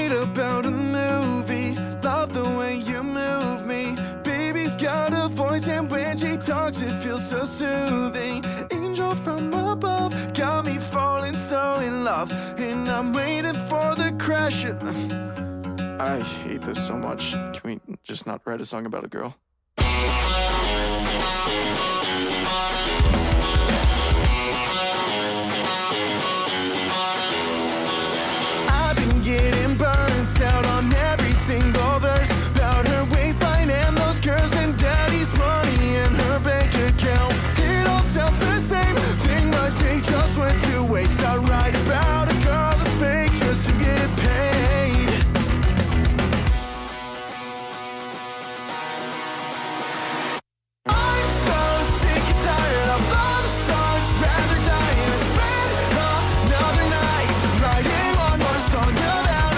straight about a movie. Love the way you move me. Baby's got a voice and when she talks it feels so soothing. Angel from above, got me falling so in love. And I'm waiting for the crash. I hate this so much. Can we just not write a song about a girl? I've been getting burnt out on every single verse about her waistline and those curves and daddy's money and her bank account. It all sounds the same thing, my day just went to waste. I write about a girl that's fake just to get paid. I'm so sick and tired of love songs, rather die and spend another night writing one more song about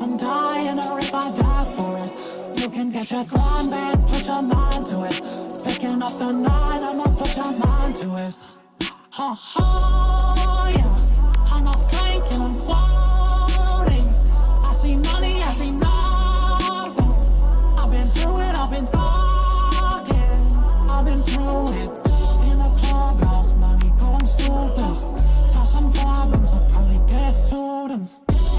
I'm dying, or if I die for it, you can get your grind back, put your mind to it. Picking up the night, I'ma put your mind to it. Ha ha, yeah. I'm off drinking, I'm floating. I see money, I see nothing. I've been through it, I've been talking. I've been through it. In a clubhouse, money going stupid. Got some problems, I'll probably get through them.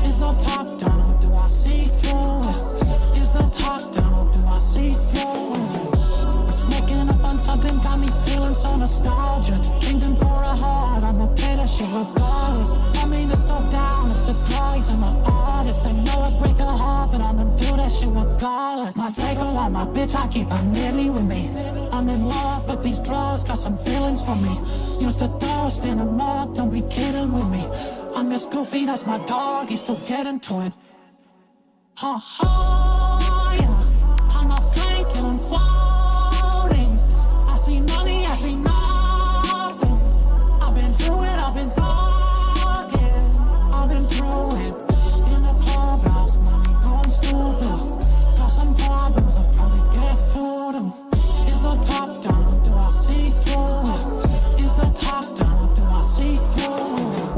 Is the top down or do I see through it? Is the top down or do I see through it? It's making up on something, got me feeling so nostalgic. Kingdom for a heart, I'ma pay that shit regardless. I mean to slow down if the drugs and the artists. They know I break a heart, but I'ma do that shit regardless. My take on my bitch, I keep her nearly with me. I'm in love, but these drugs got some feelings for me. Used to thirst in a mug, don't be kidding with me. I miss Goofy, that's my dog, he's still getting to it. Ha ha, yeah. I'm off drinking, I'm floating. I see money, I see nothing. I've been through it, I've been talking. I've been through it. In a clubhouse, money going stupid. Got some problems, I'll probably get through them. Is the top down or do I see through it? Is the top down or do I see through it?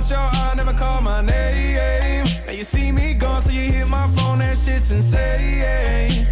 Your eye, never call my name. Now you see me gone, so you hit my phone, that shit's insane.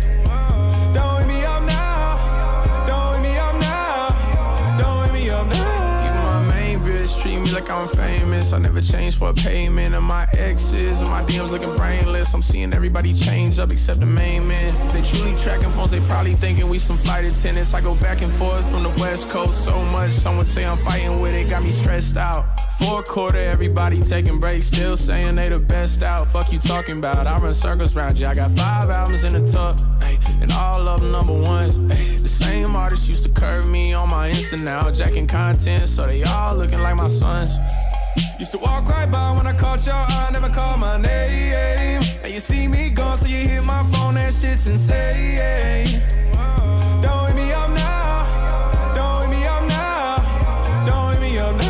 Don't wake me up now. Don't wake me up now. Don't wake me up now. Even my main bitch treat me like I'm famous. I never changed for a payment. And my exes and my DMs looking brainless. I'm seeing everybody change up except the main man. If they truly tracking phones, they probably thinking we some flight attendants. I go back and forth from the West Coast so much. Some would say I'm fighting with it, got me stressed out. 4/4, everybody taking breaks, still saying they the best out. Fuck you talking about, I run circles around you. I got 5 albums in the tuck, ay, and all of them #1s. Ay. The same artists used to curve me on my Insta now, jacking content, so they all looking like my sons. Used to walk right by when I caught your eye, never call my name. Now you see me gone, so you hit my phone, that shit's insane. Don't wake me up now. Don't wake me up now. Don't wake me up now.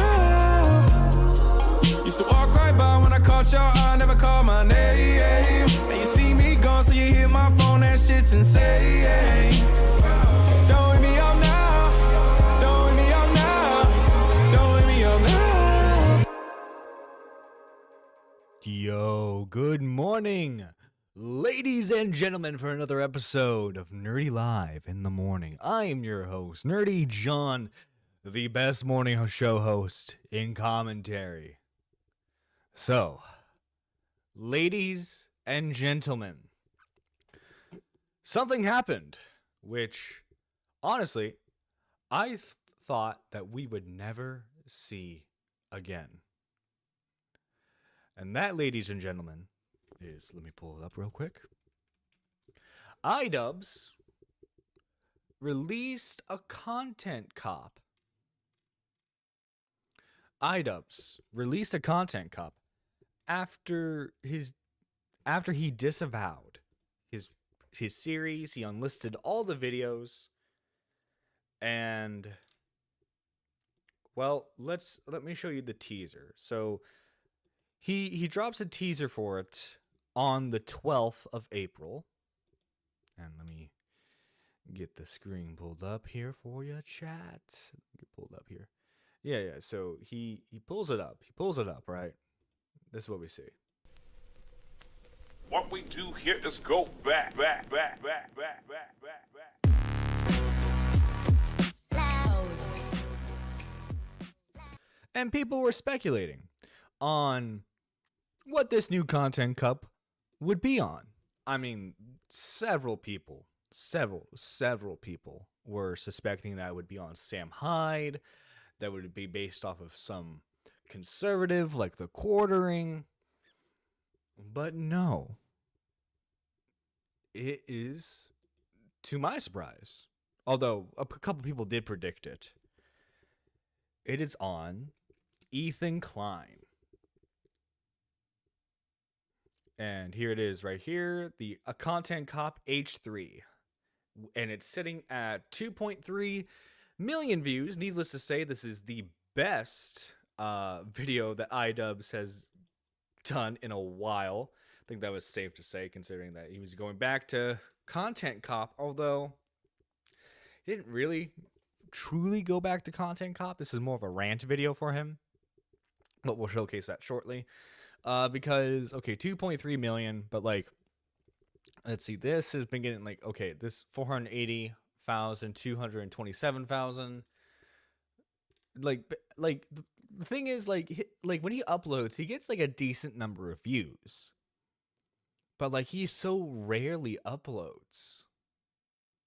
Used to walk right by when I caught your eye, never call my name. Now you see me gone, so you hit my phone, that shit's insane. Don't wake me up now. Don't wake me up now. Don't wake me up now. Yo, good morning, ladies and gentlemen, for another episode of Nerdy Live in the Morning. I am your host, Nerdy John, the best morning show host in commentary. So, ladies and gentlemen, something happened, which, honestly, I thought that we would never see again. And that, ladies and gentlemen, is, let me pull it up real quick. Idubbbz released a content cop. Idubbbz released a content cop after he disavowed his series. He unlisted all the videos, and well, let me show you the teaser. So he drops a teaser for it on the 12th of April. And let me get the screen pulled up here for you, chat. Get pulled up here. Yeah. So he pulls it up. He pulls it up, right? This is what we see. What we do here is go back. And people were speculating on what this new content cup would be on. I mean, several people were suspecting that it would be on Sam Hyde, that would be based off of some conservative, like the Quartering, But no, it is, to my surprise, although a couple people did predict it, it is on Ethan Klein. And here it is right here, the Content Cop H3. And it's sitting at 2.3 million views. Needless to say, this is the best video that Idubbbz has done in a while. I think that was safe to say, considering that he was going back to Content Cop, although he didn't really truly go back to Content Cop. This is more of a rant video for him, but we'll showcase that shortly. Because, okay, 2.3 million, but like, let's see, this has been getting like, okay, this 480,000, 227,000. Like the thing is, like when he uploads, he gets like a decent number of views, but like he so rarely uploads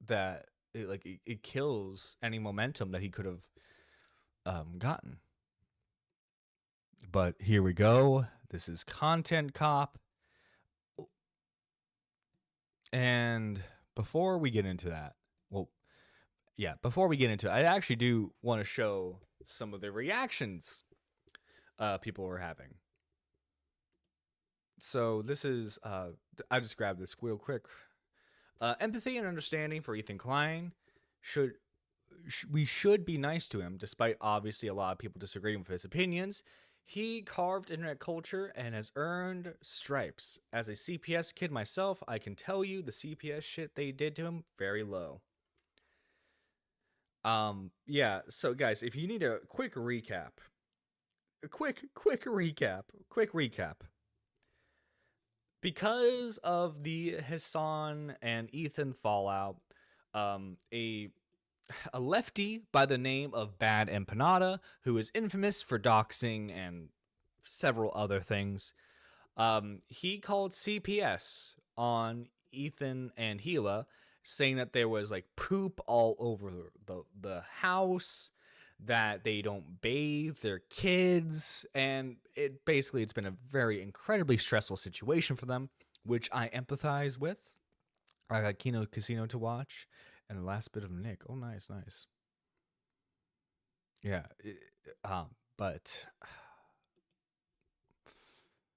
that it kills any momentum that he could have gotten. But here we go. This is Content Cop. And before we get into that, before we get into it, I actually do want to show some of the reactions people were having. So this is, I just grabbed this real quick. Empathy and understanding for Ethan Klein. We should be nice to him, despite obviously a lot of people disagreeing with his opinions. He carved internet culture and has earned stripes. As a CPS kid myself, I can tell you the CPS shit they did to him, very low. Yeah, so guys, if you need a quick recap. Because of the Hassan and Ethan fallout, a lefty by the name of Bad Empanada, who is infamous for doxing and several other things, he called CPS on Ethan and Gila, saying that there was like poop all over the house, that they don't bathe their kids, and it's been a very incredibly stressful situation for them, which I empathize with. I got Kino Casino to watch. And the last bit of Nick. Oh, nice. Yeah. But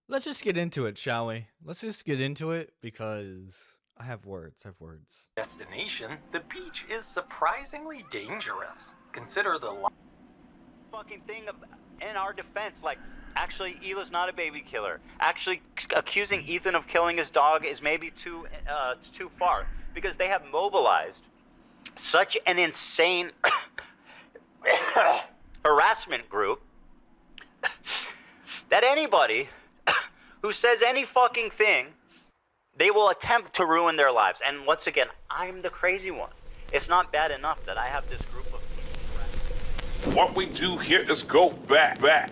let's just get into it, shall we? Let's just get into it because I have words. Destination, the beach is surprisingly dangerous. Consider the fucking thing in our defense, like, actually Hila's not a baby killer. Actually accusing Ethan of killing his dog is maybe too far, because they have mobilized such an insane harassment group that anybody who says any fucking thing, they will attempt to ruin their lives. And once again, I'm the crazy one. It's not bad enough that I have this group of people. What we do here is go back. By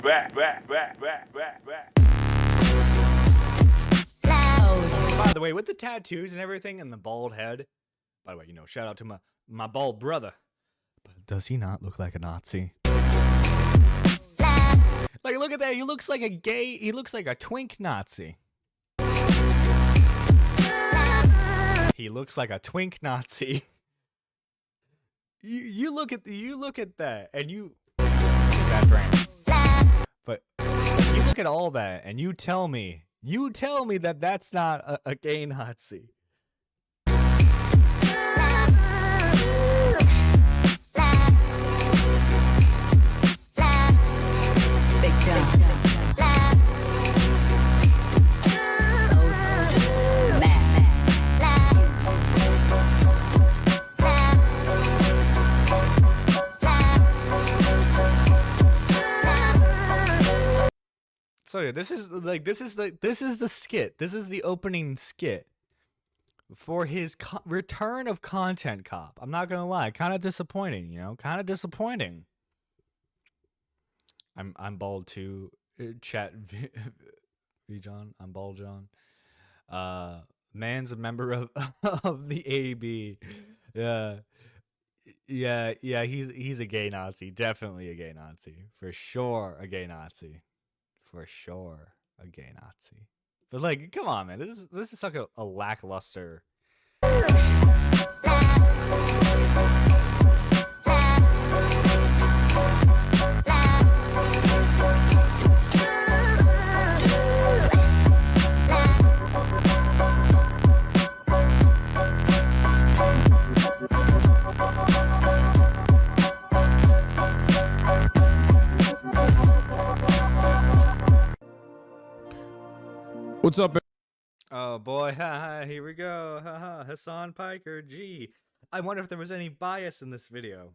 the way, with the tattoos and everything and the bald head, by the way, shout out to my bald brother. But does he not look like a Nazi? Like, look at that. He looks like a twink Nazi. He looks like a twink Nazi. You look at that and you bad brain. But you look at all that and you tell me that that's not a gay Nazi. So yeah, this is the skit. This is the opening skit for his return of Content Cop. I'm not gonna lie, kind of disappointing. Kind of disappointing. I'm bald too. Chat V John. I'm bald John. Man's a member of the AB. Yeah. He's a gay Nazi. Definitely a gay Nazi. For sure, a gay Nazi. For sure, a gay Nazi. But like, come on, man. This is such a lackluster. What's up? Oh boy, haha, here we go. Haha, Hassan Piker, gee. I wonder if there was any bias in this video.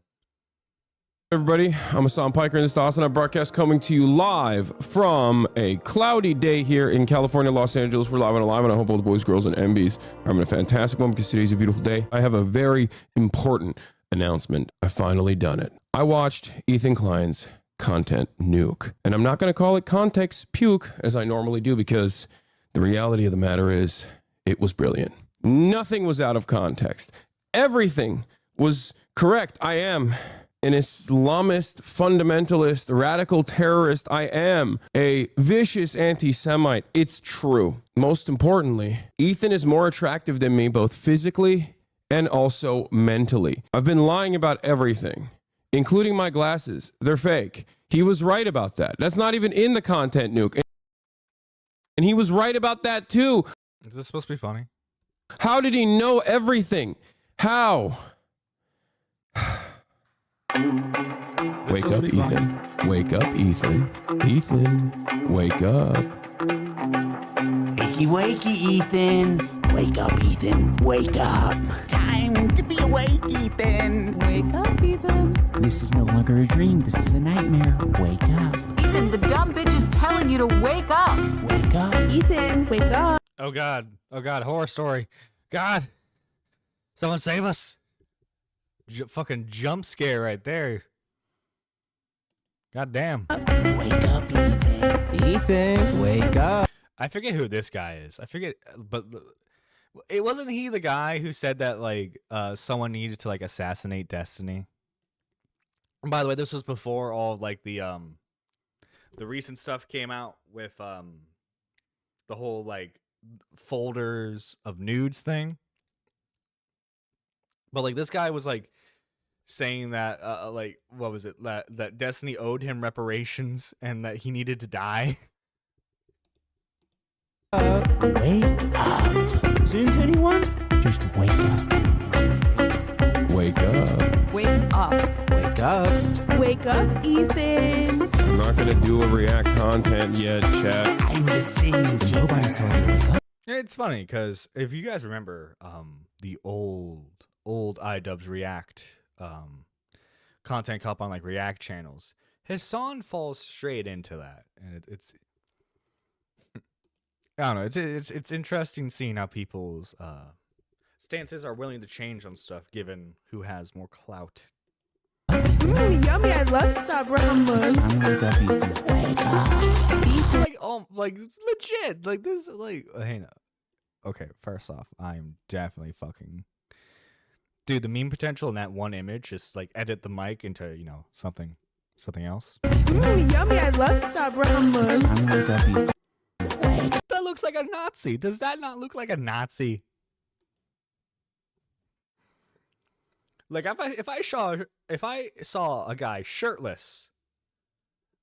Everybody, I'm Hassan Piker, and this is the Awesome broadcast coming to you live from a cloudy day here in California, Los Angeles. We're live and alive, and I hope all the boys, girls, and MBs are having a fantastic one because today's a beautiful day. I have a very important announcement. I finally done it. I watched Ethan Klein's content nuke, and I'm not going to call it context puke as I normally do because the reality of the matter is it was brilliant. Nothing was out of context. Everything was correct. I am an Islamist, fundamentalist, radical terrorist. I am a vicious anti-Semite. It's true. Most importantly, Ethan is more attractive than me, both physically and also mentally. I've been lying about everything, including my glasses. They're fake. He was right about that. That's not even in the content nuke. And he was right about that too. Is this supposed to be funny? How did he know everything? How? Wake up, Ethan. Wake up, Ethan. Ethan, wake up. Wakey, wakey, Ethan. Wake up, Ethan. Wake up. Time to be awake, Ethan. Wake up, Ethan. This is no longer a dream. This is a nightmare. Wake up. Ethan, the dumb bitch is telling you to wake up. Wake up. Ethan, wake up. Oh god. Oh god, horror story. God. Someone save us. Fucking jump scare right there. God damn. Wake up, Ethan. Ethan, wake up. I forget who this guy is. I forget, but it wasn't he the guy who said that like someone needed to like assassinate Destiny. And by the way, this was before all of, like the recent stuff came out with the whole like folders of nudes thing. But like this guy was like saying that like what was it that Destiny owed him reparations and that he needed to die. Wake up. Soon, anyone? Just wake up. Wake up. Wake up. Wake up. Wake up, Ethan. I'm not going to do a react content yet, chat. I'm the same kid. Nobody's told you to wake up. It's funny because if you guys remember the old Idubbbz React content cup on like React channels, Hassan falls straight into that, and it's I don't know. It's interesting seeing how people's stances are willing to change on stuff given who has more clout. Yummy, I love Sabra Hummus. Wake up, Ethan. Wake up. Like like legit, like this, like hey, no. Okay, first off, I'm definitely fucking dude. The meme potential in that one image, just like edit the mic into something else. Yummy, I love Sabra Hummus. Wake up, Ethan. That looks like a Nazi. Does that not look like a Nazi? Like if I saw a guy shirtless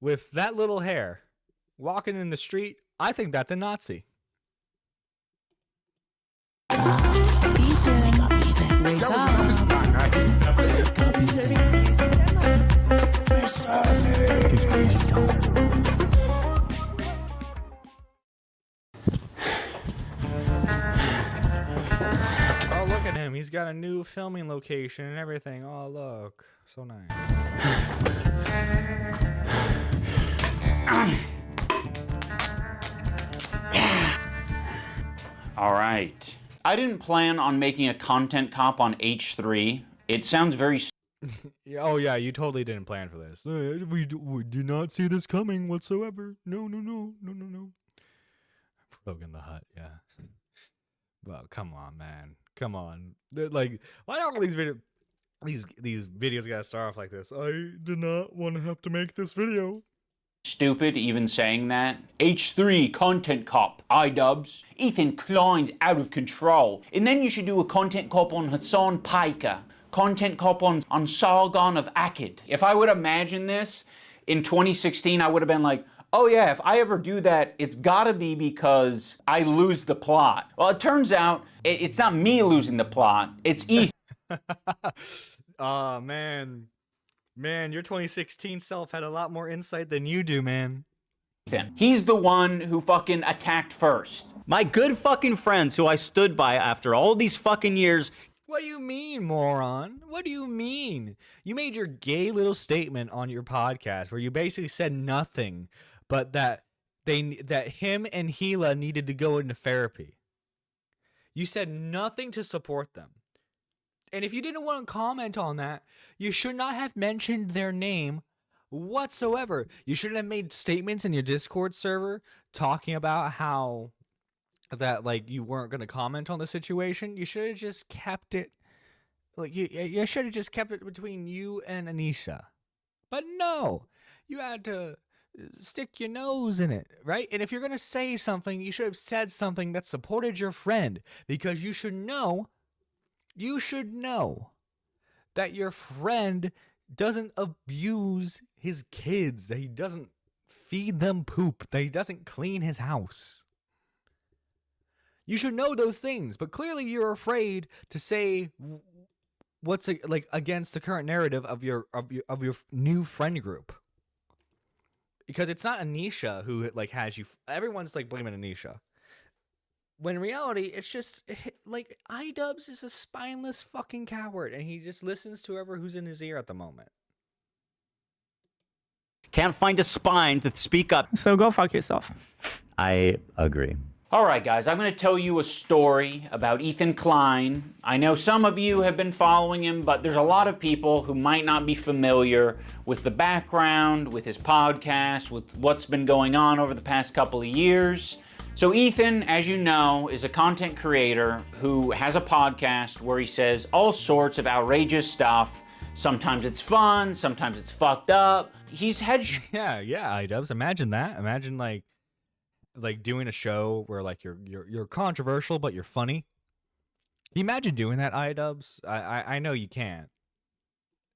with that little hair walking in the street, I think that's a Nazi. Ethan, Wake up, Ethan. wake up. Wake up, Ethan. Just wake up. Oh, look at him. He's got a new filming location and everything. Oh, look. So nice. All right. I didn't plan on making a content cop on H3. It sounds very Oh, yeah, you totally didn't plan for this. We did not see this coming whatsoever. No. Rogan the Hut, yeah. Well, come on, man. Come on. Like, why don't all these videos gotta start off like this? I did not want to have to make this video. stupid even saying that. H3 content cop, Idubbz. Ethan Klein's out of control. And then you should do a content cop on Hassan Piker. Content cop on Sargon of Akkad. If I would imagine this in 2016, I would have been like, oh yeah, if I ever do that, it's gotta be because I lose the plot. Well, it turns out it's not me losing the plot, it's Ethan. Oh, man. Man, your 2016 self had a lot more insight than you do, man. He's the one who fucking attacked first. My good fucking friends who I stood by after all these fucking years. What do you mean, moron? What do you mean? You made your gay little statement on your podcast where you basically said nothing but that him and Gila needed to go into therapy. You said nothing to support them. And if you didn't want to comment on that, you should not have mentioned their name whatsoever. You shouldn't have made statements in your Discord server talking about how that like you weren't going to comment on the situation. You should have just kept it like you should have just kept it between you and Anisha. But no, you had to stick your nose in it, right? And if you're going to say something, you should have said something that supported your friend, because you should know that your friend doesn't abuse his kids, that he doesn't feed them poop, that he doesn't clean his house. You should know those things, but clearly you're afraid to say what's like against the current narrative of your new friend group. Because it's not Anisha who like has you. Everyone's like blaming Anisha. When in reality, it's just like Idubbbz is a spineless fucking coward, and he just listens to whoever who's in his ear at the moment. Can't find a spine to speak up. So go fuck yourself. I agree. All right, guys, I'm going to tell you a story about Ethan Klein. I know some of you have been following him, but there's a lot of people who might not be familiar with the background, with his podcast, with what's been going on over the past couple of years. So Ethan, as you know, is a content creator who has a podcast where he says all sorts of outrageous stuff. Sometimes it's fun, sometimes it's fucked up. He's had yeah, Idubbbz. Imagine that. Imagine like doing a show where like you're controversial but you're funny. Can you imagine doing that, Idubbbz? I know you can't.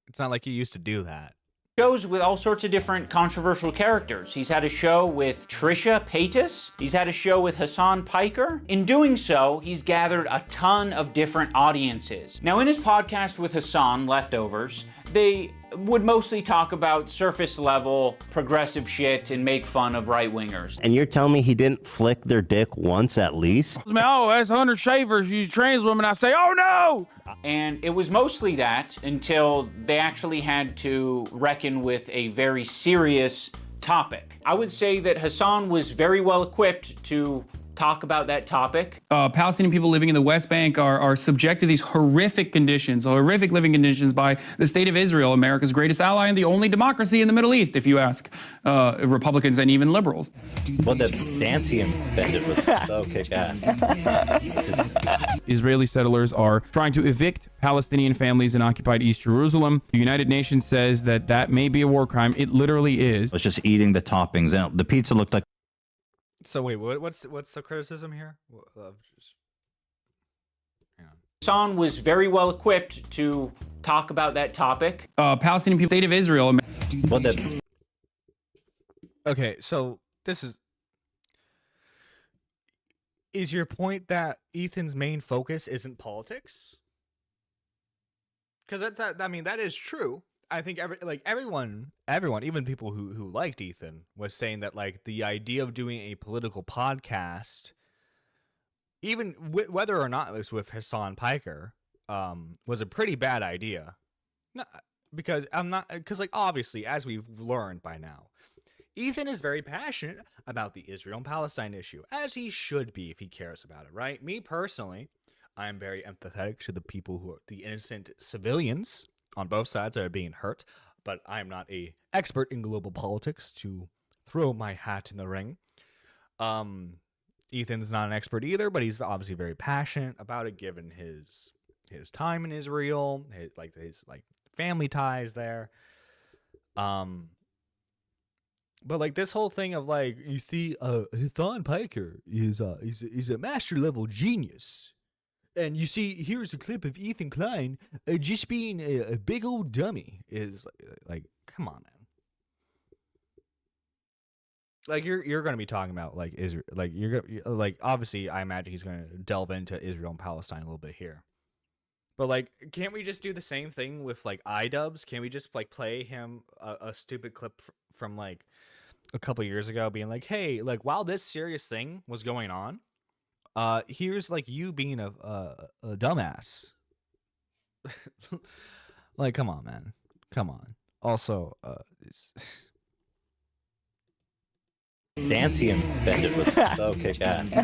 It's not like you used to do that. Shows with all sorts of different controversial characters. He's had a show with Trisha Paytas. He's had a show with Hassan Piker. In doing so, he's gathered a ton of different audiences. Now, in his podcast with Hassan, Leftovers, they would mostly talk about surface level progressive shit and make fun of right-wingers. And you're telling me he didn't flick their dick once at least? Oh, that's 100 shavers, you trans women. I say, oh no! And it was mostly that until they actually had to reckon with a very serious topic. I would say that Hassan was very well equipped to talk about that topic. Palestinian people living in the West Bank are subject to these horrific conditions, horrific living conditions by the state of Israel, America's greatest ally and the only democracy in the Middle East, if you ask Republicans and even liberals. Well, the dance he invented was so kick-ass. Israeli settlers are trying to evict Palestinian families in occupied East Jerusalem. The United Nations says that may be a war crime. It literally is. It's just eating the toppings. And the pizza looked like. So wait, what's the criticism here? Hang on. Hassan was very well equipped to talk about that topic. Palestinian people, state of Israel. Well, okay, so this is your point that Ethan's main focus isn't politics? Because that is true. I think everyone, even people who liked Ethan, was saying that like the idea of doing a political podcast, even whether or not it was with Hassan Piker, was a pretty bad idea. Because like obviously, as we've learned by now, Ethan is very passionate about the Israel and Palestine issue, as he should be if he cares about it, right? Me personally, I am very empathetic to the people who are the innocent civilians on both sides that are being hurt, but I'm not an expert in global politics to throw my hat in the ring. Ethan's not an expert either, but he's obviously very passionate about it, given his time in Israel, his family ties there. But like this whole thing of like, you see, Hassan Piker is a master level genius, and you see here's a clip of Ethan Klein just being a big old dummy. Is like come on, man. Like you're gonna be talking about like Israel, like you're gonna like obviously I imagine he's gonna delve into Israel and Palestine a little bit here. But like, can't we just do the same thing with like Idubbz? Can't we just like play him a stupid clip from like a couple years ago, being like, "Hey, like while this serious thing was going on, here's like you being a dumbass." Like, come on, man, come on. Also, Dancy invented was so kick-ass.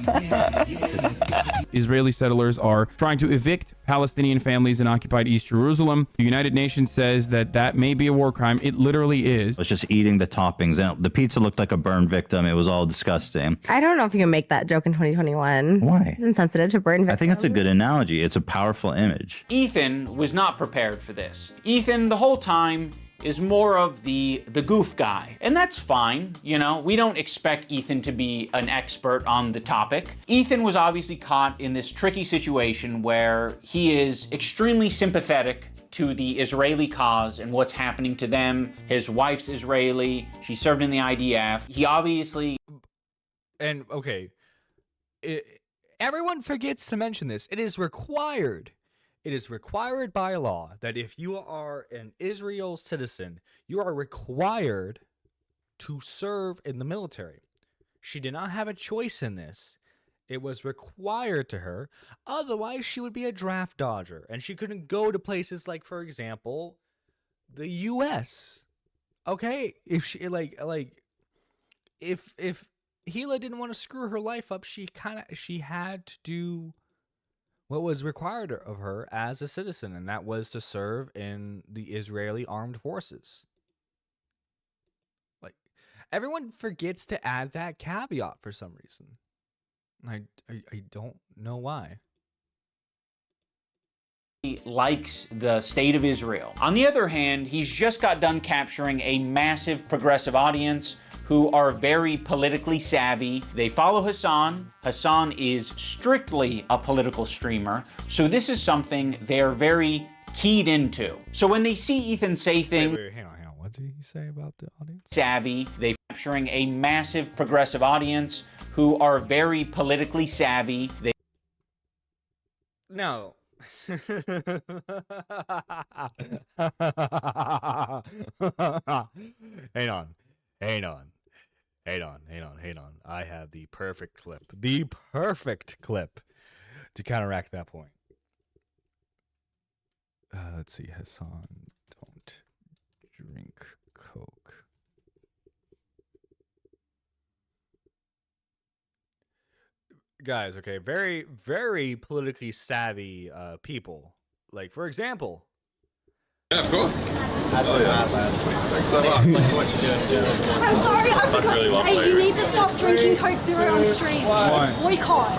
Israeli settlers are trying to evict Palestinian families in occupied East Jerusalem. The United Nations says that may be a war crime. It literally is. Was just eating the toppings, and the pizza looked like a burn victim. It was all disgusting. I don't know if you can make that joke in 2021. Why? It's insensitive to burn victims. I think it's a good analogy. It's a powerful image. Ethan was not prepared for this. Ethan, the whole time, is more of the goof guy. And that's fine, you know, we don't expect Ethan to be an expert on the topic. Ethan was obviously caught in this tricky situation where he is extremely sympathetic to the Israeli cause and what's happening to them. His wife's Israeli, she served in the IDF. He obviously... And, okay, everyone forgets to mention this. It is required by law that if you are an Israel citizen, you are required to serve in the military. She did not have a choice in this. It was required to her. Otherwise, she would be a draft dodger, and she couldn't go to places like, for example, the U.S. Okay, if she if Hila didn't want to screw her life up, she had to do what was required of her as a citizen, and that was to serve in the Israeli armed forces. Like, everyone forgets to add that caveat for some reason. I don't know why. He likes the state of Israel. On the other hand, he's just got done capturing a massive progressive audience who are very politically savvy. They follow Hassan. Hassan is strictly a political streamer, so this is something they're very keyed into. So when they see Ethan say things... Wait, hang on. What did he say about the audience? Savvy, they're capturing a massive progressive audience who are very politically savvy. No. Hang on. I have the perfect clip to counteract that point. Let's see. Hassan, don't drink Coke. Guys, okay, very, very politically savvy people. Like, for example... Yeah, of course. I'm sorry, I forgot to say you need to stop drinking Coke Zero on stream. Why? It's boycott.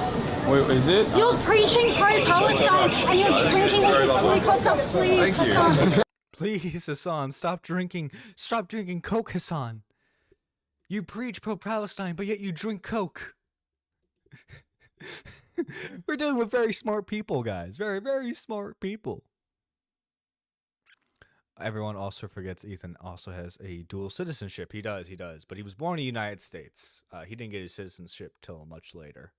Wait, is it? You're preaching pro-Palestine and you're drinking with this boycott stuff. Please, Hassan. Please, Hassan, stop drinking Coke, Hassan. You preach pro-Palestine, but yet you drink Coke. We're dealing with very smart people, guys. Very, very smart people. Everyone also forgets Ethan also has a dual citizenship. He does. But he was born in the United States. He didn't get his citizenship till much later.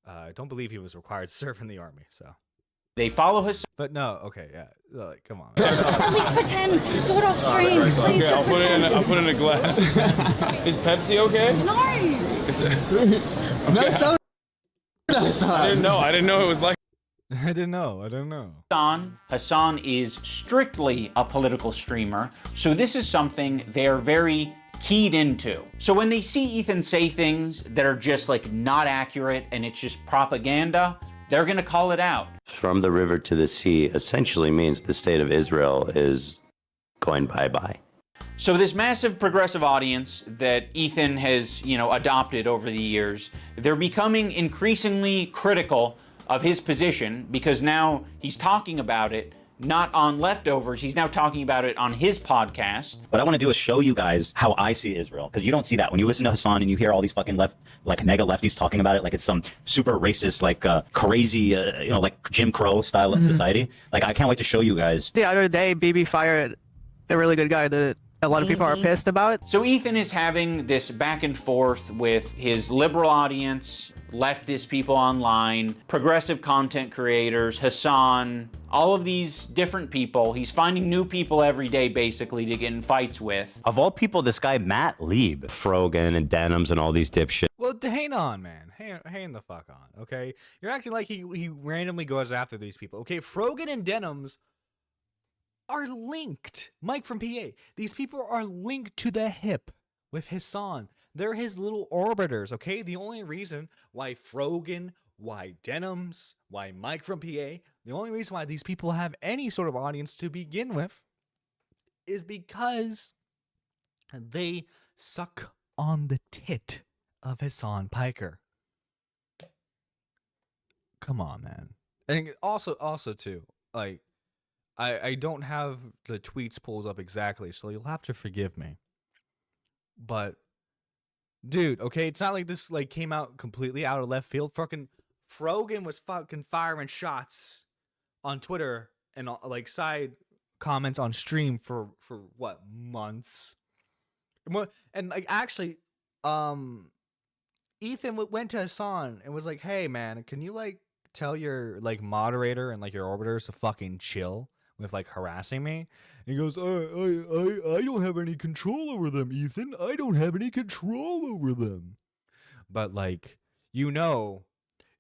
I don't believe he was required to serve in the army, so. They follow his... But no, okay, yeah. Like, come on. Please pretend. Do it off stream. Please. Okay, I'll put it in a glass. Is Pepsi okay? No. No, so... I didn't know it was like... I didn't know. Hassan is strictly a political streamer, so this is something they're very keyed into. So when they see Ethan say things that are just like not accurate and it's just propaganda, they're gonna call it out. From the river to the sea essentially means the state of Israel is going bye-bye. So this massive progressive audience that Ethan has, adopted over the years, they're becoming increasingly critical of his position because now he's talking about it not on Leftovers. He's now talking about it on his podcast. What I want to do is show you guys how I see Israel, because you don't see that. When you listen to Hassan and you hear all these fucking mega lefties talking about it like it's some super racist, crazy, like Jim Crow style of society. Like, I can't wait to show you guys. The other day, Bibi fired a really good guy that a lot of people are pissed about. So Ethan is having this back and forth with his liberal audience, leftist people online, progressive content creators, Hassan, all of these different people. He's finding new people every day, basically, to get in fights with. Of all people, this guy, Matt Lieb. Frogan and Denims and all these dipshits. Well, hang on, man. Hang the fuck on, okay? You're acting like he randomly goes after these people. Okay, Frogan and Denims are linked. Mike from PA. These people are linked to the hip with Hassan. They're his little orbiters, okay? The only reason why Frogan, why Denims, why Mike from PA, the only reason why these people have any sort of audience to begin with is because they suck on the tit of Hassan Piker. Come on, man. And also too, like, I don't have the tweets pulled up exactly, so you'll have to forgive me. But dude, okay, it's not like this like came out completely out of left field. Fucking Frogan was fucking firing shots on Twitter and like side comments on stream for what, months. And like actually Ethan went to Hassan and was like, "Hey man, can you like tell your like moderator and like your orbiters to fucking chill with like harassing me?" And he goes, I don't have any control over them, Ethan. I don't have any control over them. But like, you know,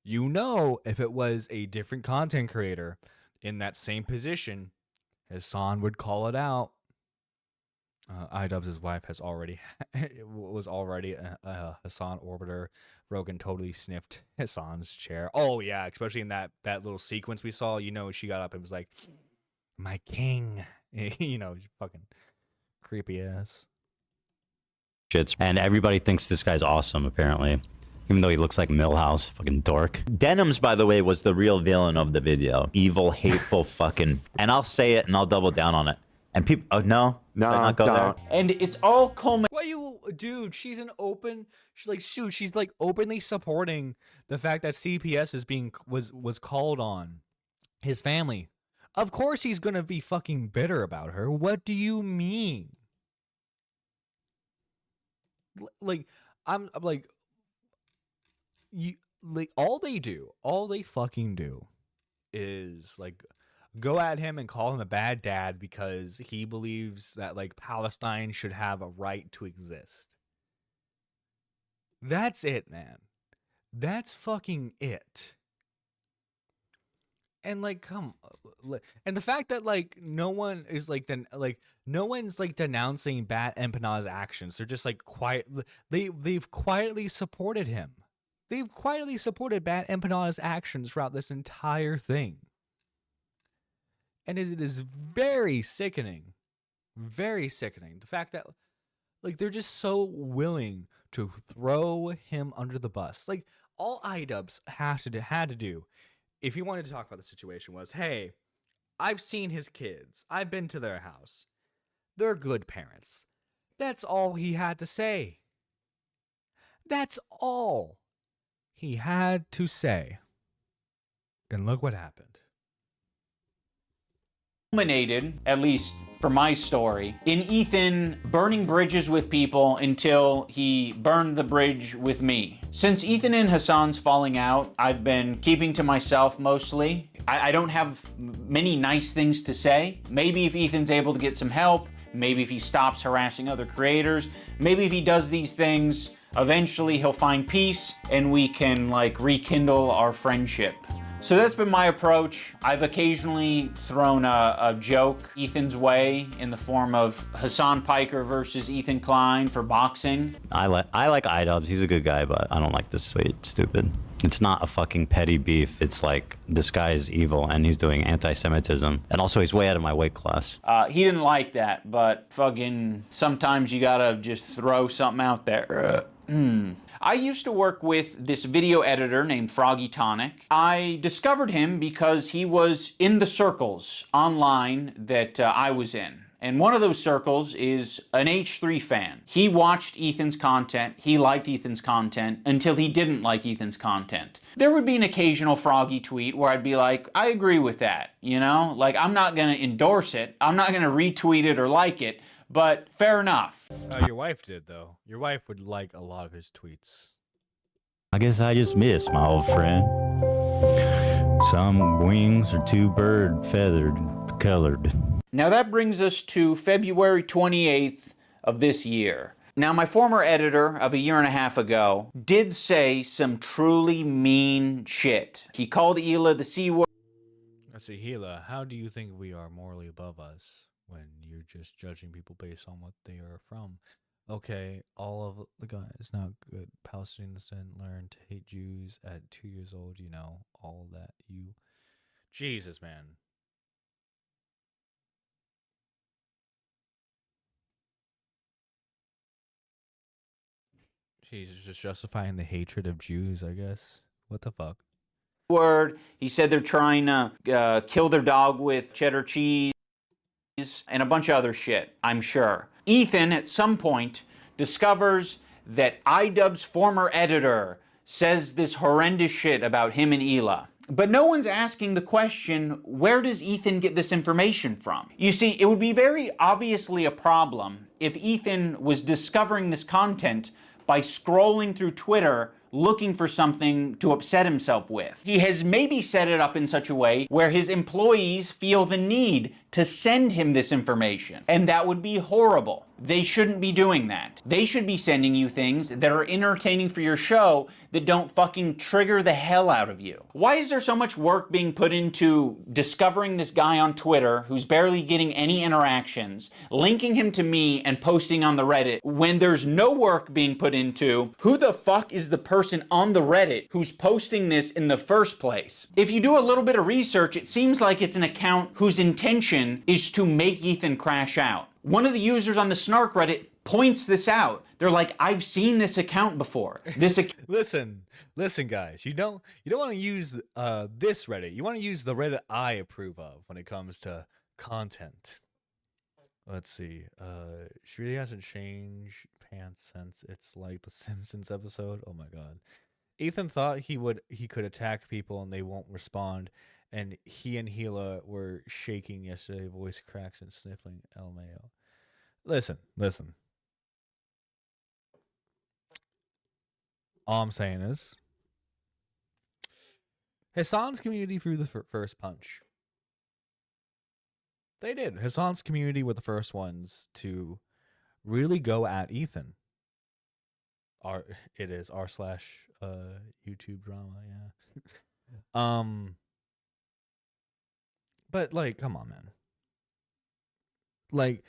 if it was a different content creator in that same position, Hassan would call it out. Idubbbz' wife was already a Hassan orbiter. Rogan totally sniffed Hassan's chair. Oh yeah, especially in that little sequence we saw. You know, she got up and was like, "My king," you know, fucking creepy ass. And everybody thinks this guy's awesome, apparently. Even though he looks like Millhouse, fucking dork. Denims, by the way, was the real villain of the video. Evil, hateful, fucking... And I'll say it and I'll double down on it. And people... Oh, no? No, not go there? And it's all culminating. Why you... Dude, she's an open... She's like openly supporting the fact that CPS is being... was called on his family. Of course he's gonna be fucking bitter about her. What do you mean? Like, I'm like... all they fucking do is like go at him and call him a bad dad because he believes that like Palestine should have a right to exist. That's it, man. That's fucking it. And like, come, and the fact that like no one is like no one's like denouncing Bat Empanad's actions. They're just like quiet. They've quietly supported him. They've quietly supported Bat Empanad's actions throughout this entire thing. And it is very sickening. Very sickening. The fact that, like, they're just so willing to throw him under the bus. Like, all Idubbbz had to do, if he wanted to talk about the situation, was, hey, I've seen his kids. I've been to their house. They're good parents. That's all he had to say. That's all he had to say. And look what happened. Culminated, at least for my story, in Ethan burning bridges with people until he burned the bridge with me. Since Ethan and Hassan's falling out, I've been keeping to myself mostly. I don't have many nice things to say. Maybe if Ethan's able to get some help, maybe if he stops harassing other creators, maybe if he does these things, eventually he'll find peace and we can like rekindle our friendship. So that's been my approach. I've occasionally thrown a joke Ethan's way in the form of Hassan Piker versus Ethan Klein for boxing. I like Idubbbz. He's a good guy, but I don't like this sweet stupid. It's not a fucking petty beef. It's like this guy is evil and he's doing anti-Semitism. And also he's way out of my weight class. He didn't like that, but fucking sometimes you gotta just throw something out there. I used to work with this video editor named Froggy Tonic. I discovered him because he was in the circles online that I was in. And one of those circles is an H3 fan. He watched Ethan's content, he liked Ethan's content, until he didn't like Ethan's content. There would be an occasional Froggy tweet where I'd be like, I agree with that, you know? Like, I'm not gonna endorse it, I'm not gonna retweet it or like it, but fair enough. Your wife did, though. Your wife would like a lot of his tweets. I guess I just missed my old friend. Some wings are too bird feathered colored. Now that brings us to February 28th of this year. Now my former editor of a year and a half ago did say some truly mean shit. He called Hila the C word. Let's see, Hila, how do you think we are morally above us when you're just judging people based on what they are from? Okay, all of the guys not good. Palestinians didn't learn to hate Jews at 2 years old, you know, all that. You, Jesus, man. He's just justifying the hatred of Jews, I guess. What the fuck? Word. He said they're trying to kill their dog with cheddar cheese and a bunch of other shit, I'm sure. Ethan, at some point, discovers that Idubbbz' former editor says this horrendous shit about him and Hila. But no one's asking the question, where does Ethan get this information from? You see, it would be very obviously a problem if Ethan was discovering this content by scrolling through Twitter looking for something to upset himself with. He has maybe set it up in such a way where his employees feel the need to send him this information, and that would be horrible. They shouldn't be doing that. They should be sending you things that are entertaining for your show that don't fucking trigger the hell out of you. Why is there so much work being put into discovering this guy on Twitter who's barely getting any interactions, linking him to me and posting on the Reddit, when there's no work being put into who the fuck is the person on the Reddit who's posting this in the first place? If you do a little bit of research, it seems like it's an account whose intention is to make Ethan crash out. One of the users on the Snark Reddit points this out. They're like, I've seen this account before. Listen, guys. You don't want to use this Reddit. You want to use the Reddit I approve of when it comes to content. Let's see. She really hasn't changed pants since it's like the Simpsons episode. Oh my god. Ethan thought he could attack people and they won't respond. And he and Hila were shaking yesterday, voice cracks and sniffling LMAO. Listen. All I'm saying is, Hassan's community threw the first punch. They did. Hassan's community were the first ones to really go at Ethan. It is r/YouTube drama, yeah. But, like, come on, man. Like,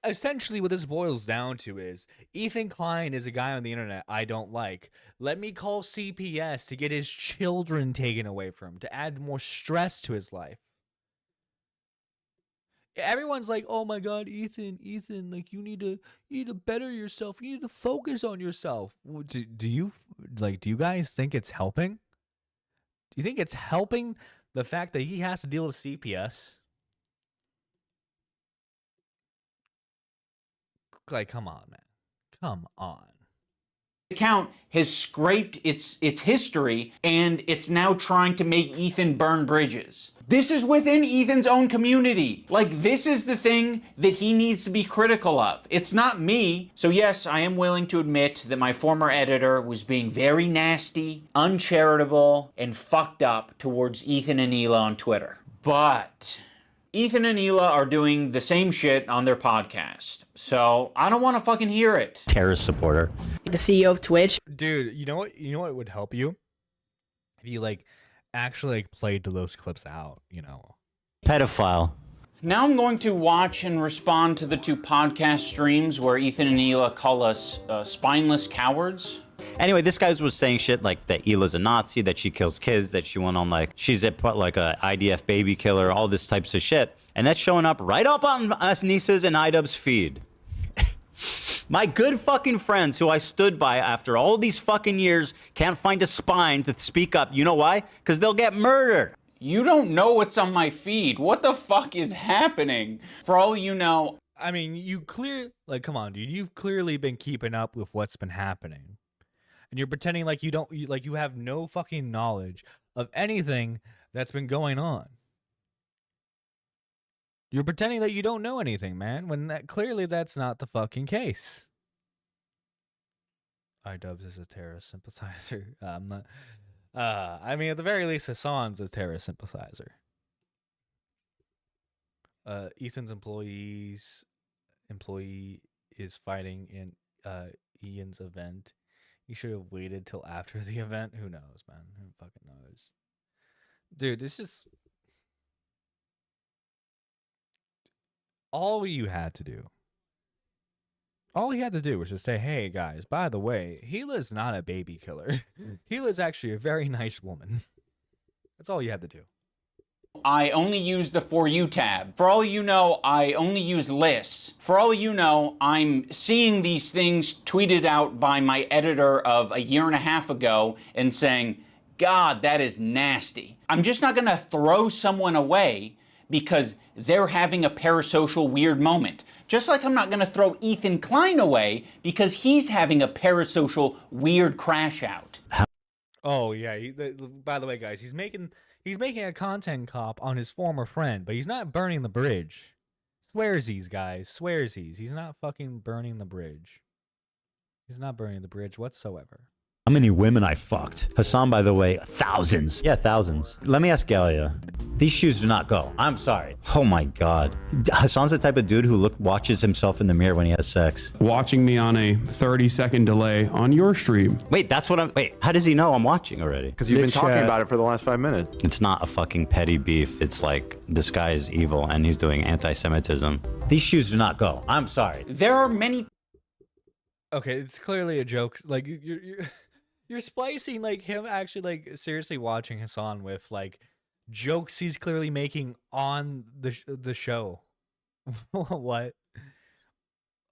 essentially what this boils down to is Ethan Klein is a guy on the internet I don't like. Let me call CPS to get his children taken away from him, to add more stress to his life. Everyone's like, oh my god, Ethan, like, you need to better yourself. You need to focus on yourself. Do you guys think it's helping? Do you think it's helping the fact that he has to deal with CPS? Like, come on, man. Come on. Account has scraped its history, and it's now trying to make Ethan burn bridges. This is within Ethan's own community. Like, this is the thing that he needs to be critical of. It's not me. So yes, I am willing to admit that my former editor was being very nasty, uncharitable, and fucked up towards Ethan and Hila on Twitter. But Ethan and Hila are doing the same shit on their podcast. So I don't want to fucking hear it. Terrorist supporter. The CEO of Twitch. Dude, you know what would help you? If you actually played those clips out, you know. Pedophile. Now I'm going to watch and respond to the two podcast streams where Ethan and Hila call us spineless cowards. Anyway, this guy was saying shit like that Hila's a Nazi, that she kills kids, that she went on she's a IDF baby killer, all this types of shit. And that's showing up right up on us Nisa's and Idubbbz feed. My good fucking friends who I stood by after all these fucking years can't find a spine to speak up. You know why? Because they'll get murdered. You don't know what's on my feed. What the fuck is happening? For all you know, I mean, come on, dude. You've clearly been keeping up with what's been happening. And you're pretending like you have no fucking knowledge of anything that's been going on. You're pretending that you don't know anything, man, when clearly that's not the fucking case. Idubbbz is a terrorist sympathizer. I'm not. I mean, at the very least, Hassan's a terrorist sympathizer. Ethan's employee is fighting in Ian's event. You should have waited till after the event. Who knows, man? Who fucking knows? Dude, this is all you had to do. All he had to do was just say, hey, guys, by the way, Gila's not a baby killer. Gila's actually a very nice woman. That's all you had to do. I only use the For You tab. For all you know, I only use lists. For all you know, I'm seeing these things tweeted out by my editor of a year and a half ago and saying, God, that is nasty. I'm just not gonna throw someone away because they're having a parasocial weird moment. Just like I'm not gonna throw Ethan Klein away because he's having a parasocial weird crash out. Oh yeah, by the way, guys, he's making a content cop on his former friend, but he's not burning the bridge. Swearsies, guys, swearsies. He's not fucking burning the bridge. He's not burning the bridge whatsoever. How many women I fucked? Hassan, by the way, thousands. Yeah, thousands. Let me ask Galia. These shoes do not go. I'm sorry. Oh my God. Hassan's the type of dude who watches himself in the mirror when he has sex. Watching me on a 30-second delay on your stream. Wait, how does he know I'm watching already? Because you've been talking about it for the last 5 minutes. It's not a fucking petty beef. It's like, this guy is evil and he's doing anti-Semitism. These shoes do not go. I'm sorry. There are many... Okay, it's clearly a joke. Like, you're splicing, like, him actually, like, seriously watching Hassan with, like, jokes he's clearly making on the show. What?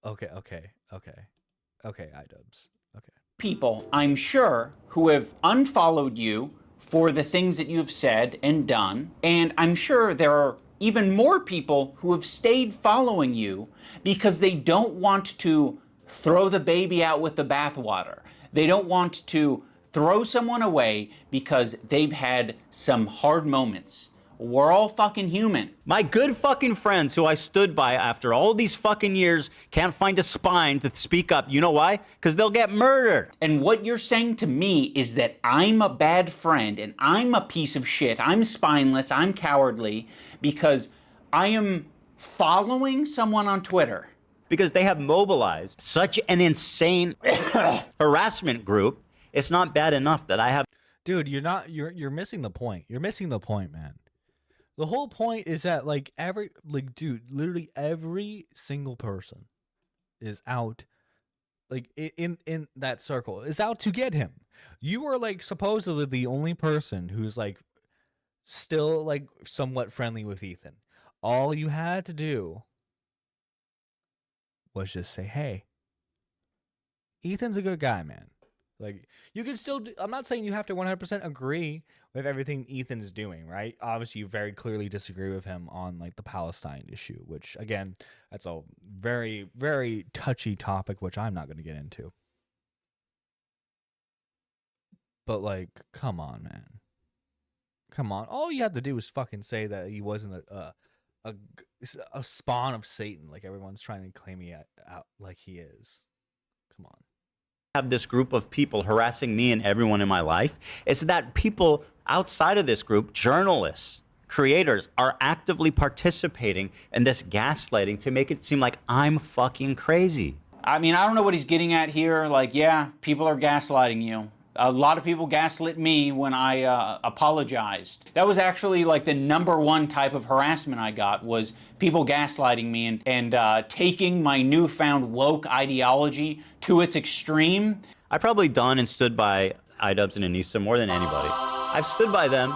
Okay, Idubbbz. Okay. People, I'm sure, who have unfollowed you for the things that you've said and done, and I'm sure there are even more people who have stayed following you because they don't want to throw the baby out with the bathwater. They don't want to throw someone away because they've had some hard moments. We're all fucking human. My good fucking friends who I stood by after all these fucking years can't find a spine to speak up. You know why? Because they'll get murdered. And what you're saying to me is that I'm a bad friend and I'm a piece of shit. I'm spineless, I'm cowardly because I am following someone on Twitter. Because they have mobilized such an insane harassment group. It's not bad enough that I have. Dude, you're missing the point. You're missing the point, man. The whole point is that, like, literally every single person is out, like, in that circle is out to get him. You are, like, supposedly the only person who's, like, still, like, somewhat friendly with Ethan. All you had to do was just say, hey, Ethan's a good guy, man. Like, you can still I'm not saying you have to 100% agree with everything Ethan's doing, right? Obviously, you very clearly disagree with him on, like, the Palestine issue, which, again, that's a very, very touchy topic, which I'm not going to get into. But, like, come on, man. Come on. All you have to do is fucking say that he wasn't a spawn of Satan, like everyone's trying to claim he out like he is. Come on. Have this group of people harassing me and everyone in my life. It's that people outside of this group, journalists, creators, are actively participating in this gaslighting to make it seem like I'm fucking crazy. I mean, I don't know what he's getting at here. Like, yeah, people are gaslighting you. A lot of people gaslit me when I apologized. That was actually like the #1 type of harassment I got, was people gaslighting me and taking my newfound woke ideology to its extreme. I probably done and stood by Idubbz and Anissa more than anybody. I've stood by them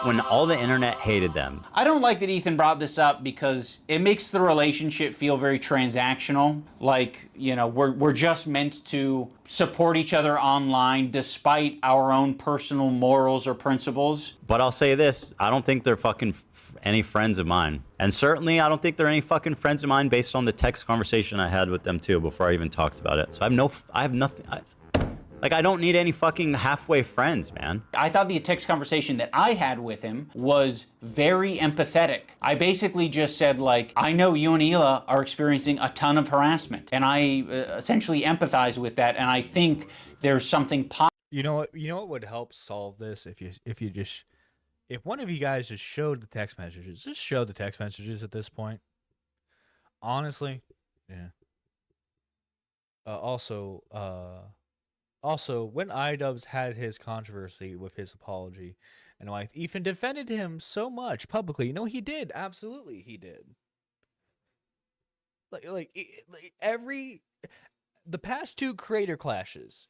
when all the internet hated them. I don't like that Ethan brought this up because it makes the relationship feel very transactional. Like, you know, we're just meant to support each other online despite our own personal morals or principles. But I'll say this, I don't think they're fucking any friends of mine. And certainly I don't think they're any fucking friends of mine based on the text conversation I had with them too before I even talked about it. So I have nothing. Like, I don't need any fucking halfway friends, man. I thought the text conversation that I had with him was very empathetic. I basically just said, like, I know you and Hila are experiencing a ton of harassment, and I essentially empathize with that, and I think there's something positive. You know what would help solve this if one of you guys just showed the text messages. Just show the text messages at this point. Honestly, yeah. Also, when Idubbbz had his controversy with his apology, and like Ethan defended him so much publicly. No, he did. Absolutely, he did. The past two creator clashes,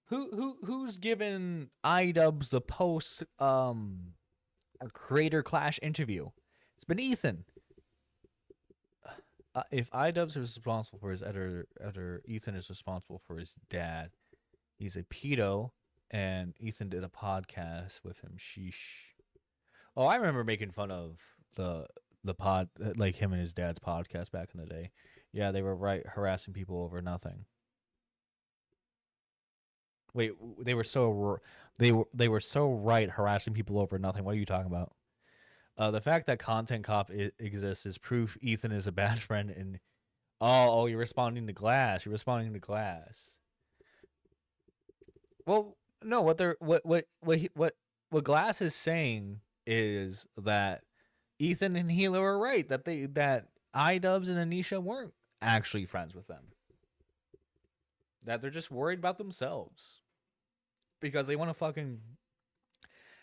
who's given Idubbbz the post a creator clash interview? It's been Ethan. If Idubbbz is responsible for his editor, Ethan is responsible for his dad. He's a pedo, and Ethan did a podcast with him. Sheesh. Oh, I remember making fun of the pod, like him and his dad's podcast back in the day. Yeah, they were harassing people over nothing. Wait, they were so right harassing people over nothing. What are you talking about? The fact that Content Cop exists is proof Ethan is a bad friend. And oh, you're responding to Glass. You're responding to Glass. Well, no. What Glass is saying is that Ethan and Hila are right. That Idubbbz and Anisha weren't actually friends with them. That they're just worried about themselves because they want to fucking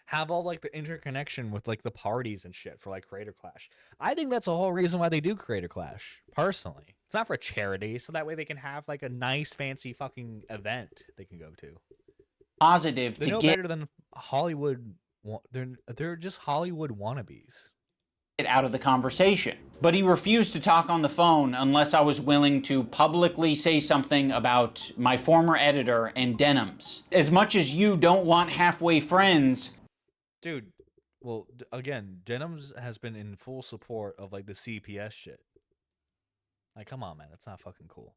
have all like the interconnection with like the parties and shit for like Creator Clash. I think that's the whole reason why they do Creator Clash. Personally, it's not for charity, so that way they can have like a nice fancy fucking event they can go to. Positive they're to no get better than Hollywood. They're just Hollywood wannabes. it out of the conversation. But he refused to talk on the phone unless I was willing to publicly say something about my former editor and Denims. As much as you don't want halfway friends. Dude, well, again, Denims has been in full support of like the CPS shit. Like, come on, man, that's not fucking cool.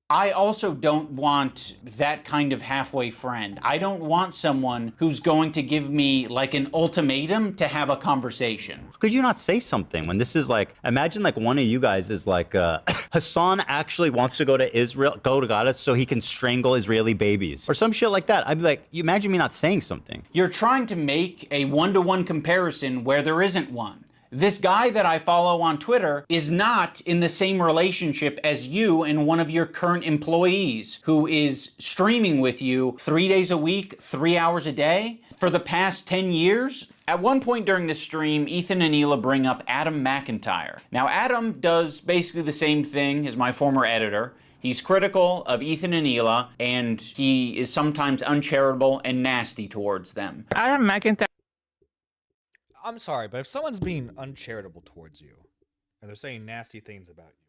I also don't want that kind of halfway friend. I don't want someone who's going to give me like an ultimatum to have a conversation. Could you not say something when this is like, imagine like one of you guys is like, Hassan actually wants to go to Gaza so he can strangle Israeli babies or some shit like that. I'd be like, you imagine me not saying something. You're trying to make a one-to-one comparison where there isn't one. This guy that I follow on Twitter is not in the same relationship as you and one of your current employees who is streaming with you 3 days a week, 3 hours a day for the past 10 years. At one point during the stream, Ethan and Hila bring up Adam McIntyre. Now, Adam does basically the same thing as my former editor. He's critical of Ethan and Hila, and he is sometimes uncharitable and nasty towards them. Adam McIntyre. I'm sorry, but if someone's being uncharitable towards you, and they're saying nasty things about you,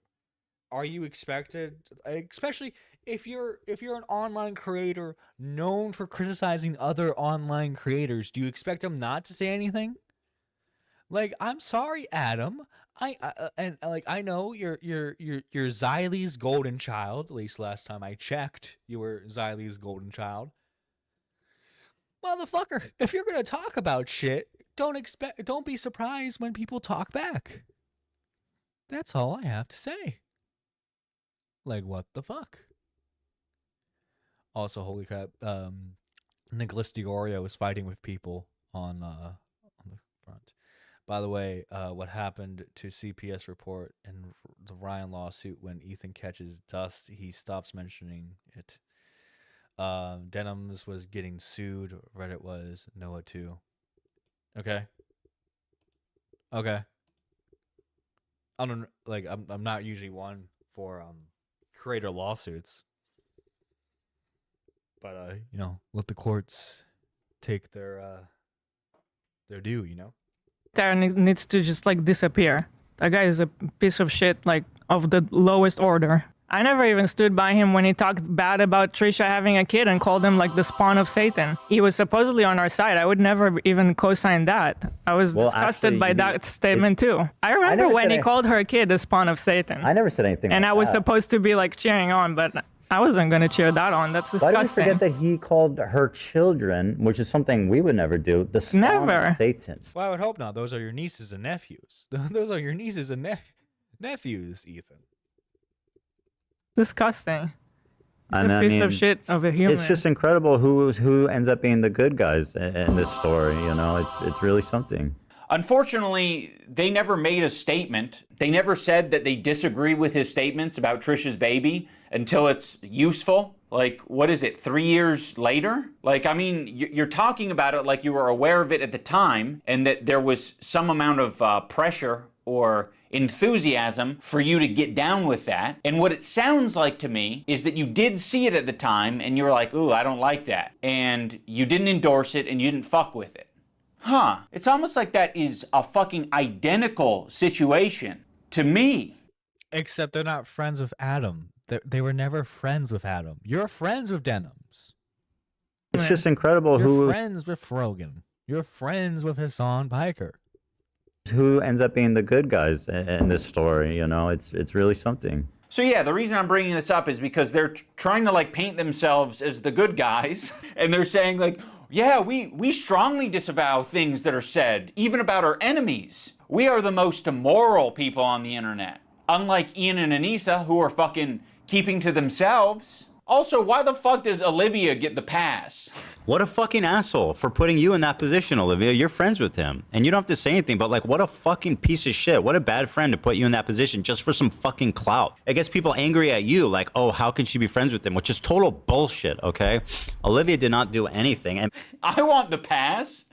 are you expected, especially if you're an online creator known for criticizing other online creators, do you expect them not to say anything? Like, I'm sorry, Adam. I know you're Xylee's golden child. At least last time I checked, you were Xylee's golden child. Motherfucker, if you're gonna talk about shit, don't be surprised when people talk back. That's all I have to say. Like, what the fuck? Also, holy crap, Nicholas DiGorio is fighting with people on the front. By the way, what happened to CPS report and the Ryan lawsuit when Ethan catches dust, he stops mentioning it. Denims was getting sued. Reddit was. Noah too. Okay. I'm not usually one for creator lawsuits, but let the courts take their due, you know? That needs to just like disappear. That guy is a piece of shit, like of the lowest order. I never even stood by him when he talked bad about Trisha having a kid and called him like the spawn of Satan. He was supposedly on our side. I would never even co-sign that. I was disgusted by that statement too. I remember when he called her kid the spawn of Satan. I never said anything and like I was that. supposed to be like cheering on, but I wasn't going to cheer that on. That's disgusting. Why do you forget that he called her children, which is something we would never do, the spawn of Satan? Well, I would hope not. Those are your nieces and nephews. Those are your nieces and nephews, Ethan. Disgusting. And a piece of shit of a human. It's just incredible who ends up being the good guys in this story. You know, it's really something. Unfortunately, they never made a statement. They never said that they disagree with his statements about Trisha's baby until it's useful. Like, what is it, 3 years later? Like, I mean, you're talking about it like you were aware of it at the time and that there was some amount of pressure or enthusiasm for you to get down with that. And what it sounds like to me is that you did see it at the time and you were like, ooh, I don't like that. And you didn't endorse it and you didn't fuck with it. Huh. It's almost like that is a fucking identical situation to me. Except they're not friends with Adam. They were never friends with Adam. You're friends with Denims. It's just incredible You're friends with Rogan. You're friends with Hassan Piker. Who ends up being the good guys in this story. You know, it's really something. So yeah, the reason I'm bringing this up is because they're trying to like paint themselves as the good guys. And they're saying like, yeah, we strongly disavow things that are said, even about our enemies. We are the most immoral people on the internet. Unlike Ian and Anissa, who are fucking keeping to themselves. Also, why the fuck does Olivia get the pass? What a fucking asshole for putting you in that position, Olivia. You're friends with him. And you don't have to say anything, but like, what a fucking piece of shit. What a bad friend to put you in that position just for some fucking clout. It gets people angry at you, like, oh, how can she be friends with him? Which is total bullshit, okay? Olivia did not do anything. And I want the pass.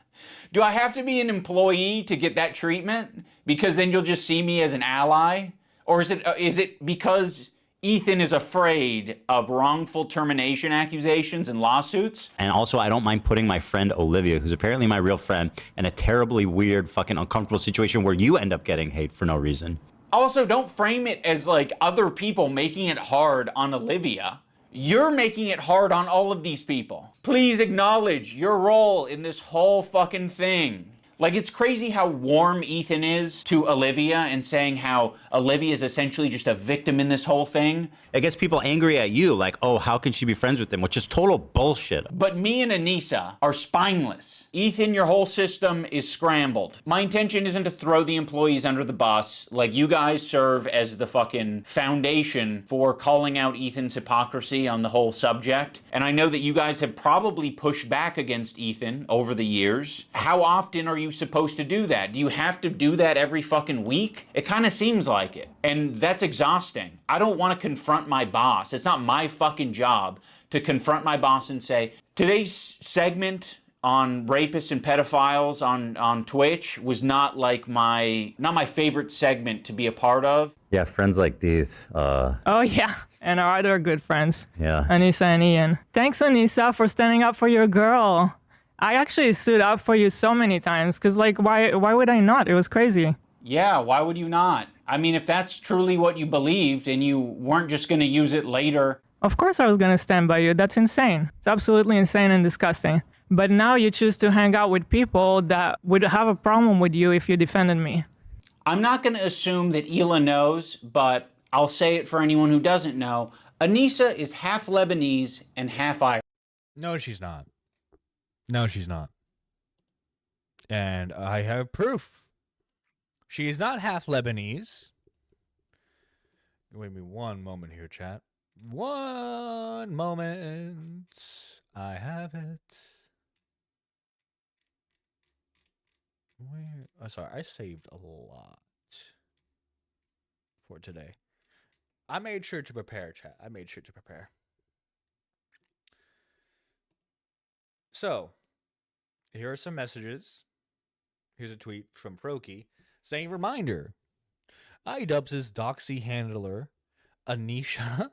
Do I have to be an employee to get that treatment? Because then you'll just see me as an ally? Or is it because Ethan is afraid of wrongful termination accusations and lawsuits? And also, I don't mind putting my friend Olivia, who's apparently my real friend, in a terribly weird, fucking uncomfortable situation where you end up getting hate for no reason. Also, don't frame it as like other people making it hard on Olivia. You're making it hard on all of these people. Please acknowledge your role in this whole fucking thing. Like, it's crazy how warm Ethan is to Olivia and saying how Olivia is essentially just a victim in this whole thing. It gets people angry at you, like, oh, how can she be friends with him? Which is total bullshit. But me and Anissa are spineless. Ethan, your whole system is scrambled. My intention isn't to throw the employees under the bus. Like, you guys serve as the fucking foundation for calling out Ethan's hypocrisy on the whole subject. And I know that you guys have probably pushed back against Ethan over the years. How often are you supposed to do that? Do you have to do that every fucking week? It kind of seems like it. And that's exhausting. I don't want to confront my boss. It's not my fucking job to confront my boss and say, today's segment on rapists and pedophiles on Twitch was not my favorite segment to be a part of. Yeah, friends like these. Oh yeah, and our other good friends. Yeah. Anissa and Ian. Thanks, Anissa, for standing up for your girl. I actually stood up for you so many times, because like, why would I not? It was crazy. Yeah, why would you not? I mean, if that's truly what you believed and you weren't just going to use it later. Of course I was going to stand by you. That's insane. It's absolutely insane and disgusting. But now you choose to hang out with people that would have a problem with you if you defended me. I'm not going to assume that Hila knows, but I'll say it for anyone who doesn't know. Anissa is half Lebanese and half Irish. No, she's not. No, she's not. And I have proof. She is not half Lebanese. Wait me one moment here, chat. One moment. I have it. Where? Oh, sorry, I saved a lot for today. I made sure to prepare, chat. I made sure to prepare. So, here are some messages. Here's a tweet from Froki saying, reminder, Idubbbz's doxy handler, Anisha,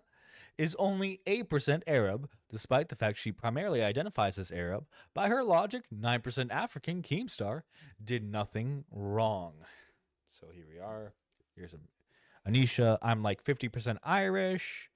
is only 8% Arab, despite the fact she primarily identifies as Arab. By her logic, 9% African Keemstar did nothing wrong. So here we are. Here's Anisha. I'm like 50% Irish.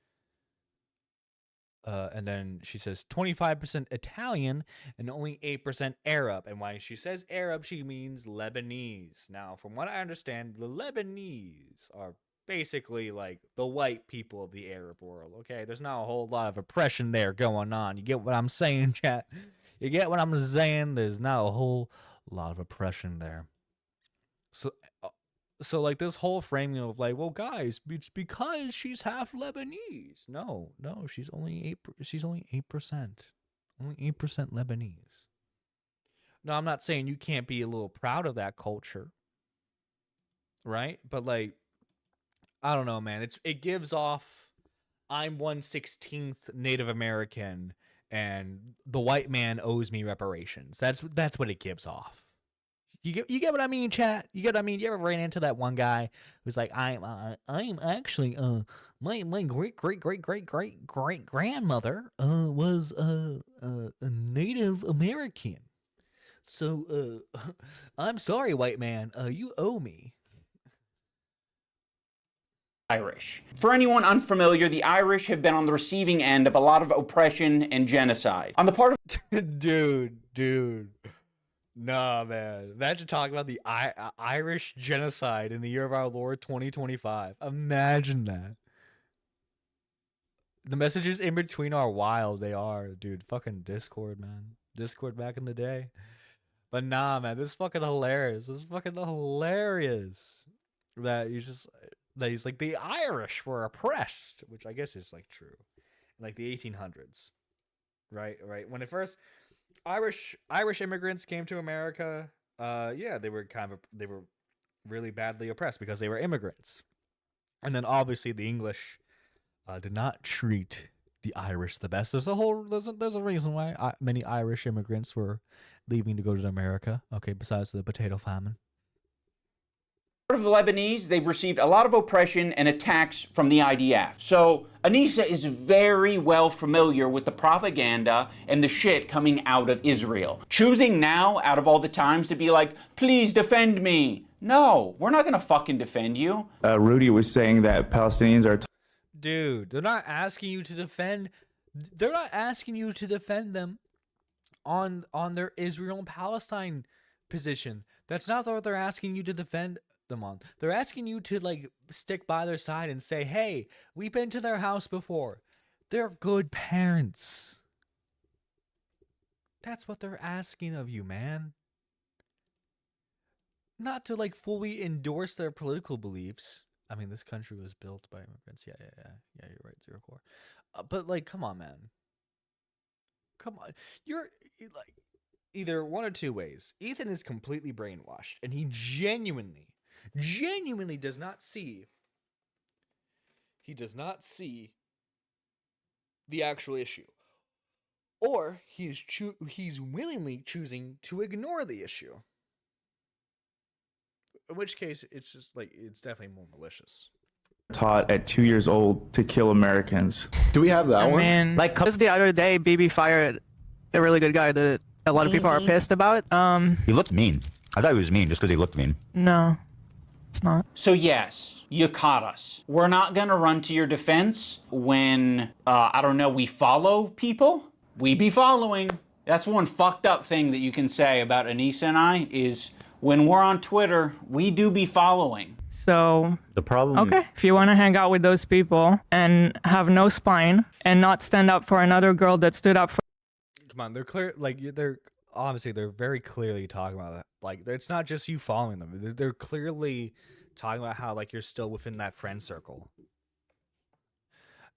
And then she says 25% Italian and only 8% Arab. And when she says Arab, she means Lebanese. Now, from what I understand, the Lebanese are basically like the white people of the Arab world. Okay, there's not a whole lot of oppression there going on. You get what I'm saying, chat? You get what I'm saying? There's not a whole lot of oppression there. So like this whole framing of like, well, guys, it's because she's half Lebanese. No, she's only 8%. Only 8% Lebanese. No, I'm not saying you can't be a little proud of that culture. Right? But like, I don't know, man. It gives off I'm 1/16th Native American and the white man owes me reparations. That's what it gives off. You get what I mean, chat? You get what I mean? You ever ran into that one guy who's like, I'm actually my great grandmother was a Native American. So I'm sorry, white man, you owe me. Irish. For anyone unfamiliar, the Irish have been on the receiving end of a lot of oppression and genocide. On the part of dude. Nah, man. Imagine talking about the Irish genocide in the year of our Lord 2025. Imagine that. The messages in between are wild. They are, dude. Fucking Discord, man. Discord back in the day. But nah, man. This is fucking hilarious. This is fucking hilarious. That he's like, the Irish were oppressed, which I guess is like true. In like the 1800s. Right. When it first... Irish immigrants came to America. Yeah, they were really badly oppressed because they were immigrants. And then obviously the English did not treat the Irish the best. There's a reason why many Irish immigrants were leaving to go to America. Okay, besides the potato famine. Part of the Lebanese, they've received a lot of oppression and attacks from the IDF. So Anissa is very well familiar with the propaganda and the shit coming out of Israel. Choosing now, out of all the times, to be like, please defend me. No, we're not gonna fucking defend you. Rudy was saying that Palestinians are... Dude, they're not asking you to defend... They're not asking you to defend them on their Israel and Palestine position. That's not what they're asking you to defend them on. They're asking you to like stick by their side and say, hey, we've been to their house before. They're good parents. That's what they're asking of you, man. Not to like fully endorse their political beliefs. I mean, this country was built by immigrants. Yeah, you're right, Zero Core. But like, come on, man. Come on. You're like either one or two ways. Ethan is completely brainwashed and he genuinely does not see the actual issue, or he's willingly choosing to ignore the issue, in which case it's just like it's definitely more malicious. Taught at 2 years old to kill Americans. Do we have that one? Man, like just the other day, BB fired a really good guy that a lot of people are pissed about. He looked mean. I thought he was mean just because he looked mean. No. It's not. So yes, you caught us. We're not gonna run to your defense when, I don't know, we follow people. We be following. That's one fucked up thing that you can say about Anissa and I is when we're on Twitter, we do be following. So the problem. Okay, if you want to hang out with those people and have no spine and not stand up for another girl that stood up for. Come on, they're clear. Like they're obviously they're very clearly talking about that. Like it's not just you following them. They're clearly talking about how like you're still within that friend circle.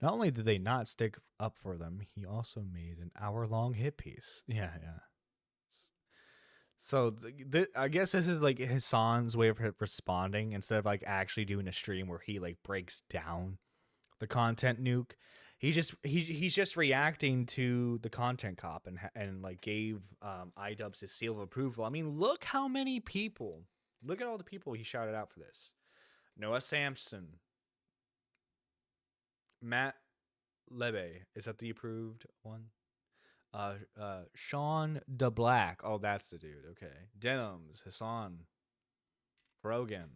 Not only did they not stick up for them, he also made an hour-long hit piece. Yeah. So I guess this is like Hassan's way of responding instead of like actually doing a stream where he like breaks down the content nuke. He's just reacting to the content cop and like gave Idubbbz his seal of approval. I mean, look how many people. Look at all the people he shouted out for this. Noah Sampson, Matt Lebe. Is that the approved one? Sean DeBlack. Oh, that's the dude. Okay. Denims. Hassan. Frogan.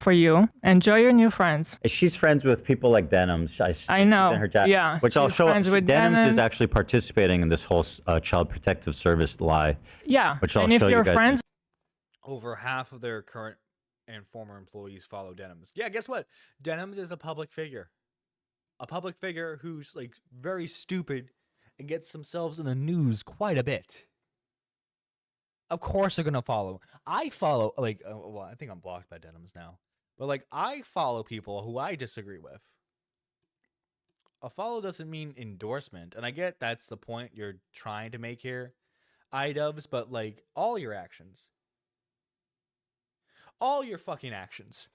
For you. Enjoy your new friends. She's friends with people like Denims. I know. Yeah. Which I'll she's show. friends with Denims is actually participating in this whole Child Protective Service lie. Yeah. Which I'll and if show you're you guys. friends. Over half of their current and former employees follow Denims. Yeah, guess what? Denims is a public figure. A public figure who's like very stupid and gets themselves in the news quite a bit. Of course they're gonna follow. I follow like well, I think I'm blocked by Denims now. But like I follow people who I disagree with. A follow doesn't mean endorsement, and I get that's the point you're trying to make here, Idubbbz, but like all your actions, all your fucking actions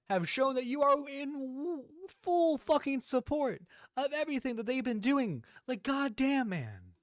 have shown that you are in full fucking support of everything that they've been doing. Like, goddamn, man.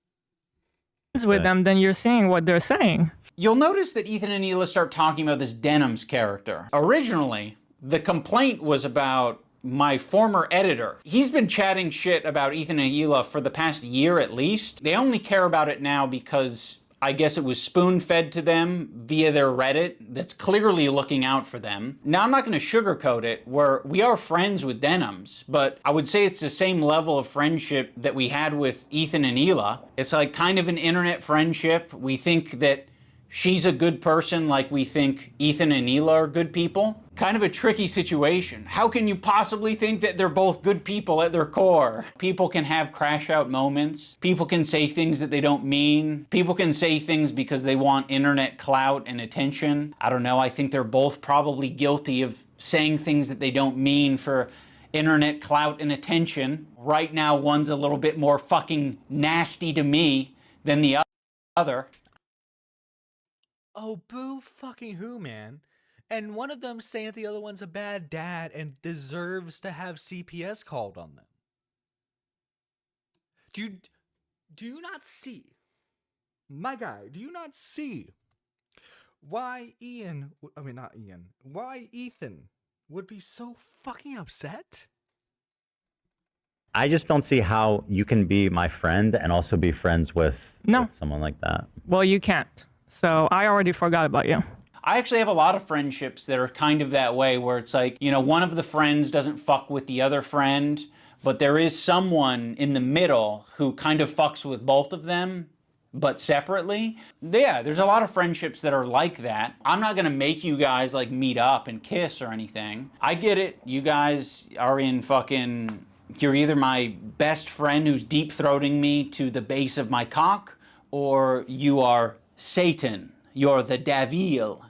With them, then you're seeing what they're saying. You'll notice that Ethan and Hila start talking about this Denims character. Originally, the complaint was about my former editor. He's been chatting shit about Ethan and Hila for the past year at least. They only care about it now because I guess it was spoon-fed to them via their Reddit that's clearly looking out for them. Now, I'm not going to sugarcoat it, where we are friends with Denims, but I would say it's the same level of friendship that we had with Ethan and Hila. It's like kind of an internet friendship. We think that she's a good person like we think Ethan and Hila are good people. Kind of a tricky situation. How can you possibly think that they're both good people at their core? People can have crash out moments. People can say things that they don't mean. People can say things because they want internet clout and attention. I don't know, I think they're both probably guilty of saying things that they don't mean for internet clout and attention. Right now, one's a little bit more fucking nasty to me than the other. Oh, boo fucking who, man? And one of them saying that the other one's a bad dad and deserves to have CPS called on them. Do you not see, my guy, do you not see why why Ethan would be so fucking upset? I just don't see how you can be my friend and also be friends with someone like that. Well, you can't. So I already forgot about you. I actually have a lot of friendships that are kind of that way, where it's like, you know, one of the friends doesn't fuck with the other friend, but there is someone in the middle who kind of fucks with both of them, but separately. Yeah, there's a lot of friendships that are like that. I'm not gonna make you guys like meet up and kiss or anything. I get it. You guys are in fucking, you're either my best friend who's deep-throating me to the base of my cock, or you are Satan. You're the devil.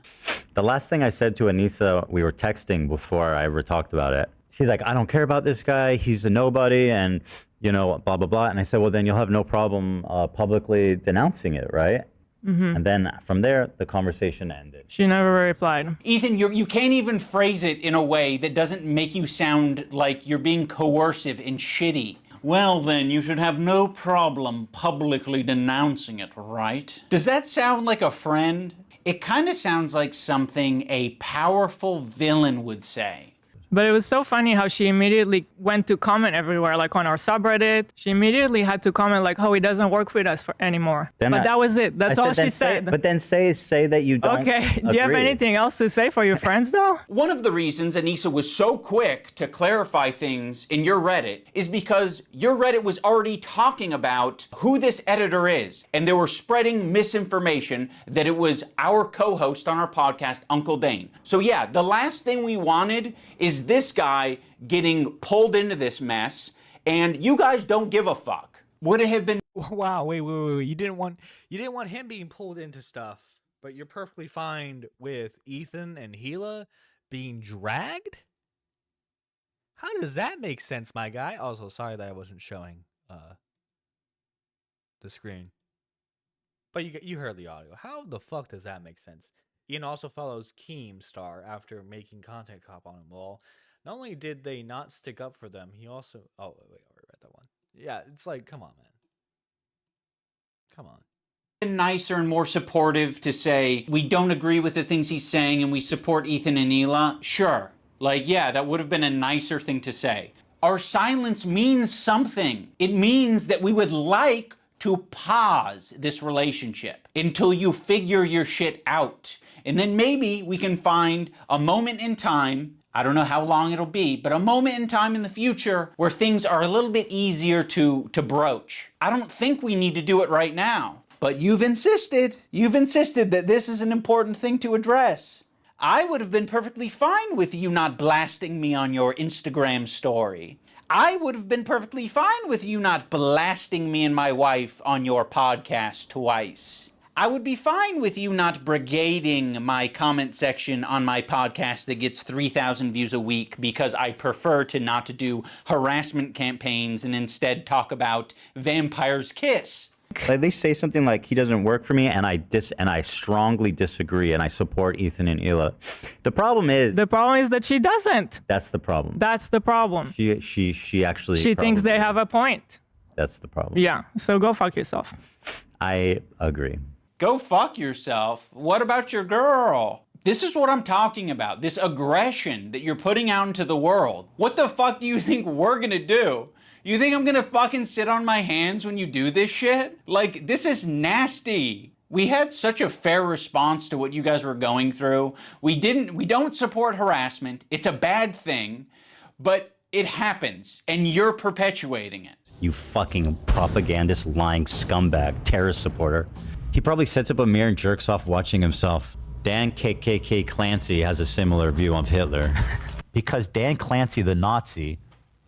The last thing I said to Anissa, we were texting before I ever talked about it. She's like, I don't care about this guy. He's a nobody and, you know, blah, blah, blah. And I said, well, then you'll have no problem publicly denouncing it, right? Mm-hmm. And then from there, the conversation ended. She never replied. Ethan, you can't even phrase it in a way that doesn't make you sound like you're being coercive and shitty. Well, then, you should have no problem publicly denouncing it, right? Does that sound like a friend? It kind of sounds like something a powerful villain would say. But it was so funny how she immediately went to comment everywhere, like on our subreddit. She immediately had to comment like, oh, he doesn't work with us anymore. But that was it. That's all she said. But then say that you don't Okay, do you have anything else to say for your friends though? One of the reasons Anissa was so quick to clarify things in your Reddit is because your Reddit was already talking about who this editor is. And they were spreading misinformation that it was our co-host on our podcast, Uncle Dane. So yeah, the last thing we wanted is this guy getting pulled into this mess, and you guys don't give a fuck. Would it have been? Wow, wait. You didn't want him being pulled into stuff, but you're perfectly fine with Ethan and Hila being dragged? How does that make sense, my guy? Also, sorry that I wasn't showing the screen. But you heard the audio. How the fuck does that make sense? Ian also follows Keemstar after making content cop on him. Well, not only did they not stick up for them, he also... Oh, wait, I already read that one. Yeah, it's like, come on, man. Come on. Nicer and more supportive to say, we don't agree with the things he's saying and we support Ethan and Hila? Sure. Like, yeah, that would have been a nicer thing to say. Our silence means something. It means that we would like to pause this relationship until you figure your shit out. And then maybe we can find a moment in time, I don't know how long it'll be, but a moment in time in the future where things are a little bit easier to broach. I don't think we need to do it right now, but you've insisted that this is an important thing to address. I would have been perfectly fine with you not blasting me on your Instagram story. I would have been perfectly fine with you not blasting me and my wife on your podcast twice. I would be fine with you not brigading my comment section on my podcast that gets 3,000 views a week because I prefer to not do harassment campaigns and instead talk about Vampire's Kiss. Like they say something like he doesn't work for me, and I strongly disagree, and I support Ethan and Hila. The problem is that she doesn't. That's the problem. That's the problem. She actually. She thinks they have a point. That's the problem. Yeah. So go fuck yourself. I agree. Go fuck yourself. What about your girl? This is what I'm talking about. This aggression that you're putting out into the world. What the fuck do you think we're gonna do? You think I'm gonna fucking sit on my hands when you do this shit? Like, this is nasty. We had such a fair response to what you guys were going through. We don't support harassment. It's a bad thing, but it happens and you're perpetuating it. You fucking propagandist, lying scumbag, terrorist supporter. He probably sets up a mirror and jerks off watching himself. Dan KKK Clancy has a similar view of Hitler. Because Dan Clancy, the Nazi,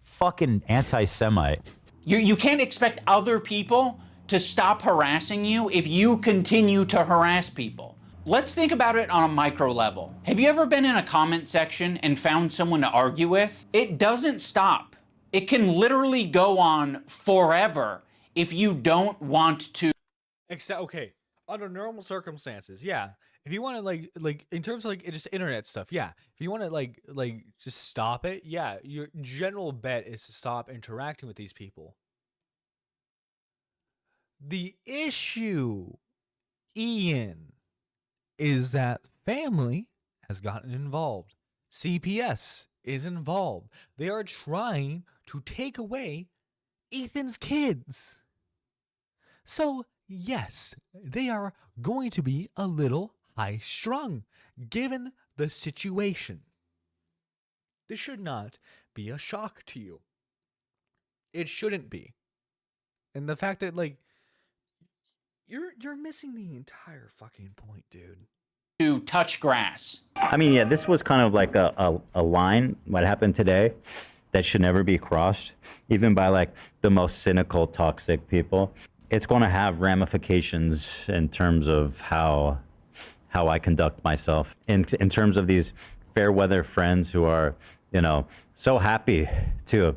fucking anti-Semite. You can't expect other people to stop harassing you if you continue to harass people. Let's think about it on a micro level. Have you ever been in a comment section and found someone to argue with? It doesn't stop. It can literally go on forever if you don't want to. Except, okay, under normal circumstances, yeah. If you want to like in terms of like just internet stuff, yeah. If you want to like just stop it, yeah. Your general bet is to stop interacting with these people. The issue, Ian, is that family has gotten involved. CPS is involved. They are trying to take away Ethan's kids. So, yes, they are going to be a little high-strung, given the situation. This should not be a shock to you. It shouldn't be. And the fact that, like, you're missing the entire fucking point, dude. To touch grass. I mean, yeah, this was kind of like a line, what happened today, that should never be crossed, even by, like, the most cynical, toxic people. It's going to have ramifications in terms of how I conduct myself. In terms of these fair weather friends who are, you know, so happy to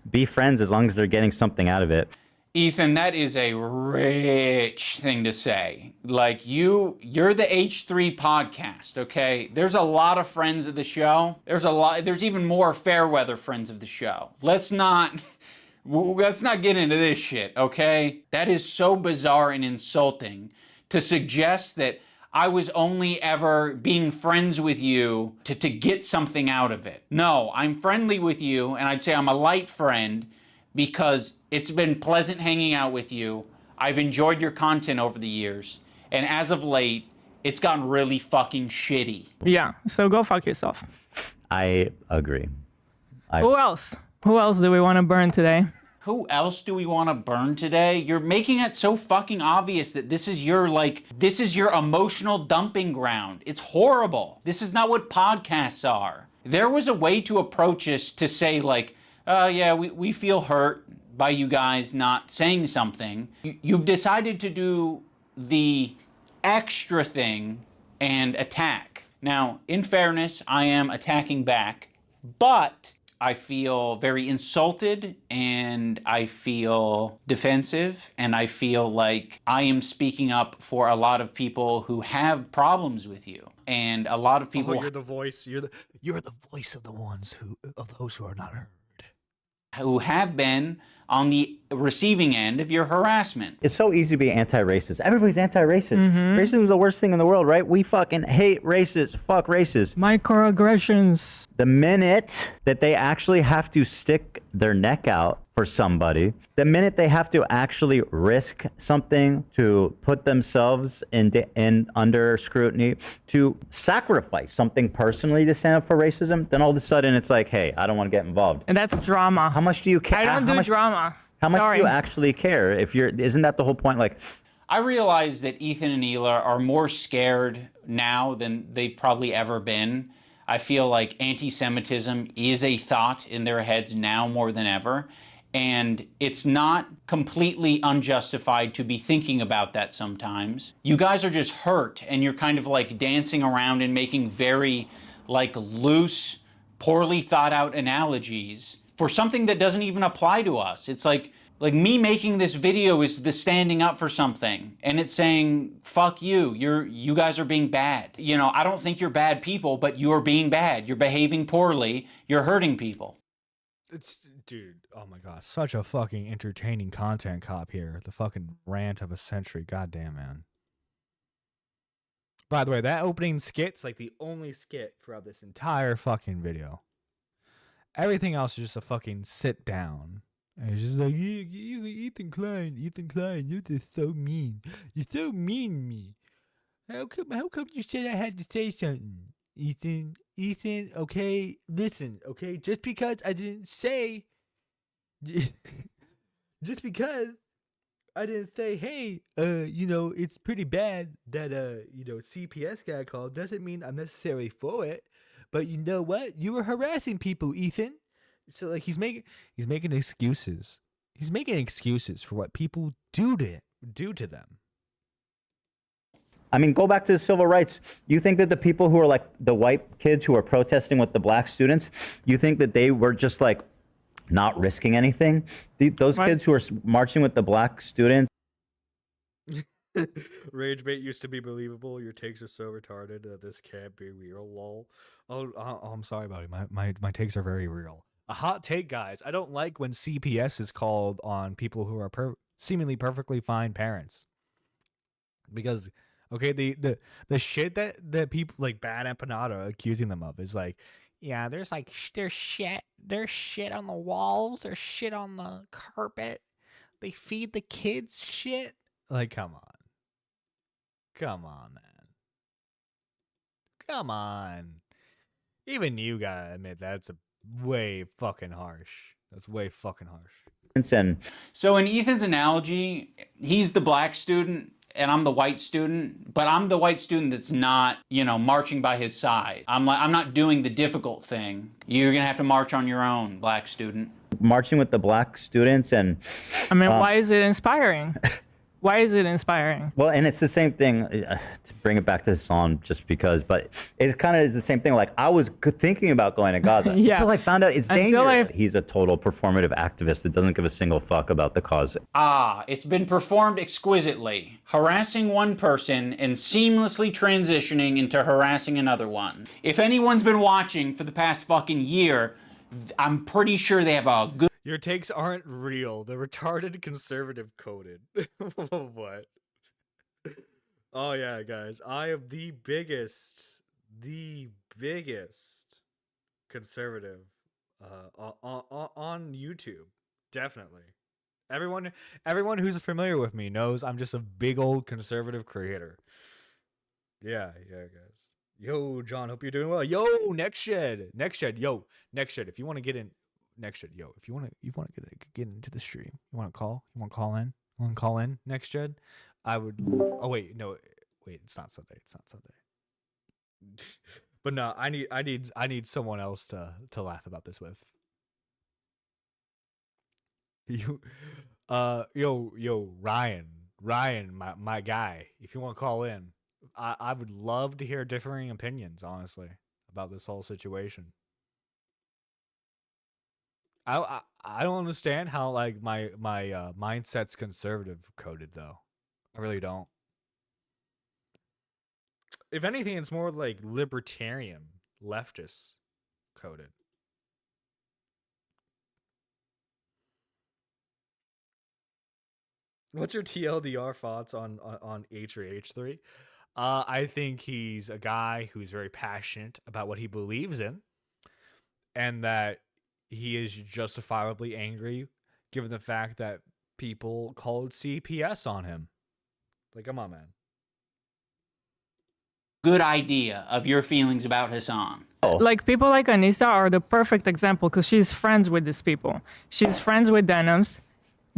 be friends as long as they're getting something out of it. Ethan, that is a rich thing to say. Like, you're the H3 podcast, okay? There's a lot of friends of the show. There's even more fair weather friends of the show. Let's not get into this shit, okay? That is so bizarre and insulting to suggest that I was only ever being friends with you to get something out of it. No, I'm friendly with you, and I'd say I'm a light friend because it's been pleasant hanging out with you. I've enjoyed your content over the years, and as of late, it's gotten really fucking shitty. Yeah, so go fuck yourself. I agree. Who else? Who else do we want to burn today? Who else do we want to burn today? You're making it so fucking obvious that this is your emotional dumping ground. It's horrible. This is not what podcasts are. There was a way to approach this to say like, yeah, we feel hurt by you guys not saying something. You've decided to do the extra thing and attack. Now, in fairness, I am attacking back, but I feel very insulted and I feel defensive and I feel like I am speaking up for a lot of people who have problems with you. And a lot of people you're the voice. You're the voice of the ones of those who are not heard. who have been on the receiving end of your harassment. It's so easy to be anti-racist. Everybody's anti-racist. Racism is the worst thing in the world, right? We fucking hate racists. Fuck racists. Microaggressions. The minute that they actually have to stick their neck out for somebody, the minute they have to actually risk something to put themselves in under scrutiny, to sacrifice something personally to stand up for racism, then all of a sudden it's like, hey, I don't want to get involved. And that's drama. How much do you care? I don't do drama. How much Sorry. do you actually care? Isn't that the whole point? Like, I realize that Ethan and Hila are more scared now than they've probably ever been. I feel like anti-Semitism is a thought in their heads now more than ever. And it's not completely unjustified to be thinking about that sometimes. You guys are just hurt and you're kind of like dancing around and making very like loose, poorly thought out analogies for something that doesn't even apply to us. It's like me making this video is the standing up for something, and it's saying, fuck you, you guys are being bad. You know, I don't think you're bad people, but you're being bad. You're behaving poorly. You're hurting people. Dude, oh my gosh, such a fucking entertaining content cop here. The fucking rant of a century. Goddamn, man. By the way, that opening skit's like the only skit throughout this entire fucking video. Everything else is just a fucking sit down. And it's just like, Ethan Klein, you're just so mean. You're so mean to me. How come you said I had to say something? Ethan, okay, listen, okay? Just because I didn't say, hey, it's pretty bad that, CPS got called, doesn't mean I'm necessarily for it. But you know what? You were harassing people, Ethan. So like he's making excuses. He's making excuses for what people do to them. I mean, go back to the civil rights. You think that the people who are like the white kids who are protesting with the black students, you think that they were just like not risking anything? Those kids who are marching with the black students. Rage bait used to be believable. Your takes are so retarded that this can't be real. Lol. Oh, I'm sorry about it. My takes are very real. A hot take, guys. I don't like when CPS is called on people who are seemingly perfectly fine parents. Because, okay, the shit that people like Bad Empanada accusing them of is like, yeah, there's shit on the walls, there's shit on the carpet. They feed the kids shit. Like, come on, man. Come on. Even you gotta admit that's a way fucking harsh. That's way fucking harsh. So in Ethan's analogy, he's the black student and I'm the white student, but I'm the white student that's not, marching by his side. I'm not doing the difficult thing. You're gonna have to march on your own, black student. Marching with the black students and... I mean, why is it inspiring? Why is it inspiring? Well, and it's the same thing, to bring it back to the song just because, but it kind of is the same thing. Like, I was thinking about going to Gaza until I found out it's dangerous. He's a total performative activist that doesn't give a single fuck about the cause. It's been performed exquisitely. Harassing one person and seamlessly transitioning into harassing another one. If anyone's been watching for the past fucking year, I'm pretty sure they have a good... Your takes aren't real. They're retarded conservative coded. What? Oh yeah, guys. I am the biggest conservative on YouTube. Definitely. Everyone who's familiar with me knows I'm just a big old conservative creator. Yeah, guys. Yo, John, hope you're doing well. Yo, Next Shed, if you want to get in Next Shed, if you want to get into the stream, you want to call in Next Shed, I would. Oh wait, no, wait, it's not Sunday. But no, I need someone else to laugh about this with. Ryan, my guy, if you want to call in, I would love to hear differing opinions, honestly, about this whole situation. I don't understand how like my mindset's conservative coded though. I really don't. If anything, it's more like libertarian leftist coded. What's your TLDR thoughts on H3H3? I think he's a guy who's very passionate about what he believes in, and that he is justifiably angry given the fact that people called CPS on him. Like, come on, man. Good idea of your feelings about Hassan. Like people like Anissa are the perfect example because she's friends with these people. She's friends with Denims.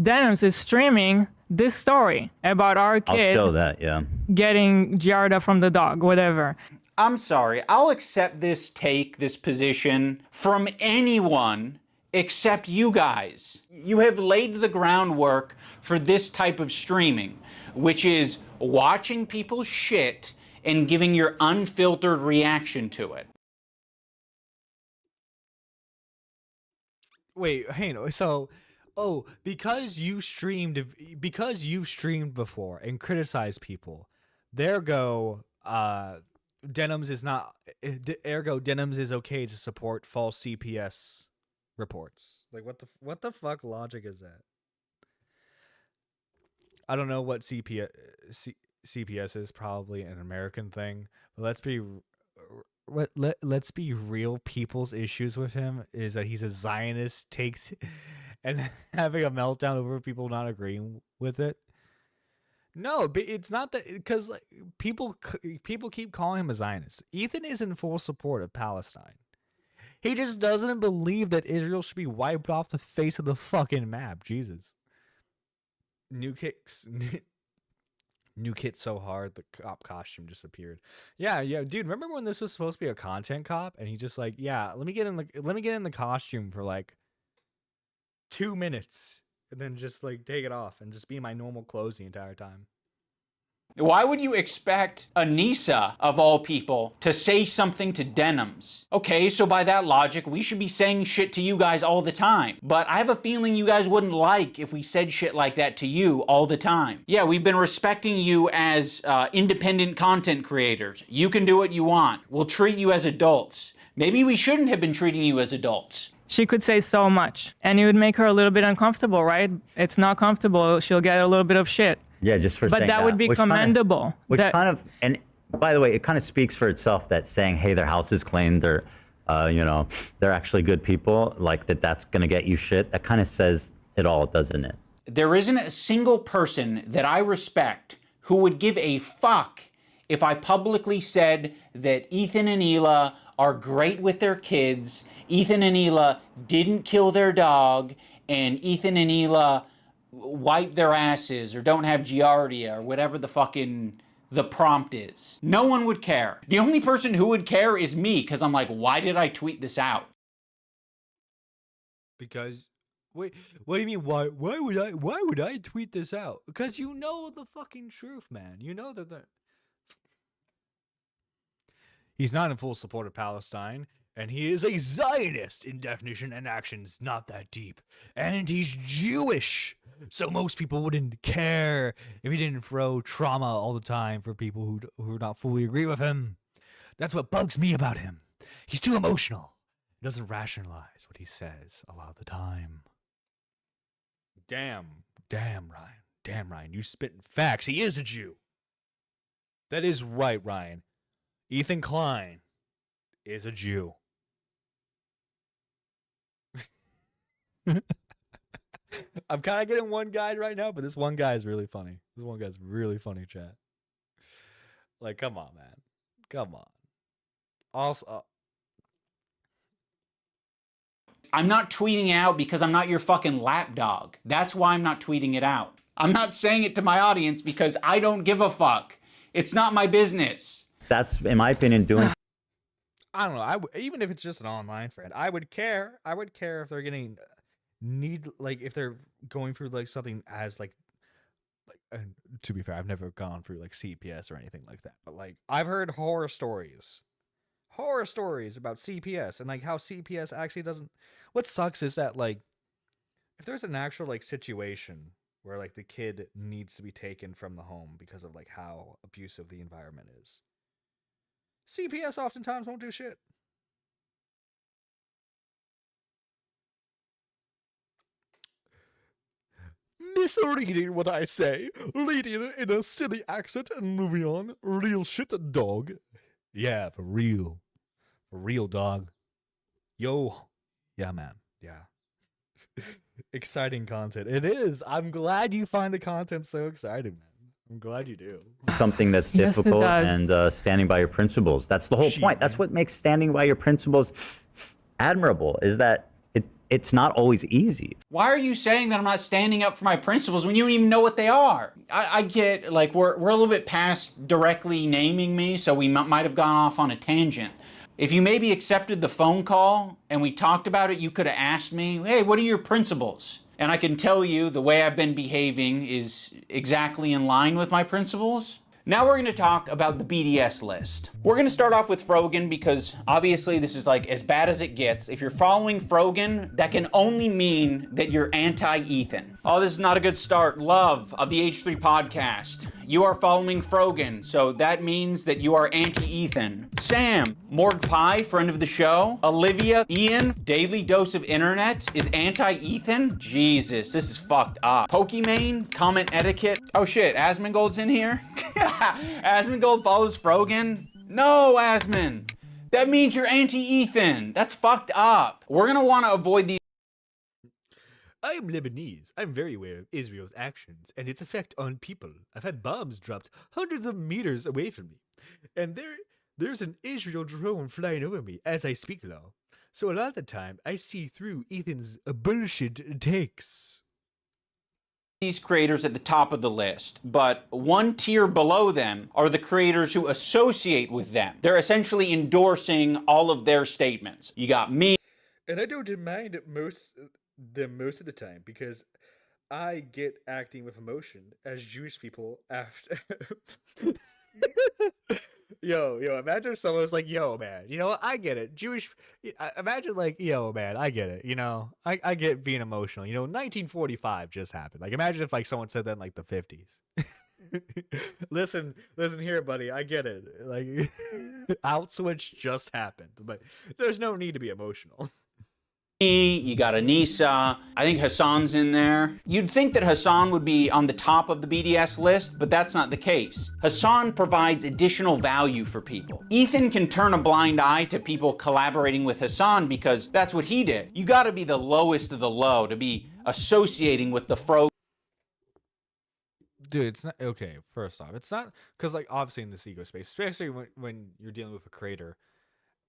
Denims is streaming this story about our kid I'll show that, yeah. getting Giarda from the dog, whatever. I'm sorry, I'll accept this take, this position from anyone except you guys. You have laid the groundwork for this type of streaming, which is watching people's shit and giving your unfiltered reaction to it. Wait, hang on. So, because you've streamed before and criticized people, Denims is not. Ergo, Denims is okay to support false CPS reports. Like, what the fuck logic is that? I don't know what CPS is. Probably an American thing. But let's be real. People's issues with him is that he's a Zionist, and having a meltdown over people not agreeing with it. No, but it's not that, because like, people keep calling him a Zionist. Ethan is in full support of Palestine. He just doesn't believe that Israel should be wiped off the face of the fucking map. Jesus. New kit so hard the cop costume just appeared. Yeah, dude. Remember when this was supposed to be a content cop, and he just like, yeah, let me get in the costume for like 2 minutes, and then just like take it off and just be in my normal clothes the entire time. Why would you expect Anissa, of all people, to say something to Denims? Okay, so by that logic, we should be saying shit to you guys all the time. But I have a feeling you guys wouldn't like if we said shit like that to you all the time. Yeah, we've been respecting you as independent content creators. You can do what you want. We'll treat you as adults. Maybe we shouldn't have been treating you as adults. She could say so much, and it would make her a little bit uncomfortable, right? It's not comfortable. She'll get a little bit of shit. Yeah, just for but saying that would be commendable. And by the way, it kind of speaks for itself that saying, hey, their house is clean, they're actually good people, like that's gonna get you shit. That kind of says it all, doesn't it? There isn't a single person that I respect who would give a fuck if I publicly said that Ethan and Hila are great with their kids, Ethan and Hila didn't kill their dog, and Ethan and Hila wipe their asses or don't have giardia or whatever the prompt is. No one would care. The only person who would care is me, because I'm like, why did I tweet this out? Because wait, what do you mean why would I tweet this out? Because you know the fucking truth, man. You know that he's not in full support of Palestine. And he is a Zionist in definition and actions, not that deep. And he's Jewish. So most people wouldn't care if he didn't throw trauma all the time for people who not fully agree with him. That's what bugs me about him. He's too emotional. He doesn't rationalize what he says a lot of the time. Damn, Ryan. You spitting facts. He is a Jew. That is right, Ryan. Ethan Klein is a Jew. I'm kind of getting one guy right now, but this one guy is really funny. This one guy's really funny, chat. Like, come on, man. Come on. Also, I'm not tweeting out because I'm not your fucking lapdog. That's why I'm not tweeting it out. I'm not saying it to my audience because I don't give a fuck. It's not my business. That's, in my opinion, doing... I don't know. Even if it's just an online friend, I would care. I would care if they're getting if they're going through like something as like to be fair, I've never gone through like CPS or anything like that, but like I've heard horror stories about CPS and like how CPS actually doesn't. What sucks is that like if there's an actual like situation where like the kid needs to be taken from the home because of like how abusive the environment is, CPS oftentimes won't do shit. misreading what I say, reading in a silly accent and moving on. Real shit, dog. Yeah, for real. For real, dog. Yo. Yeah, man. Yeah. Exciting content. It is. I'm glad you find the content so exciting, man. I'm glad you do. Something that's Yes, it difficult does. and standing by your principles. That's the whole point. That's what makes standing by your principles admirable, is that it's not always easy. Why are you saying that I'm not standing up for my principles when you don't even know what they are? I get, like, we're a little bit past directly naming me, so we might have gone off on a tangent. If you maybe accepted the phone call and we talked about it, you could have asked me, hey, what are your principles? And I can tell you the way I've been behaving is exactly in line with my principles. Now we're going to talk about the BDS list. We're going to start off with Frogan because obviously this is like as bad as it gets. If you're following Frogan, that can only mean that you're anti-Ethan. Oh, this is not a good start. Love of the H3 podcast. You are following Frogan, so that means that you are anti-Ethan. Sam, Morg Pie, friend of the show. Olivia, Ian, Daily Dose of Internet is anti-Ethan? Jesus, this is fucked up. Pokimane, comment etiquette. Oh shit, Asmongold's in here? Asmongold follows Frogan? No, Asmon! That means you're anti-Ethan. That's fucked up. We're gonna want to avoid these. I am Lebanese. I'm very aware of Israel's actions and its effect on people. I've had bombs dropped hundreds of meters away from me. And there's an Israel drone flying over me as I speak now. So a lot of the time, I see through Ethan's bullshit takes. These creators at the top of the list, but one tier below them are the creators who associate with them. They're essentially endorsing all of their statements. You got me. And I don't mind most of the time because I get acting with emotion as Jewish people after. Yo, imagine if someone was like, yo, man, you know what? I get it. Imagine like, yo, man, I get it. You know, I get being emotional. You know, 1945 just happened. Like, imagine if like someone said that in like the 50s. Listen here, buddy. I get it. Like, out switch just happened, but there's no need to be emotional. You got Anissa. I think Hassan's in there. You'd think that Hassan would be on the top of the BDS list, but that's not the case. Hassan provides additional value for people. Ethan can turn a blind eye to people collaborating with Hassan because that's what he did. You gotta be the lowest of the low to be associating with the fro. Dude, it's not okay. First off, it's not because like obviously in this ego space, especially when you're dealing with a creator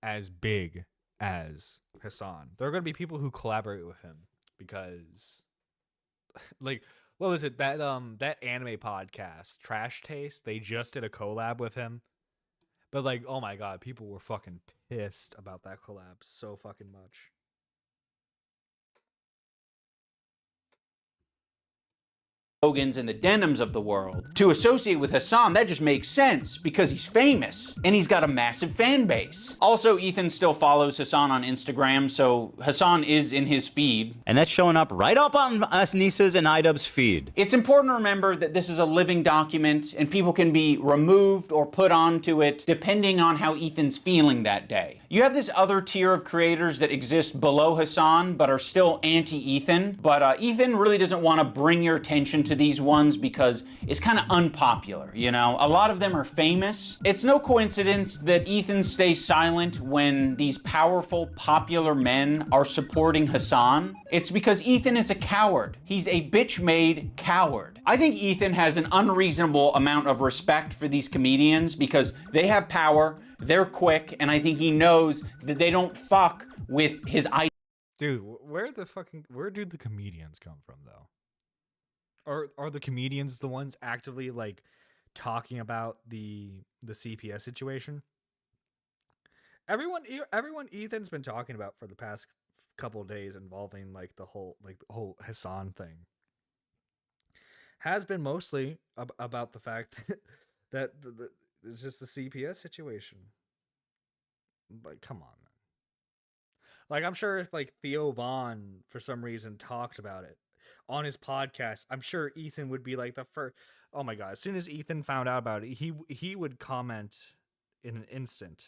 as big as Hassan, there are going to be people who collaborate with him because, like, what was it that anime podcast Trash Taste? They just did a collab with him, but like, oh my god, people were fucking pissed about that collab so fucking much. Hogans and the Denims of the world. To associate with Hassan, that just makes sense because he's famous and he's got a massive fan base. Also, Ethan still follows Hassan on Instagram, so Hassan is in his feed. And that's showing up right up on Nisa's and Idubbz feed. It's important to remember that this is a living document and people can be removed or put onto it depending on how Ethan's feeling that day. You have this other tier of creators that exist below Hassan but are still anti-Ethan, but Ethan really doesn't want to bring your attention to these ones because it's kind of unpopular, you know? A lot of them are famous. It's no coincidence that Ethan stays silent when these powerful, popular men are supporting Hassan. It's because Ethan is a coward. He's a bitch-made coward. I think Ethan has an unreasonable amount of respect for these comedians because they have power, they're quick, and I think he knows that they don't fuck with his ideas. Dude, where do the comedians come from though? Are the comedians the ones actively like talking about the CPS situation? Everyone Ethan's been talking about for the past couple of days involving like the whole Hassan thing has been mostly about the fact that it's just the CPS situation. Like, come on, man. Like, I'm sure if like Theo Vaughn for some reason talked about it on his podcast, I'm sure Ethan would be like the first. Oh my god! As soon as Ethan found out about it, he would comment in an instant.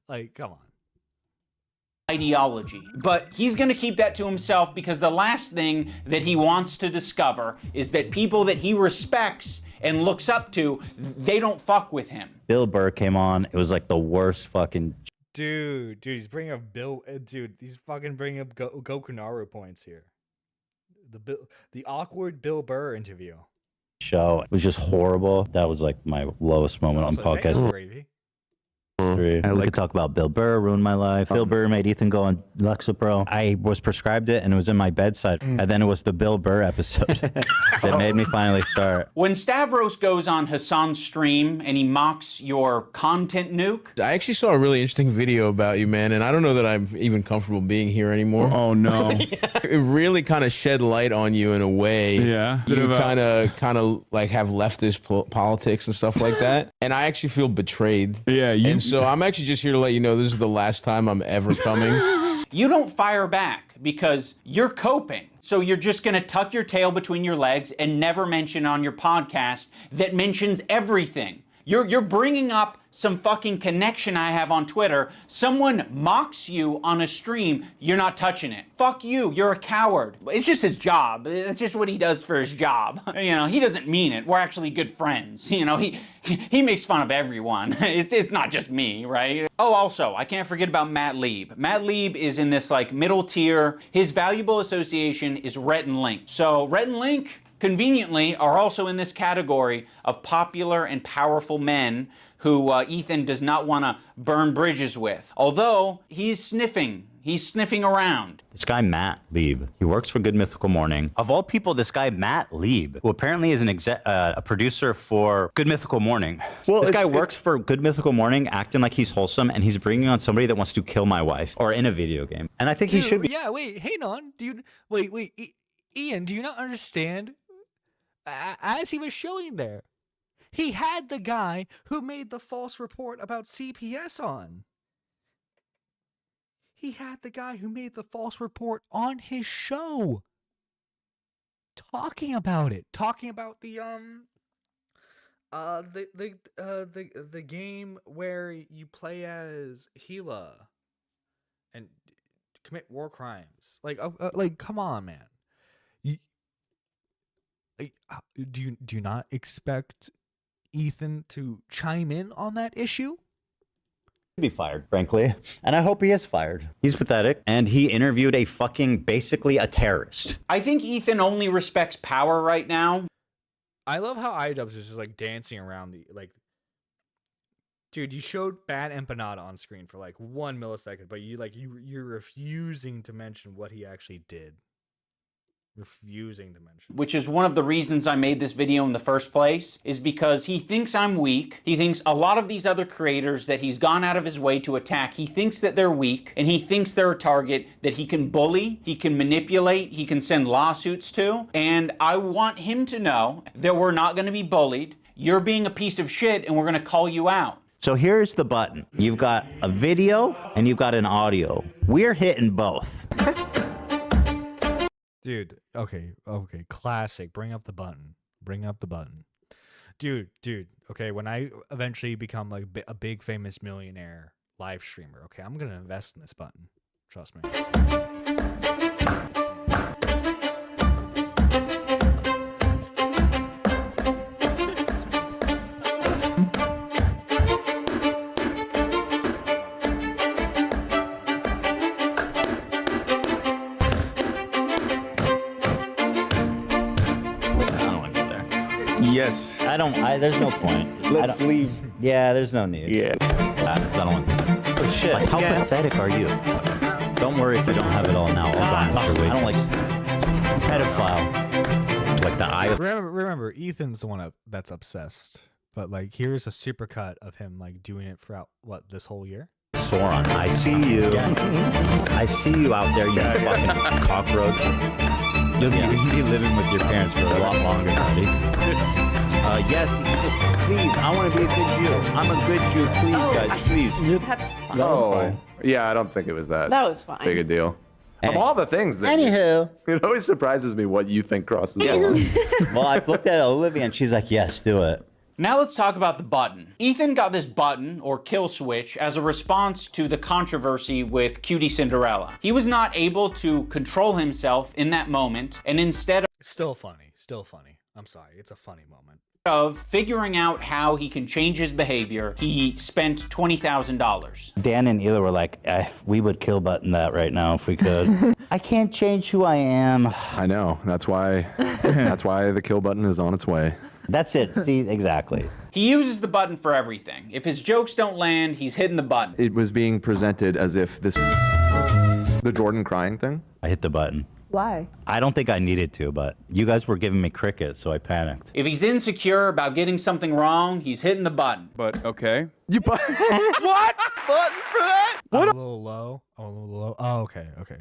Like, come on. ideology. But he's gonna keep that to himself because the last thing that he wants to discover is that people that he respects and looks up to, they don't fuck with him. Bill Burr came on. It was like the worst fucking... Dude, he's bringing up he's fucking bringing up Goku Naru points here. The awkward Bill Burr interview. show. It was just horrible. That was like my lowest moment on the podcast. We could talk about Bill Burr ruined my life. Bill Burr made Ethan go on Lexapro. I was prescribed it and it was in my bedside. And then it was the Bill Burr episode that made me finally start. When Stavros goes on Hassan's stream and he mocks your content nuke. I actually saw a really interesting video about you, man, and I don't know that I'm even comfortable being here anymore. Oh no. It really kind of shed light on you in a way. Yeah. You kind of like have leftist politics and stuff like that. And I actually feel betrayed. Yeah. And so I'm actually just here to let you know this is the last time I'm ever coming. You don't fire back because you're coping. So you're just going to tuck your tail between your legs and never mention on your podcast that mentions everything. You're bringing up some fucking connection I have on Twitter. Someone mocks you on a stream, you're not touching it. Fuck you, you're a coward. It's just his job. It's just what he does for his job. You know, he doesn't mean it. We're actually good friends. You know, he makes fun of everyone. It's not just me, right? Oh, also, I can't forget about Matt Lieb. Matt Lieb is in this like middle tier. His valuable association is Rhett and Link. So Rhett and Link, conveniently, are also in this category of popular and powerful men who Ethan does not want to burn bridges with. Although, he's sniffing around. This guy, Matt Lieb, he works for Good Mythical Morning. Of all people, this guy, Matt Lieb, who apparently is a producer for Good Mythical Morning. Well, this guy works for Good Mythical Morning, acting like he's wholesome, and he's bringing on somebody that wants to kill my wife, or in a video game. And I think he should be. Yeah, wait, hang on. Wait, Ian, do you not understand? As he was showing there, he had the guy who made the false report about CPS on. He had the guy who made the false report on his show. Talking about it. Talking about the game where you play as Gila and commit war crimes. Like come on, man. Do you not expect Ethan to chime in on that issue? Be fired, frankly, and I hope he is fired. He's pathetic, and he interviewed basically a terrorist. I think Ethan only respects power right now. I love how Idubbbz is just like dancing around dude, you showed bad empanada on screen for like 1 millisecond, but you're refusing to mention what he actually did. Refusing to mention. Which is one of the reasons I made this video in the first place, is because he thinks I'm weak. He thinks a lot of these other creators that he's gone out of his way to attack, he thinks that they're weak, and he thinks they're a target that he can bully, he can manipulate, he can send lawsuits to. And I want him to know that we're not going to be bullied. You're being a piece of shit, and we're going to call you out. So here's the button. You've got a video, and you've got an audio. We're hitting both. Dude, okay, classic. Bring up the button. Dude, okay, when I eventually become like a big famous millionaire live streamer, okay, I'm gonna invest in this button. Trust me. Yes. There's no point. Let's leave. Yeah, there's no need. Yeah. I don't want to. But shit, like, how pathetic are you? Don't worry if you don't have it all now. I don't like pedophile. Like the eye. Remember, Ethan's the one that's obsessed. But like, here's a supercut of him like doing it throughout this whole year. Sauron, I see you. I see you out there, you fucking cockroach. You'll be living with your parents for a lot longer, buddy. Yes, please, I want to be a good Jew. I'm a good Jew, please, guys, please. That's fine. That was fine. Yeah, I don't think it was that was fine. big a deal. Of all the things that it always surprises me what you think crosses the line. Well, I looked at Olivia and she's like, yes, do it. Now let's talk about the button. Ethan got this button, or kill switch, as a response to the controversy with Cutie Cinderella. He was not able to control himself in that moment, and instead of... Still funny. Still funny. I'm sorry. It's a funny moment. Of figuring out how he can change his behavior, he spent $20,000. Dan and Ela were like, we would kill button that right now if we could. I can't change who I am. I know. That's why the kill button is on its way. That's it. See, exactly. He uses the button for everything. If his jokes don't land, he's hitting the button. It was being presented as if the Jordan crying thing. I hit the button. Why? I don't think I needed to, but you guys were giving me crickets, so I panicked. If he's insecure about getting something wrong, he's hitting the button. But okay. You what? Button for that? What? I'm a little low. I'm a little low. Oh, okay. Okay.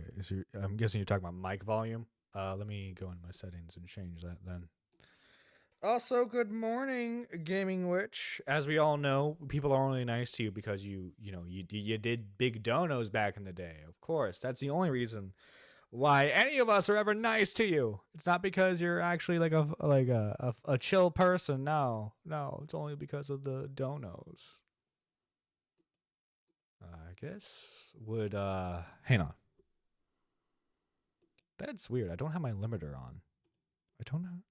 I'm guessing you're talking about mic volume. Let me go in my settings and change that then. Also, good morning, Gaming Witch. As we all know, people are only nice to you because you did big donos back in the day. Of course, that's the only reason why any of us are ever nice to you. It's not because you're actually like a chill person. No, it's only because of the donos. I guess would hang on. That's weird. I don't have my limiter on. I don't know.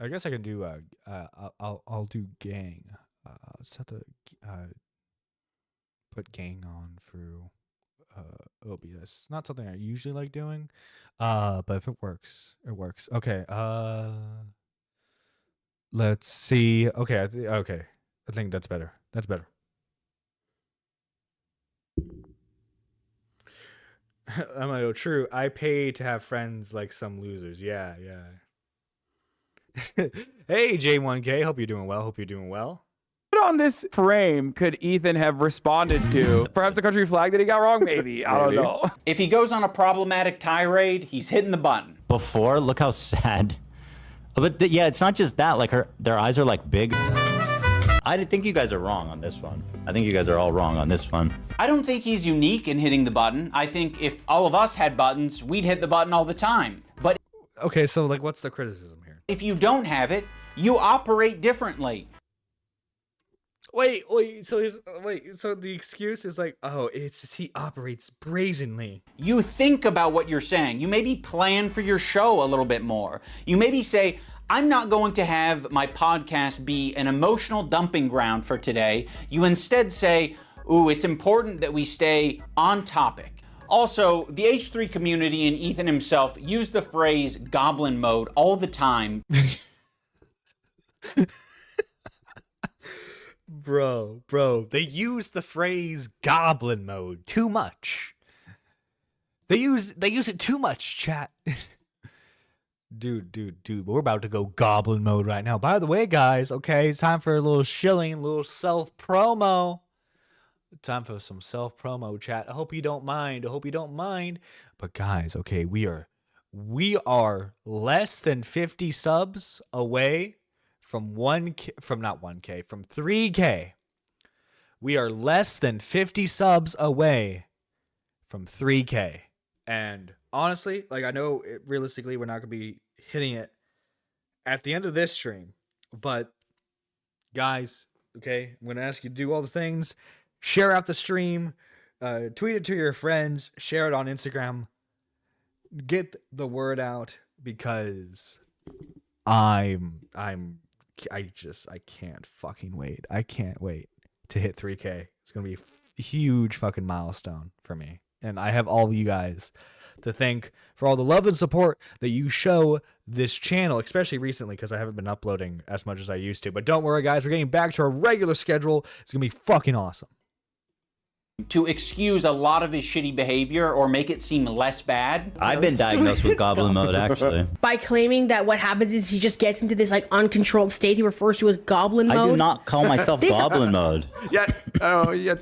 I guess I can do I'll do gang. Just have to put gang on through OBS. Not something I usually like doing. But if it works, it works. Okay. Let's see. Okay, okay. I think that's better. That's better. I'm like, oh, true. I pay to have friends like some losers. Yeah. Hey, J1K. Hope you're doing well. What on this frame could Ethan have responded to? Perhaps the country flag that he got wrong? Maybe. I don't know. If he goes on a problematic tirade, he's hitting the button. Before, look how sad. But yeah, it's not just that. Like their eyes are like big. I think you guys are wrong on this one. I think you guys are all wrong on this one. I don't think he's unique in hitting the button. I think if all of us had buttons, we'd hit the button all the time. But okay, so like, what's the criticism here? If you don't have it, you operate differently. Wait. So the excuse is like, oh, he operates brazenly. You think about what you're saying. You maybe plan for your show a little bit more. You maybe say, I'm not going to have my podcast be an emotional dumping ground for today. You instead say, ooh, it's important that we stay on topic. Also, the H3 community and Ethan himself use the phrase Goblin mode all the time. Bro, they use the phrase Goblin mode too much. They use it too much, chat. Dude, we're about to go Goblin mode right now. By the way, guys, okay, it's time for a little shilling, a little self-promo. Time for some self-promo, chat. I hope you don't mind. But guys, okay, we are less than 50 subs away from 3K. We are less than 50 subs away from 3K. And honestly, like, I know realistically we're not going to be hitting it at the end of this stream, but guys, okay, I'm going to ask you to do all the things. Share out the stream, tweet it to your friends, share it on Instagram. Get the word out, because I can't fucking wait. I can't wait to hit 3K. It's going to be a huge fucking milestone for me. And I have all of you guys to thank for all the love and support that you show this channel, especially recently, because I haven't been uploading as much as I used to. But don't worry, guys. We're getting back to our regular schedule. It's going to be fucking awesome. To excuse a lot of his shitty behavior or make it seem less bad. I've been diagnosed with Goblin mode, actually. By claiming that what happens is he just gets into this like uncontrolled state he refers to as Goblin mode. I do not call myself Goblin mode. Yeah, that's what you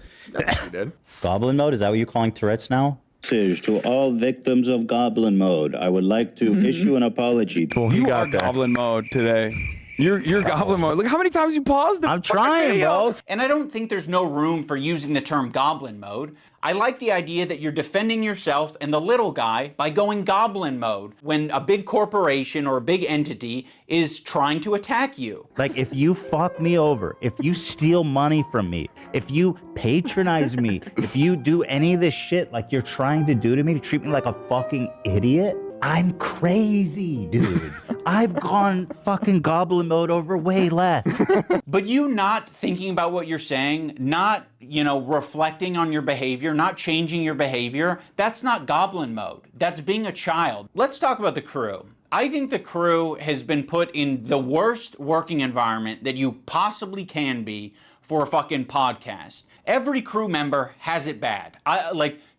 did. Goblin mode? Is that what you're calling Tourette's now? To all victims of Goblin mode, I would like to issue an apology. You are Goblin mode today. You're goblin mode. Look how many times you paused the I'm trying, bro. And I don't think there's no room for using the term goblin mode. I like the idea that you're defending yourself and the little guy by going goblin mode when a big corporation or a big entity is trying to attack you. Like, if you fuck me over, if you steal money from me, if you patronize me, if you do any of this shit like you're trying to do to me, to treat me like a fucking idiot, I'm crazy, dude. I've gone fucking goblin mode over way less. But you not thinking about what you're saying, not, reflecting on your behavior, not changing your behavior, that's not goblin mode. That's being a child. Let's talk about the crew. I think the crew has been put in the worst working environment that you possibly can be for a fucking podcast. Every crew member has it bad.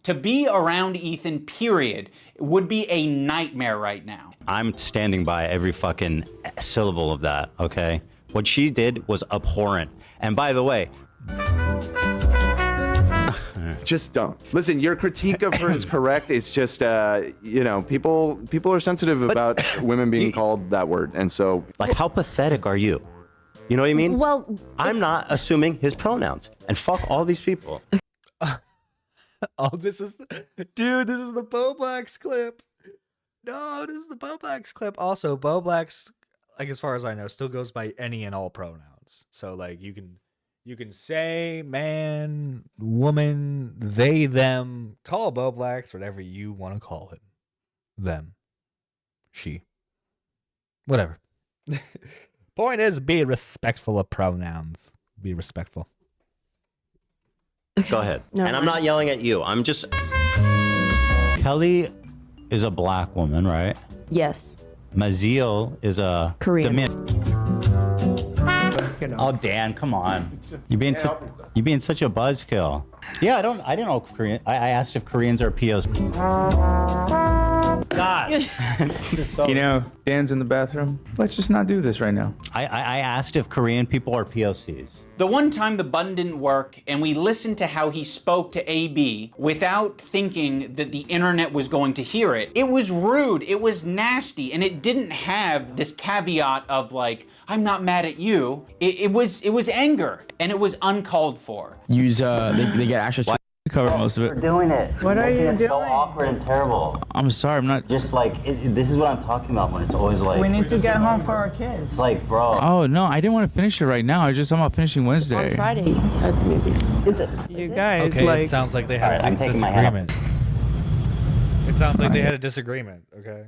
To be around Ethan, period, would be a nightmare right now. I'm standing by every fucking syllable of that, okay? What she did was abhorrent. And by the way, just don't. Listen, your critique of her is correct. It's just, people are sensitive about women being called that word. And so... Like, how pathetic are you? You know what I mean? Well, I'm not assuming his pronouns. And fuck all these people. This is the Bo Black's clip. No, this is the Bo Black's clip. Also, Bo Black's, as far as I know, still goes by any and all pronouns. So, you can say man, woman, they, them. Call Bo Blacks whatever you want to call him. Them. She. Whatever. Point is, be respectful of pronouns. Be respectful. Go ahead. No, and I'm not yelling at you. I'm just... Kelly is a black woman, right? Yes. Maziel is a... Korean. Oh, Dan, come on. You're being such a buzzkill. Yeah, I didn't know Korean. I asked if Koreans are POC. God. Dan's in the bathroom. Let's just not do this right now. I asked if Korean people are POCs. The one time the button didn't work and we listened to how he spoke to AB without thinking that the internet was going to hear it, it was rude, it was nasty, and it didn't have this caveat of I'm not mad at you. It was anger, and it was uncalled for. Use, they get access to cover most of it. You're doing it. What are you doing? It's so awkward and terrible. I'm sorry, I'm not... Just this is what I'm talking about when it's always we need to get home for our kids. It's bro. Oh, no, I didn't want to finish it right now. I was just talking about finishing Wednesday. On Friday, maybe. Is it? You guys, Okay, it sounds like they had a disagreement. It sounds like they had a disagreement, okay?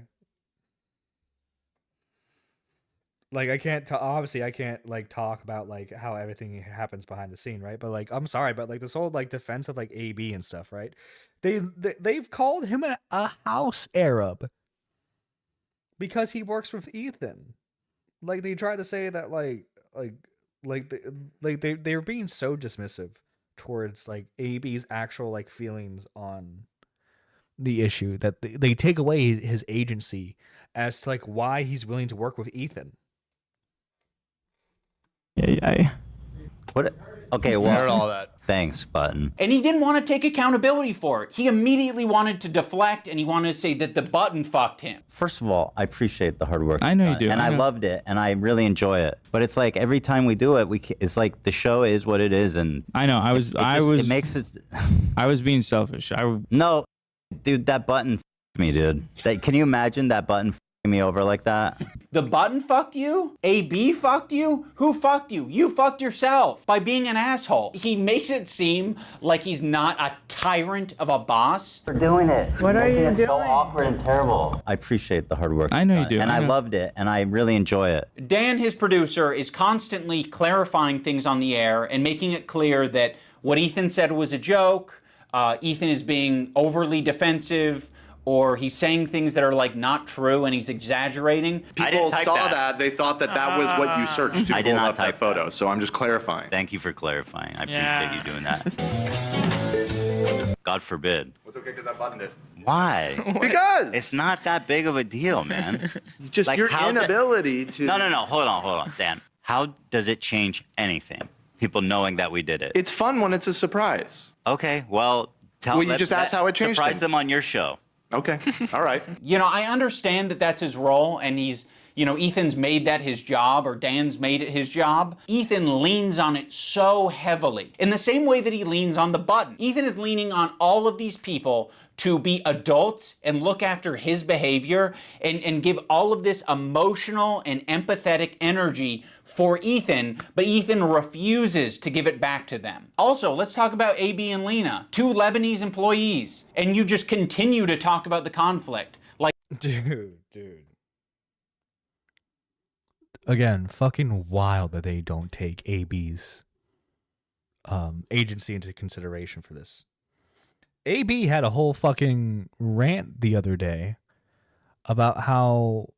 I can't obviously I can't talk about how everything happens behind the scene, right? But I'm sorry, but this whole defense of AB and stuff, right? They've called him a house Arab because he works with Ethan. They try to say that they're being so dismissive towards AB's actual feelings on the issue that they take away his agency as to why he's willing to work with Ethan. Yeah. What? Okay, well, heard all that. Thanks, Button. And he didn't want to take accountability for it. He immediately wanted to deflect, and he wanted to say that the button fucked him. First of all, I appreciate the hard work. I know you do. And I loved it, and I really enjoy it. But it's every time we do it, it's the show is what it is, and I know. It makes it. I was being selfish. No, dude, that button f***ed me, dude. Can you imagine that button f***ing me over like that? The button fucked you? AB fucked you? Who fucked you? You fucked yourself by being an asshole. He makes it seem like he's not a tyrant of a boss. We're doing it. What are you doing? So awkward and terrible. I appreciate the hard work. I know you do. And I loved it, and I really enjoy it. Dan, his producer, is constantly clarifying things on the air and making it clear that what Ethan said was a joke. Ethan is being overly defensive, or he's saying things that are not true and he's exaggerating. People saw that. They thought that was what you searched to pull up that photo. So I'm just clarifying. Thank you for clarifying. I appreciate you doing that. God forbid. It's okay because I buttoned it. Why? Because it's not that big of a deal, man. Just your inability to... No. Hold on, Dan. How does it change anything? People knowing that we did it. It's fun when it's a surprise. Okay, well... you just asked how it changed Surprise things. them on your show. Okay, all right. I understand that that's his role, and he's you know, Ethan's made that his job or Dan's made it his job, Ethan leans on it so heavily. In the same way that he leans on the button. Ethan is leaning on all of these people to be adults and look after his behavior and give all of this emotional and empathetic energy for Ethan, but Ethan refuses to give it back to them. Also, let's talk about AB and Lena, 2 Lebanese employees, and you just continue to talk about the conflict. Like, dude. Again, fucking wild that they don't take AB's agency into consideration for this. AB had a whole fucking rant the other day about how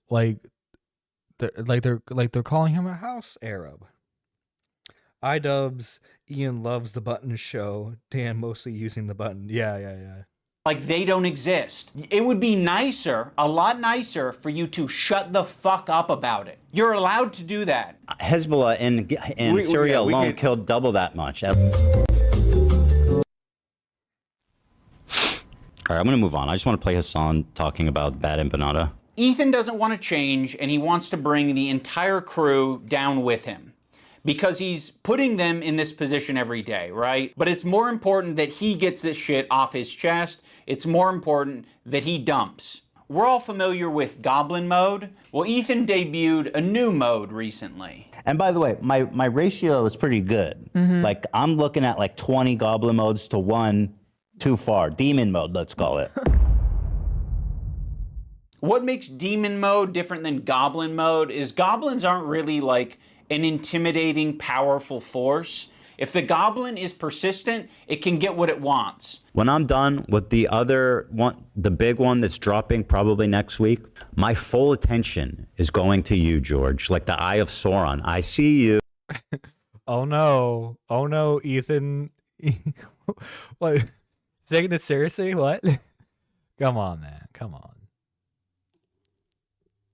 they're calling him a house Arab. Idubbbz, Ian loves the button show. Dan mostly using the button. Yeah. Like they don't exist. It would be nicer, a lot nicer, for you to shut the fuck up about it. You're allowed to do that. Hezbollah in Syria alone killed double that much. All right, I'm going to move on. I just want to play Hassan talking about bad empanada. Ethan doesn't want to change, and he wants to bring the entire crew down with him because he's putting them in this position every day, right? But it's more important that he gets this shit off his chest. It's more important that he dumps. We're all familiar with Goblin mode. Well, Ethan debuted a new mode recently. And by the way, my ratio is pretty good. Like, I'm looking at like 20 Goblin modes to 1 too far. Demon mode, let's call it. What makes demon mode different than goblin mode is goblins aren't really like an intimidating, powerful force. If the goblin is persistent, it can get what it wants. When I'm done with the other one, the big one that's dropping probably next week, my full attention is going to you, George, like the Eye of Sauron. I see you. Oh no, Ethan. What? Taking this seriously? What? Come on, man. Come on.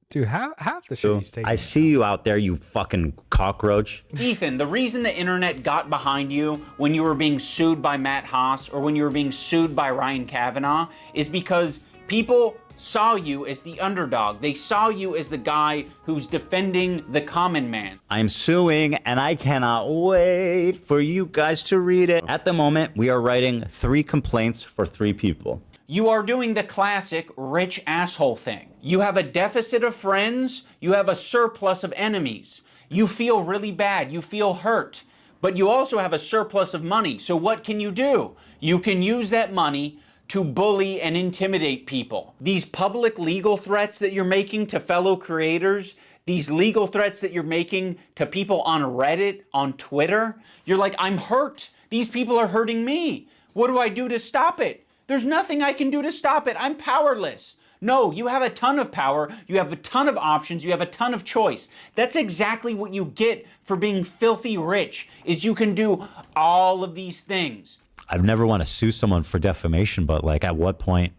Dude, half the shit he's taking. I see you out there, you fucking cockroach. Ethan, the reason the internet got behind you when you were being sued by Matt Haas or when you were being sued by Ryan Kavanaugh is because people saw you as the underdog. They saw you as the guy who's defending the common man. I'm suing, and I cannot wait for you guys to read it. At the moment, we are writing 3 complaints for 3 people. You are doing the classic rich asshole thing. You have a deficit of friends, you have a surplus of enemies. You feel really bad, you feel hurt, but you also have a surplus of money. So what can you do? You can use that money to bully and intimidate people. These public legal threats that you're making to fellow creators, these legal threats that you're making to people on Reddit, on Twitter, you're like, I'm hurt. These people are hurting me. What do I do to stop it? There's nothing I can do to stop it. I'm powerless. No, you have a ton of power. You have a ton of options. You have a ton of choice. That's exactly what you get for being filthy rich, is you can do all of these things. I've never want to sue someone for defamation, but like at what point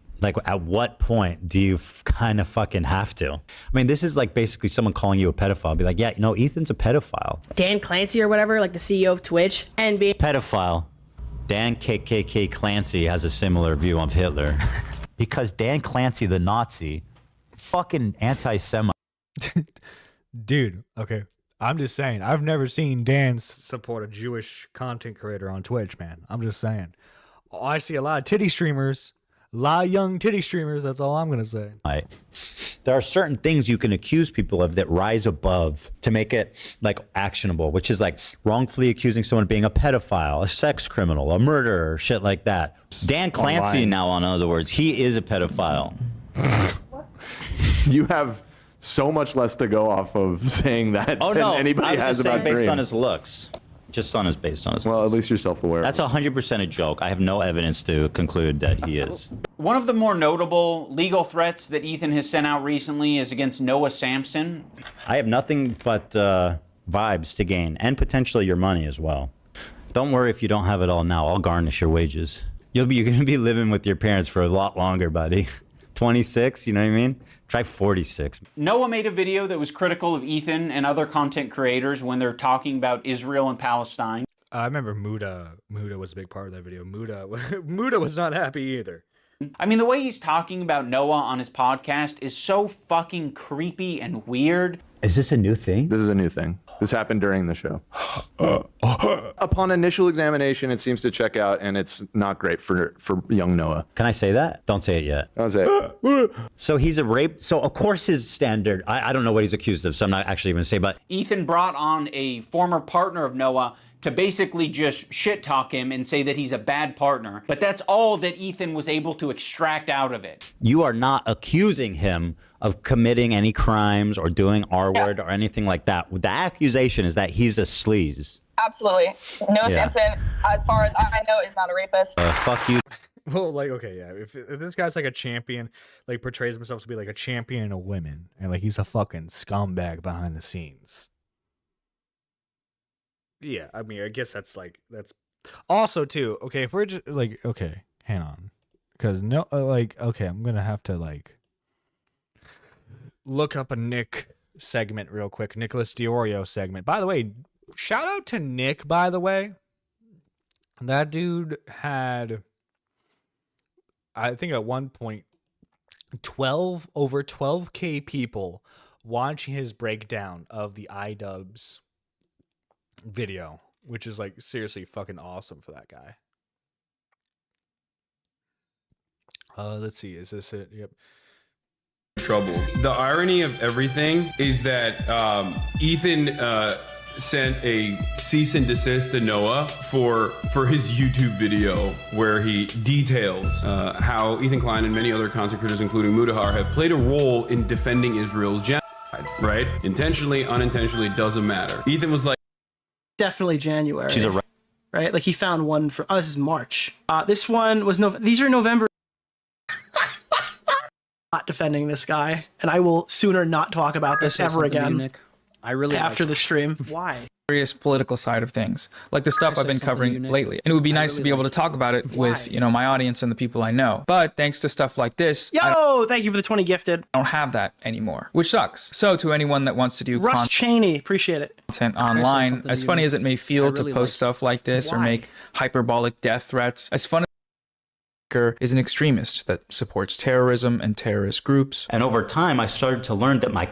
do you kind of fucking have to? I mean, this is like basically someone calling you a pedophile. Be like, yeah, you know, Ethan's a pedophile. Dan Clancy or whatever, like the CEO of Twitch, and being pedophile. Dan KKK Clancy has a similar view of Hitler. Because Dan Clancy, the Nazi, fucking anti-Semite. Dude, okay. I'm just saying, I've never seen Dan support a Jewish content creator on Twitch, man. I'm just saying. I see a lot of titty streamers, a lot of young titty streamers. That's all I'm going to say. Right. There are certain things you can accuse people of that rise above to make it like actionable, which is like wrongfully accusing someone of being a pedophile, a sex criminal, a murderer, shit like that. Dan Clancy now, in other words, he is a pedophile. You have so much less to go off of saying that than anybody has about based Dream. on his looks. Just based on his Well, at least you're self-aware. That's 100% a joke. I have no evidence to conclude that he is. One of the more notable legal threats that Ethan has sent out recently is against Noah Sampson. I have nothing but vibes to gain, and potentially your money as well. Don't worry if you don't have it all now. I'll garnish your wages. You're going to be living with your parents for a lot longer, buddy. 26, you know what I mean? Try 46. Noah made a video that was critical of Ethan and other content creators when they're talking about Israel and Palestine. I remember Muda was a big part of that video. Muda was not happy either. I mean, the way he's talking about Noah on his podcast is so fucking creepy and weird. Is this a new thing? This is a new thing. This happened during the show. Upon initial examination, it seems to check out, and it's not great for young Noah. Can I say that? Don't say it yet. I'll say it. So he's a rape. So of course his standard, I don't know what he's accused of, so I'm not actually going to say, but Ethan brought on a former partner of Noah to basically just shit talk him and say that he's a bad partner. But that's all that Ethan was able to extract out of it. you are not accusing him of committing any crimes or doing R-word or anything like that. The accusation is that he's a sleaze. Absolutely. Noah Yeah. Sampson, as far as I know, is not a rapist. Fuck you. Well, like, okay, yeah. If this guy's like a champion, like portrays himself to be like a champion of women, and like he's a fucking scumbag behind the scenes. Yeah, I mean, I guess that's also too. Okay, if we're just like, okay, hang on, because no, okay, I'm gonna have to like look up a Nick segment real quick. Nicholas Diorio segment. By the way, shout out to Nick. By the way, that dude had, I think at one point, over 12K people watching his breakdown of the Idubbbz video, which is like seriously fucking awesome for that guy. Let's see, is this it? Yep. Trouble. The irony of everything is that Ethan sent a cease and desist to Noah for his YouTube video where he details how Ethan Klein and many other content creators, including Mudahar, have played a role in defending Israel's genocide, right? Intentionally, unintentionally, doesn't matter. Ethan was like, definitely January. She's a right? Like he found one for, oh, this is March. This one was these are November. Not defending this guy, and I will sooner not talk about this ever again. I really after the stream. Why? Serious political side of things, like the stuff I've been covering lately, and it would be nice to be able to talk about it with my audience and the people I know. But thanks to stuff like this, Thank you for the 20 gifted. I don't have that anymore, which sucks. So to anyone that wants to do Russ Cheney, appreciate it. content online, as funny as it may feel to post stuff like this or make hyperbolic death threats, as fun as is an extremist that supports terrorism and terrorist groups. And over time, I started to learn that my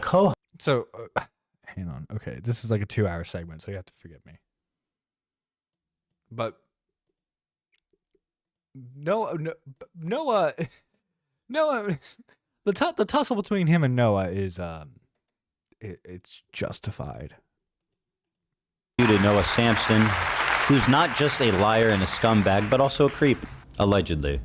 So, hang on. Okay, this is like a 2-hour segment, so you have to forgive me. But Noah, the tussle between him and Noah is it's justified. to Noah Sampson, who's not just a liar and a scumbag, but also a creep. Allegedly.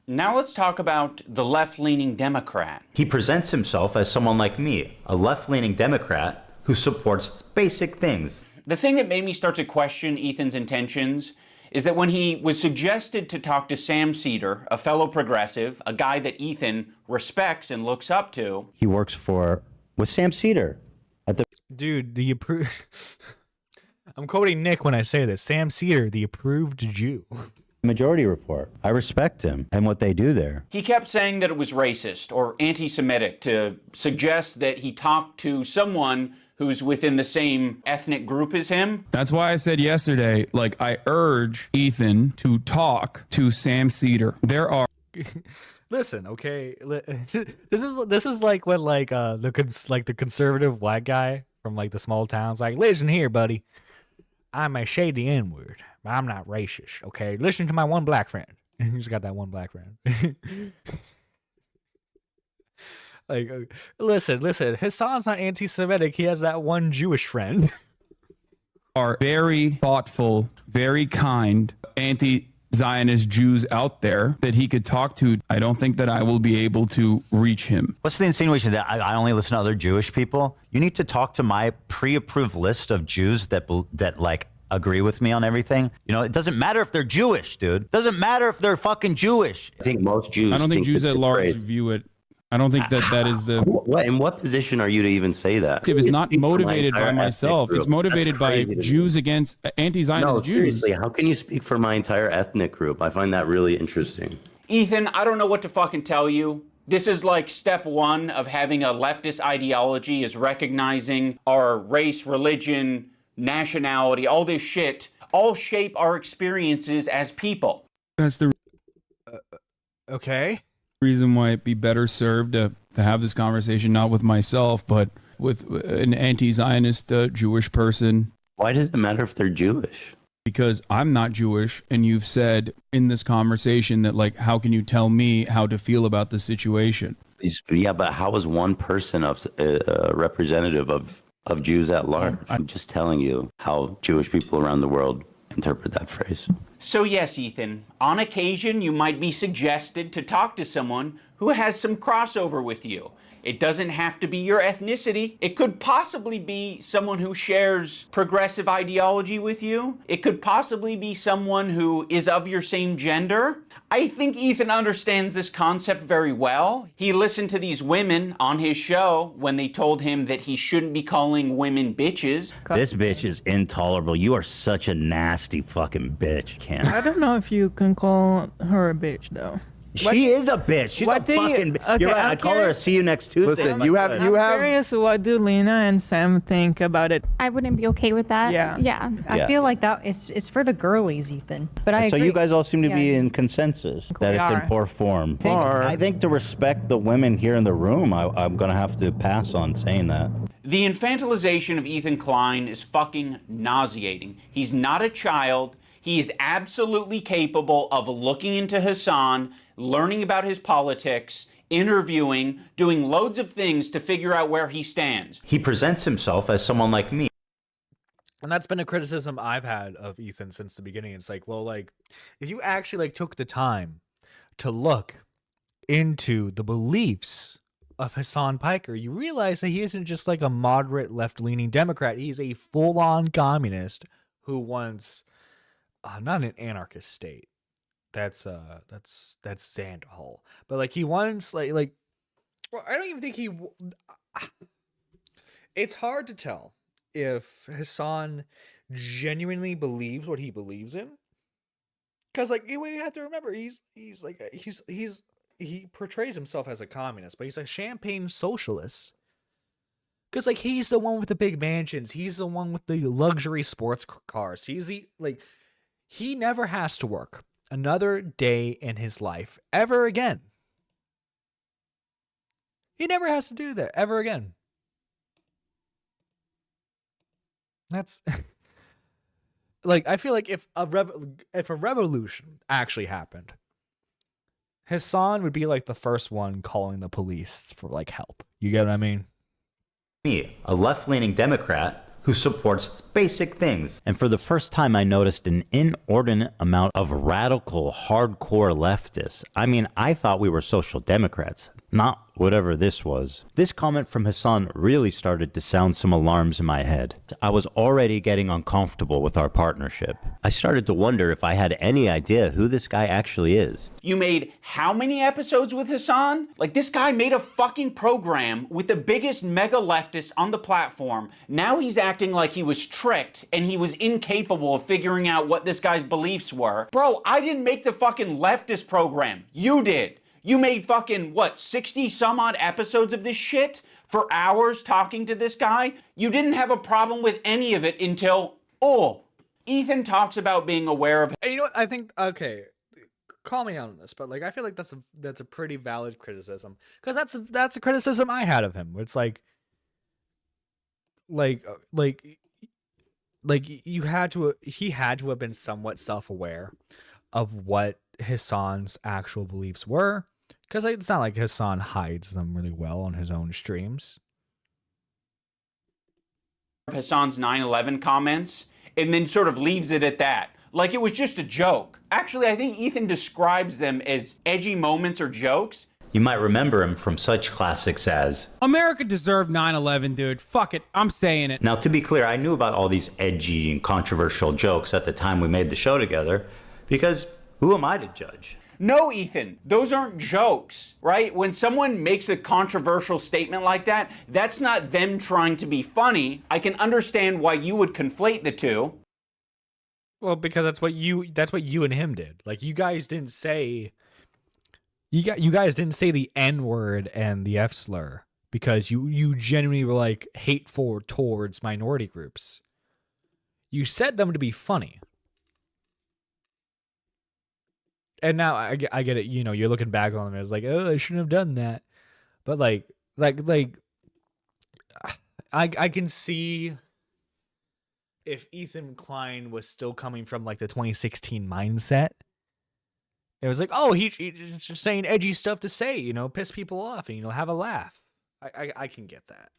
Now let's talk about the left-leaning Democrat. He presents himself as someone like me, a left-leaning Democrat who supports basic things. The thing that made me start to question Ethan's intentions is that when he was suggested to talk to Sam Cedar, a fellow progressive, a guy that Ethan respects and looks up to. He works with Sam Cedar at the... Dude, I'm quoting Nick when I say this. Sam Cedar, the approved Jew. Majority Report. I respect him and what they do there. He kept saying that it was racist or anti-Semitic to suggest that he talked to someone who's within the same ethnic group as him. That's why I said yesterday, like, I urge Ethan to talk to Sam Cedar. There are... Listen, okay. This is like when the conservative white guy from like the small towns like, listen here, buddy. I may say the N-word, but I'm not racist, okay? Listen to my one black friend. He's got that one black friend. Listen. Hassan's not anti-Semitic. He has that one Jewish friend. Are very thoughtful, very kind, anti-Zionist Jews out there that he could talk to. I don't think that I will be able to reach him. What's the insinuation that I only listen to other Jewish people? You need to talk to my pre-approved list of Jews that like agree with me on everything. You know, it doesn't matter if they're Jewish, dude. It doesn't matter if they're fucking Jewish. I think most Jews. I don't think Jews at large view it. I don't think that is the... In what position are you to even say that? It's not motivated by myself. It's motivated by Jews against anti-Zionist Jews. Seriously, how can you speak for my entire ethnic group? I find that really interesting. Ethan, I don't know what to fucking tell you. This is like step one of having a leftist ideology, is recognizing our race, religion, nationality, all this shit, all shape our experiences as people. That's the... Okay. Reason why it'd be better served to have this conversation not with myself, but with an anti-Zionist Jewish person. Why does it matter if they're Jewish? Because I'm not Jewish, and you've said in this conversation that, like, how can you tell me how to feel about the situation? Yeah, but how is one person a representative of Jews at large? I'm just telling you how Jewish people around the world interpret that phrase. So yes, Ethan, on occasion you might be suggested to talk to someone who has some crossover with you. It doesn't have to be your ethnicity. It could possibly be someone who shares progressive ideology with you. It could possibly be someone who is of your same gender. I think Ethan understands this concept very well. He listened to these women on his show when they told him that he shouldn't be calling women bitches. This bitch is intolerable. You are such a nasty fucking bitch, Ken. I don't know if you can call her a bitch though. She is a bitch. She's a fucking bitch. You're right. I call her a see you next Tuesday. Listen, you have I'm curious, what do Lena and Sam think about it? I wouldn't be okay with that. Yeah. Yeah. Yeah. I feel like that it's for the girlies, Ethan. But I So agree. you guys all seem to be Yeah. in consensus that We it's in are. poor form. I think to respect the women here in the room, I'm going to have to pass on saying that. The infantilization of Ethan Klein is fucking nauseating. He's not a child. He is absolutely capable of looking into Hassan, learning about his politics, interviewing, doing loads of things to figure out where he stands. He presents himself as someone like me. And that's been a criticism I've had of Ethan since the beginning. It's like, well, like, if you actually like took the time to look into the beliefs of Hassan Piker, you realize that he isn't just like a moderate left-leaning Democrat. He's a full-on communist who wants not an anarchist state. That's Sandhall. But like he wants like well, I don't even think he. It's hard to tell if Hassan genuinely believes what he believes in, because like you have to remember he portrays himself as a communist, but he's a champagne socialist. Because like he's the one with the big mansions, he's the one with the luxury sports cars. He never has to work another day in his life ever again. He never has to do that ever again. That's like, I feel like if a revolution actually happened, Hassan would be like the first one calling the police for like help. You get what I mean? Me, a left-leaning Democrat who supports basic things. And for the first time, I noticed an inordinate amount of radical, hardcore leftists. I mean, I thought we were social democrats, not whatever this was. This comment from Hassan really started to sound some alarms in my head. I was already getting uncomfortable with our partnership. I started to wonder if I had any idea who this guy actually is. You made how many episodes with Hassan? Like, this guy made a fucking program with the biggest mega leftist on the platform. Now he's acting like he was tricked and he was incapable of figuring out what this guy's beliefs were. Bro, I didn't make the fucking leftist program. You did. You made fucking, 60 some odd episodes of this shit for hours talking to this guy? You didn't have a problem with any of it until, Ethan talks about being aware of... And you know what? I think, okay, call me out on this, but like, I feel like that's a pretty valid criticism. Because that's a criticism I had of him. Where it's like he had to have been somewhat self-aware of what Hassan's actual beliefs were. Because it's not like Hassan hides them really well on his own streams. Hassan's 9/11 comments, and then sort of leaves it at that. Like it was just a joke. Actually, I think Ethan describes them as edgy moments or jokes. You might remember him from such classics as... America deserved 9/11, dude. Fuck it. I'm saying it. Now, to be clear, I knew about all these edgy and controversial jokes at the time we made the show together, because who am I to judge? No, Ethan, those aren't jokes, right? When someone makes a controversial statement like that, that's not them trying to be funny. I can understand why you would conflate the two. Well, because that's what you and him did. Like you guys didn't say the N-word and the F slur because you genuinely were like hateful towards minority groups. You said them to be funny. And now I get it. You know, you're looking back on it as like, oh, I shouldn't have done that. But like I can see if Ethan Klein was still coming from like the 2016 mindset. It was like, oh, he's just saying edgy stuff to say, you know, piss people off and, you know, have a laugh. I can get that.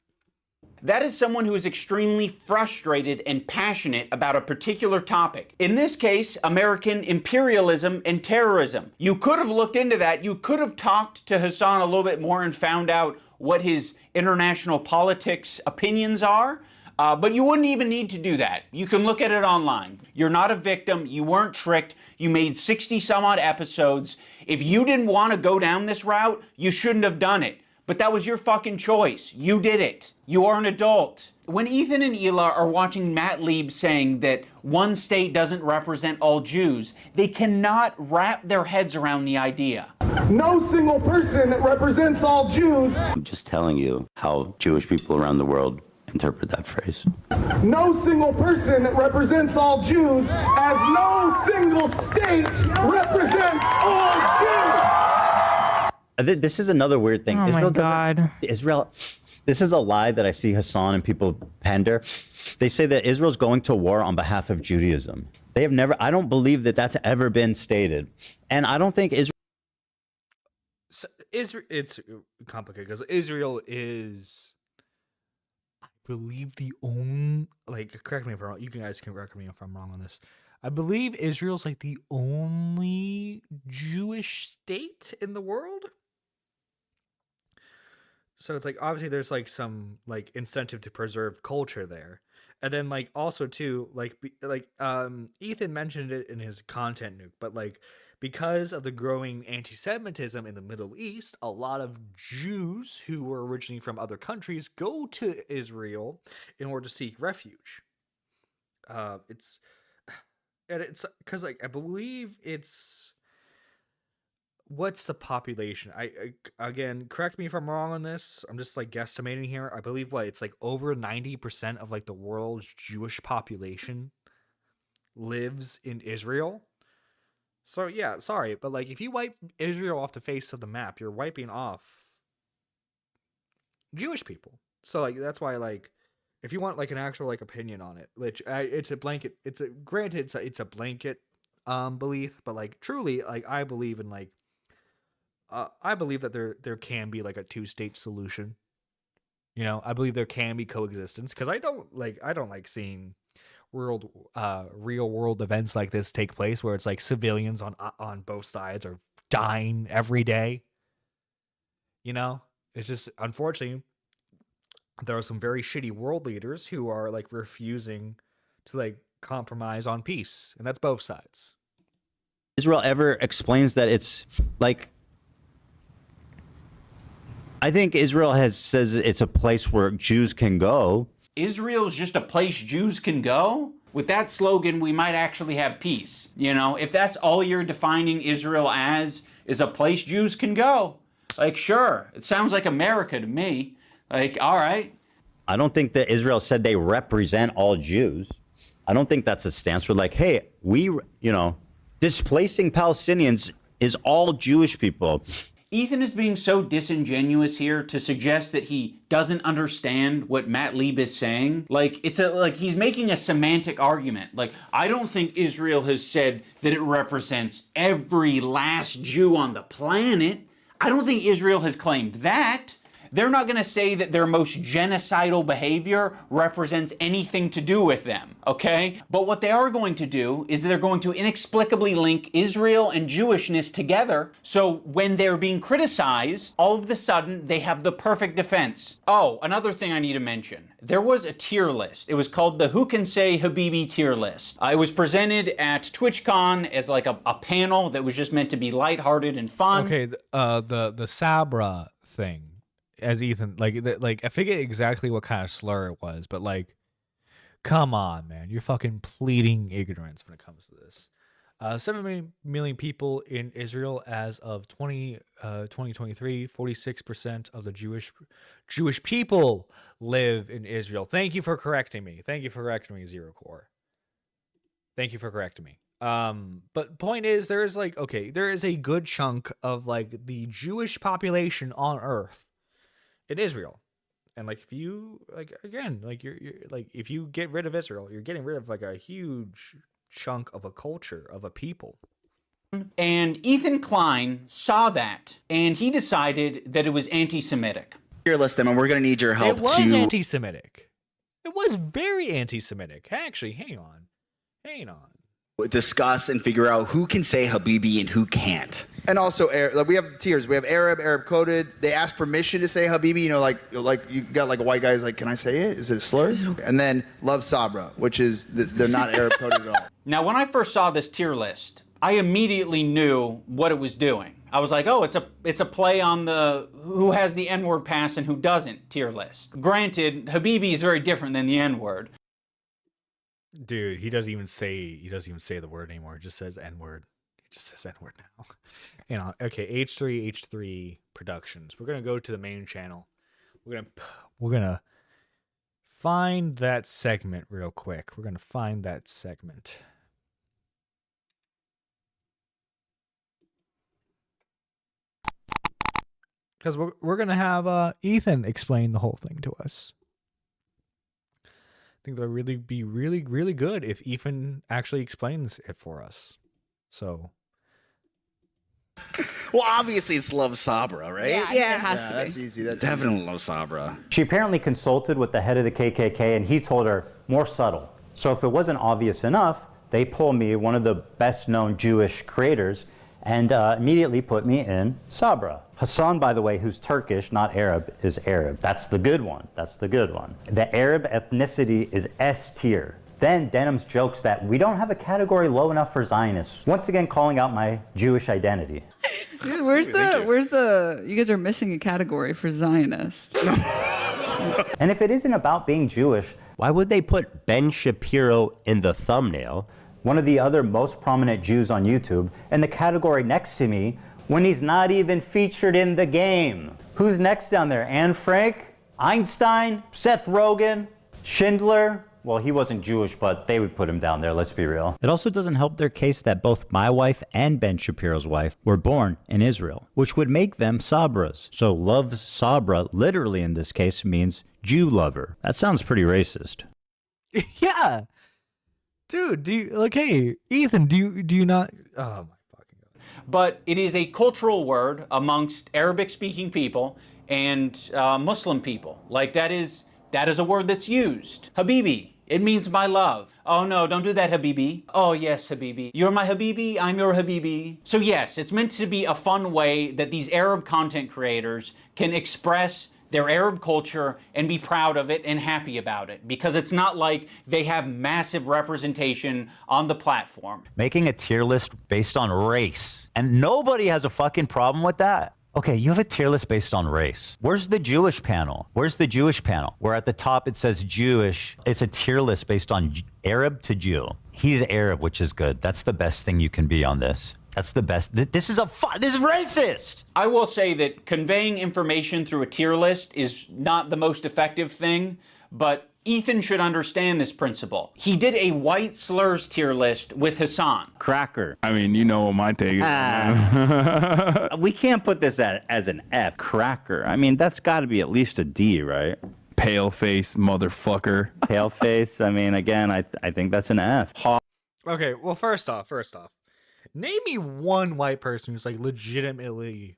That is someone who is extremely frustrated and passionate about a particular topic. In this case, American imperialism and terrorism. You could have looked into that. You could have talked to Hassan a little bit more and found out what his international politics opinions are. But you wouldn't even need to do that. You can look at it online. You're not a victim. You weren't tricked. You made 60 some odd episodes. If you didn't want to go down this route, you shouldn't have done it. But that was your fucking choice. You did it. You are an adult. When Ethan and Hila are watching Matt Lieb saying that one state doesn't represent all Jews, they cannot wrap their heads around the idea. No single person represents all Jews. I'm just telling you how Jewish people around the world interpret that phrase. No single person represents all Jews, as no single state represents all Jews. This is another weird thing. Oh my God. Israel, this is a lie that I see Hassan and people pander. They say that Israel's going to war on behalf of Judaism. They have never, I don't believe that that's ever been stated. And I don't think Israel. So it's complicated because Israel is, I believe, the only, like, correct me if I'm wrong. You guys can correct me if I'm wrong on this. I believe Israel's like the only Jewish state in the world. So it's like, obviously there's like some like incentive to preserve culture there. And then like also too, Ethan mentioned it in his content nuke, but like because of the growing anti-Semitism in the Middle East, a lot of Jews who were originally from other countries go to Israel in order to seek refuge. It's because like I believe it's, what's the population? I again, correct me if I'm wrong on this. I'm just like guesstimating here. I believe it's like over 90% of like the world's Jewish population lives in Israel. So yeah, sorry, but like if you wipe Israel off the face of the map, you're wiping off Jewish people. So like that's why, like, if you want like an actual like opinion on it, which it's a blanket, granted it's a blanket belief, but like truly, like I believe in like I believe that there can be like a two-state solution. You know, I believe there can be coexistence because I don't like seeing real world events like this take place where it's like civilians on both sides are dying every day. You know, it's just, unfortunately, there are some very shitty world leaders who are like refusing to like compromise on peace, and that's both sides. Israel ever explains that it's like, I think Israel says it's a place where Jews can go. Israel's just a place Jews can go? With that slogan, we might actually have peace. You know, if that's all you're defining Israel as, is a place Jews can go. Like, sure, it sounds like America to me. Like, all right. I don't think that Israel said they represent all Jews. I don't think that's a stance. We're like, hey, displacing Palestinians is all Jewish people. Ethan is being so disingenuous here to suggest that he doesn't understand what Matt Lieb is saying. Like, he's making a semantic argument. Like, I don't think Israel has said that it represents every last Jew on the planet. I don't think Israel has claimed that. They're not going to say that their most genocidal behavior represents anything to do with them, okay? But what they are going to do is they're going to inexplicably link Israel and Jewishness together, so when they're being criticized, all of a sudden they have the perfect defense. Oh, another thing I need to mention. There was a tier list. It was called the Who Can Say Habibi tier list. It was presented at TwitchCon as like a panel that was just meant to be lighthearted and fun. Okay, the Sabra thing. As Ethan, like I forget exactly what kind of slur it was, but like, come on, man, you're fucking pleading ignorance when it comes to this. 7 million people in Israel as of 2023. 46% of the Jewish people live in Israel. Thank you for correcting me. Thank you for correcting me, Zero Core. Thank you for correcting me. But point is, there is like, okay, there is a good chunk of like the Jewish population on Earth in Israel. And like, if you like, again, like you're like, if you get rid of Israel, you're getting rid of like a huge chunk of a culture, of a people. And Ethan Klein saw that, and he decided that it was anti-Semitic. Tier list them, and we're going to need your help. It was anti-Semitic. It was very anti-Semitic. Actually, hang on. Discuss and figure out who can say Habibi and who can't. And also, we have tiers. We have Arab coded. They ask permission to say Habibi. You know, like you got like a white guy's like, can I say it? Is it slurs? And then Love Sabra, which is they're not Arab coded at all. Now, when I first saw this tier list, I immediately knew what it was doing. I was like, oh, it's a play on the who has the N-word pass and who doesn't tier list. Granted, Habibi is very different than the N-word. Dude, he doesn't even say the word anymore. It just says N-word. It just says N-word now. You know, okay, H3H3 Productions. We're gonna go to the main channel. We're gonna find that segment real quick. We're gonna find that segment. Because we're gonna have Ethan explain the whole thing to us. I think that would be really good if Ethan actually explains it for us. So, well, obviously it's Love Sabra, right? Yeah, it has to be. That's easy. That's definitely Love Sabra. She apparently consulted with the head of the KKK, and he told her more subtle. So if it wasn't obvious enough, they pulled me, one of the best-known Jewish creators, and immediately put me in Sabra. Hassan, by the way, who's Turkish, not Arab, is Arab. That's the good one. That's the good one. The Arab ethnicity is S tier. Then Denham's jokes that we don't have a category low enough for Zionists, once again calling out my Jewish identity. Dude, where's the, you guys are missing a category for Zionist. And if it isn't about being Jewish, why would they put Ben Shapiro in the thumbnail, one of the other most prominent Jews on YouTube, in the category next to me when he's not even featured in the game? Who's next down there? Anne Frank? Einstein? Seth Rogen? Schindler? Well, he wasn't Jewish, but they would put him down there, let's be real. It also doesn't help their case that both my wife and Ben Shapiro's wife were born in Israel, which would make them Sabras. So Love Sabra, literally in this case, means Jew lover. That sounds pretty racist. Yeah. Dude, hey, Ethan, do you not? Oh my fucking God. But it is a cultural word amongst Arabic-speaking people and Muslim people. Like that is a word that's used. Habibi, it means my love. Oh no, don't do that, Habibi. Oh yes, Habibi. You're my Habibi, I'm your Habibi. So yes, it's meant to be a fun way that these Arab content creators can express their Arab culture and be proud of it and happy about it, because it's not like they have massive representation on the platform. Making a tier list based on race, and nobody has a fucking problem with that. Okay, you have a tier list based on race. Where's the Jewish panel? Where's the Jewish panel? Where at the top it says Jewish. It's a tier list based on Arab to Jew. He's Arab, which is good. That's the best thing you can be on this. That's the best. This is racist. I will say that conveying information through a tier list is not the most effective thing, but Ethan should understand this principle. He did a white slurs tier list with Hassan. Cracker. I mean, you know what my take is. We can't put this as an F. Cracker. I mean, that's got to be at least a D, right? Pale face, motherfucker. Pale face. I mean, again, I think that's an F. Okay, well, first off, name me one white person who's legitimately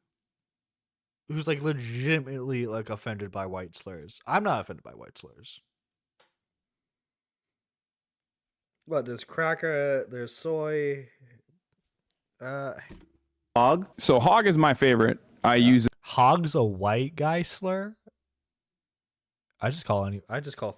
like offended by white slurs. I'm not offended by white slurs. What, there's cracker, there's soy, Hog. So hog is my favorite. I use it. Hog's a white guy slur? I just call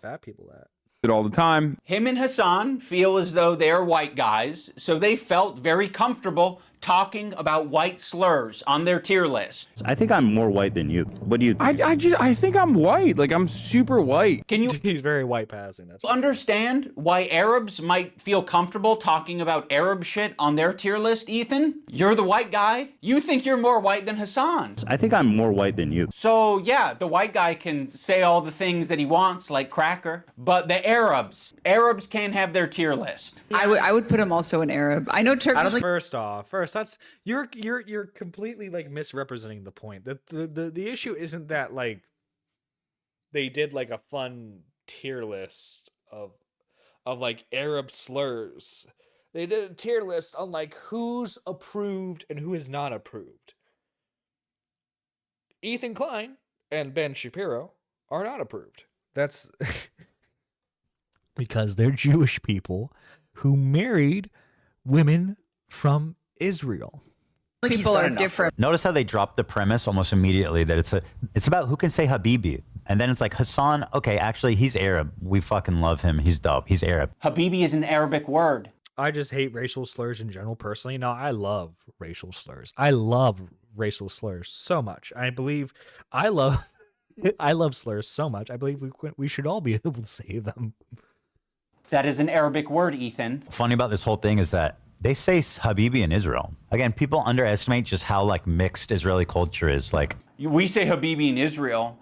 fat people that. It all the time. Him and Hassan feel as though they're white guys, so they felt very comfortable talking about white slurs on their tier list. I think I'm more white than you. What do you think? I think I'm white. Like, I'm super white. Can you He's very white passing. That's understand why Arabs might feel comfortable talking about Arab shit on their tier list, Ethan? You're the white guy. You think you're more white than Hassan. I think I'm more white than you. So yeah, the white guy can say all the things that he wants, like cracker, but the Arabs can't have their tier list. I would put him also in Arab. I know Turkish. First, that's you're completely like misrepresenting the point. The issue isn't that like they did like a fun tier list of like Arab slurs. They did a tier list on like who's approved and who is not approved. Ethan Klein and Ben Shapiro are not approved. That's because they're Jewish people who married women from Israel. People are different. Notice how they dropped the premise almost immediately that it's about who can say Habibi. And then it's like, Hassan, okay, actually, he's Arab. We fucking love him. He's dope. He's Arab. Habibi is an Arabic word. I just hate racial slurs in general personally. No, I love racial slurs. I love racial slurs so much. I love slurs so much. I believe we should all be able to say them. That is an Arabic word, Ethan. Funny about this whole thing is that they say Habibi in Israel. Again, people underestimate just how like mixed Israeli culture is. Like, we say Habibi in Israel.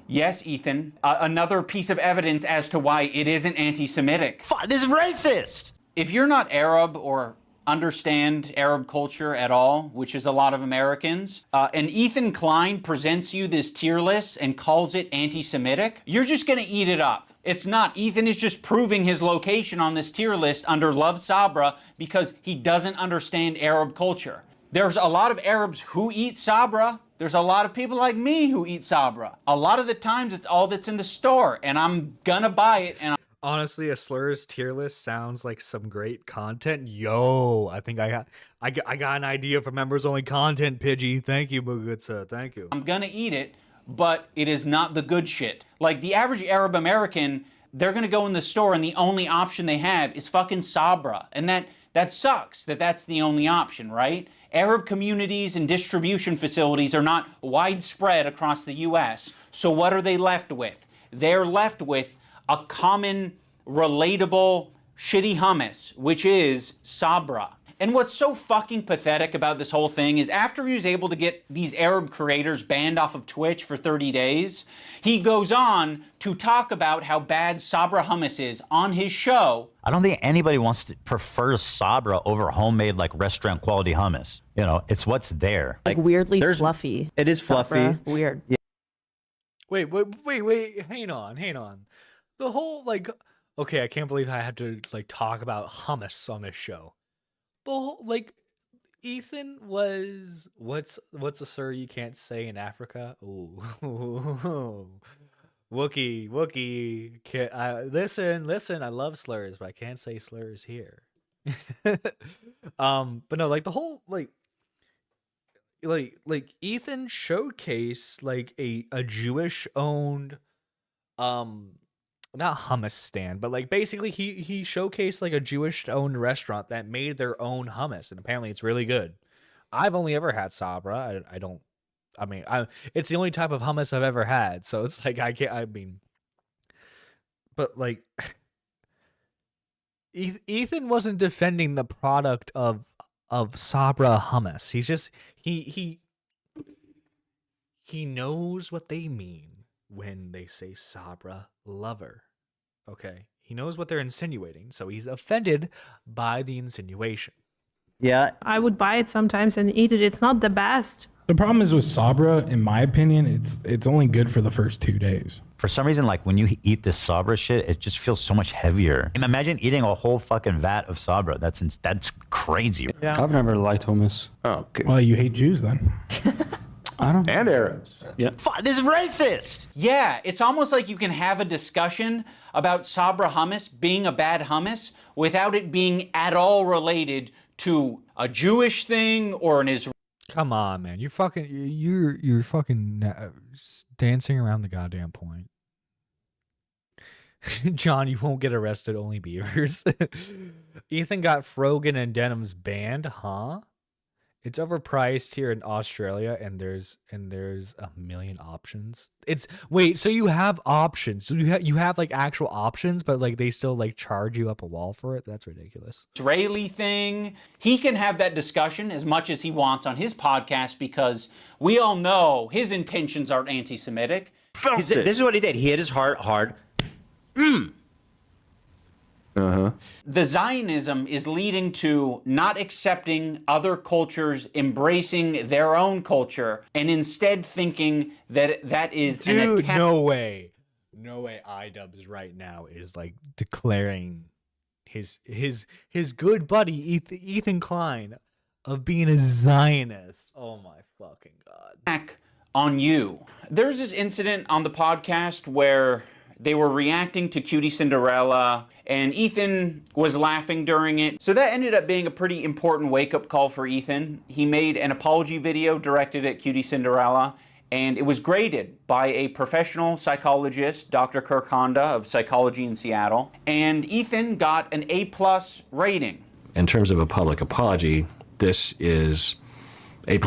Yes, Ethan. Another piece of evidence as to why it isn't anti-Semitic. This is racist. If you're not Arab or understand Arab culture at all, which is a lot of Americans, and Ethan Klein presents you this tier list and calls it anti-Semitic, you're just gonna eat it up. It's not. Ethan is just proving his location on this tier list under Love Sabra because he doesn't understand Arab culture. There's a lot of Arabs who eat Sabra. There's a lot of people like me who eat Sabra. A lot of the times it's all that's in the store and I'm gonna buy it. And honestly, a slurs tier list sounds like some great content. Yo, I think I got an idea for members only content, Pidgey. Thank you, Mugutsa. Thank you. I'm gonna eat it, but it is not the good shit. Like the average Arab American, they're gonna go in the store and the only option they have is fucking Sabra. And that sucks that that's the only option, right? Arab communities and distribution facilities are not widespread across the US. So what are they left with? They're left with a common, relatable, shitty hummus, which is Sabra. And what's so fucking pathetic about this whole thing is after he was able to get these Arab creators banned off of Twitch for 30 days, he goes on to talk about how bad Sabra hummus is on his show. I don't think anybody wants to prefer Sabra over homemade like restaurant quality hummus. You know, it's what's there. Like weirdly fluffy. It is Sabra. fluffy. Weird. Yeah. Wait. Hang on. The whole like, okay, I can't believe I had to like talk about hummus on this show. The whole like, Ethan was what's a slur you can't say in Africa? Ooh, Wookie. Listen. I love slurs, but I can't say slurs here. But no, like the whole like Ethan showcased like a Jewish owned not hummus stand, but like basically he showcased like a Jewish owned restaurant that made their own hummus, and apparently it's really good. I've only ever had Sabra. It's the only type of hummus I've ever had, so it's like but like Ethan wasn't defending the product of Sabra hummus. He's just he knows what they mean when they say Sabra lover. Okay? He knows what they're insinuating, so he's offended by the insinuation. Yeah. I would buy it sometimes and eat it. It's not the best. The problem is with Sabra, in my opinion, it's only good for the first 2 days. For some reason, like when you eat this Sabra shit, it just feels so much heavier. And imagine eating a whole fucking vat of Sabra. That's crazy. Yeah. I've never liked hummus. Oh, okay. Well, you hate Jews then. I don't. And Arabs. Yeah. This is racist. Yeah, it's almost like you can have a discussion about Sabra hummus being a bad hummus without it being at all related to a Jewish thing or an Israeli. Come on, man. You're fucking dancing around the goddamn point. John, you won't get arrested, only beavers. Ethan got Frogan and Denim's banned, huh? It's overpriced here in Australia, and there's a million options. Wait, so you have options? So you have like actual options, but like they still like charge you up a wall for it? That's ridiculous. Israeli thing. He can have that discussion as much as he wants on his podcast because we all know his intentions aren't anti-Semitic. This is what he did. He hit his heart hard. The Zionism is leading to not accepting other cultures, embracing their own culture, and instead thinking that that is an Dude, attack. no way. No way Idubbbz right now is like declaring his good buddy Ethan Klein of being a Zionist. Oh my fucking god. On you. There's this incident on the podcast where they were reacting to Cutie Cinderella, and Ethan was laughing during it. So that ended up being a pretty important wake-up call for Ethan. He made an apology video directed at Cutie Cinderella, and it was graded by a professional psychologist, Dr. Kirk Honda of Psychology in Seattle, and Ethan got an A+ rating. In terms of a public apology, this is A+.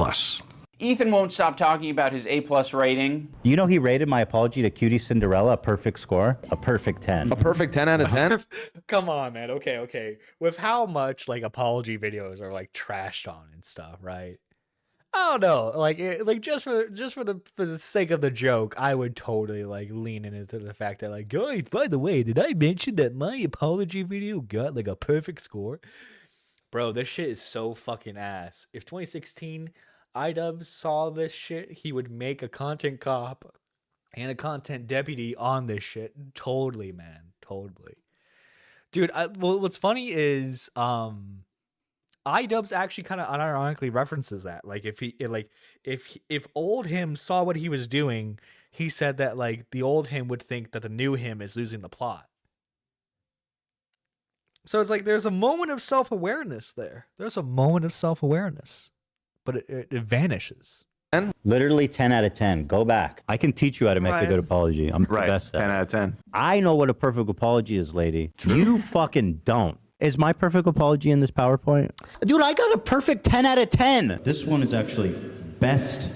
Ethan won't stop talking about his A+ rating. You know he rated my apology to Cutie Cinderella a perfect score? A perfect 10. A perfect 10 out of 10? Come on, man. Okay. With how much like apology videos are like trashed on and stuff, right? I don't know. Like just for the sake of the joke, I would totally like lean into the fact that like, guys, by the way, did I mention that my apology video got like a perfect score? Bro, this shit is so fucking ass. If 2016 Idubbbz saw this shit, he would make a content cop and a content deputy on this shit. Totally, man. Totally. Dude, well, what's funny is Idubbbz actually kind of unironically references that. Like if old him saw what he was doing, he said that like the old him would think that the new him is losing the plot. So it's like there's a moment of self-awareness there. There's a moment of self-awareness. But it vanishes. Literally 10 out of 10. Go back. I can teach you how to make a good apology. I'm the best at 10 out of 10. I know what a perfect apology is, lady. You fucking don't. Is my perfect apology in this PowerPoint? Dude, I got a perfect 10 out of 10. This one is actually best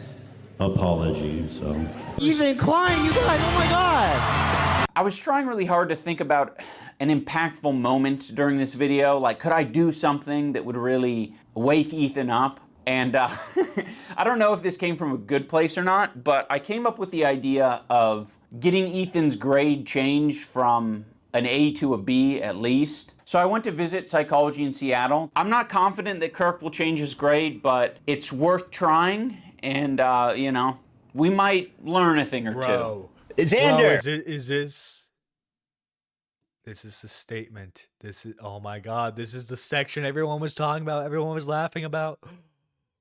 apology, so. Ethan Klein, you guys, oh my God. I was trying really hard to think about an impactful moment during this video. Like, could I do something that would really wake Ethan up? And I don't know if this came from a good place or not, but I came up with the idea of getting Ethan's grade changed from an A to a B at least. So I went to visit Psychology in Seattle. I'm not confident that Kirk will change his grade, but it's worth trying. And, you know, we might learn a thing or two. Xander! Bro, is this the statement. This is, oh my God, this is the section everyone was talking about, everyone was laughing about.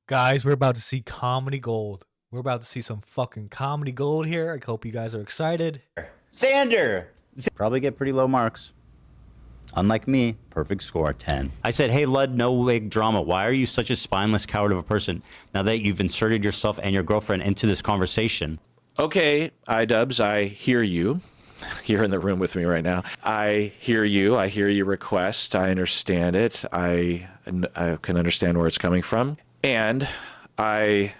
Guys, we're about to see comedy gold. We're about to see some fucking comedy gold here. I hope you guys are excited. Xander! Probably get pretty low marks. Unlike me, perfect score, 10. I said, hey, Lud, no wig drama. Why are you such a spineless coward of a person now that you've inserted yourself and your girlfriend into this conversation? Okay, Idubbbz, I hear you. You're in the room with me right now. I hear you. I hear your request. I understand it. I can understand where it's coming from. And I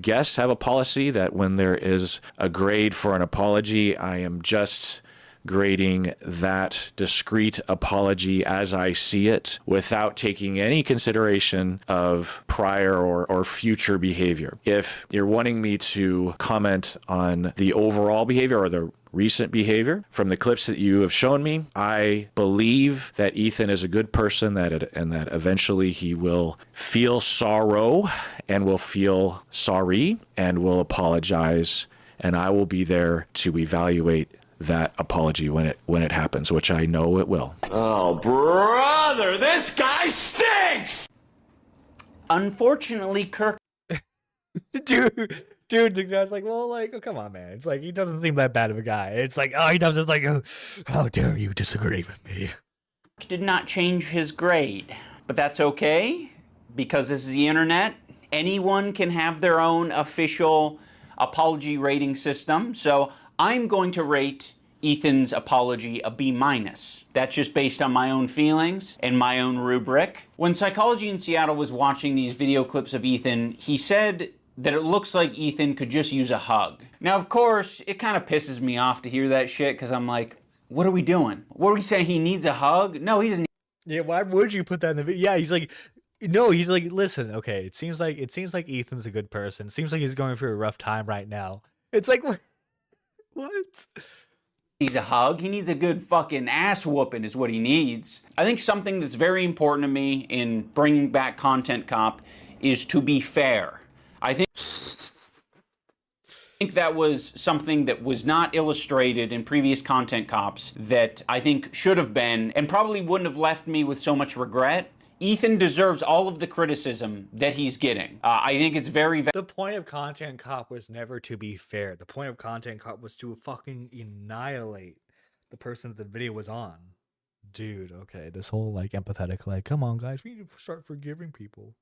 guess have a policy that when there is a grade for an apology, I am just grading that discrete apology as I see it without taking any consideration of prior or future behavior. If you're wanting me to comment on the overall behavior or the recent behavior from the clips that you have shown me, I believe that Ethan is a good person and that eventually he will feel sorrow and will feel sorry and will apologize, and I will be there to evaluate that apology when it happens, which I know it will. Oh, brother, this guy stinks! Unfortunately, Kirk... Dude, I was like, well, like, oh, come on, man. It's like, he doesn't seem that bad of a guy. It's like, oh, he does. It's like, oh, how dare you disagree with me? Did not change his grade, but that's okay because this is the internet. Anyone can have their own official apology rating system. So I'm going to rate Ethan's apology a B-. That's just based on my own feelings and my own rubric. When Psychology in Seattle was watching these video clips of Ethan, he said that it looks like Ethan could just use a hug. Now, of course, it kind of pisses me off to hear that shit, because I'm like, what are we doing? What are we saying? He needs a hug? No, he doesn't. Yeah, why would you put that in the video? Yeah, he's like, no, he's like, listen, okay, it seems like Ethan's a good person. It seems like he's going through a rough time right now. It's like, what? He needs a hug. He needs a good fucking ass whooping is what he needs. I think something that's very important to me in bringing back Content Cop is to be fair. I think that was something that was not illustrated in previous Content Cops that I think should have been, and probably wouldn't have left me with so much regret. Ethan deserves all of the criticism that he's getting. I think it's very... The point of Content Cop was never to be fair. The point of Content Cop was to fucking annihilate the person that the video was on. Dude, okay, this whole like empathetic, like, come on guys, we need to start forgiving people.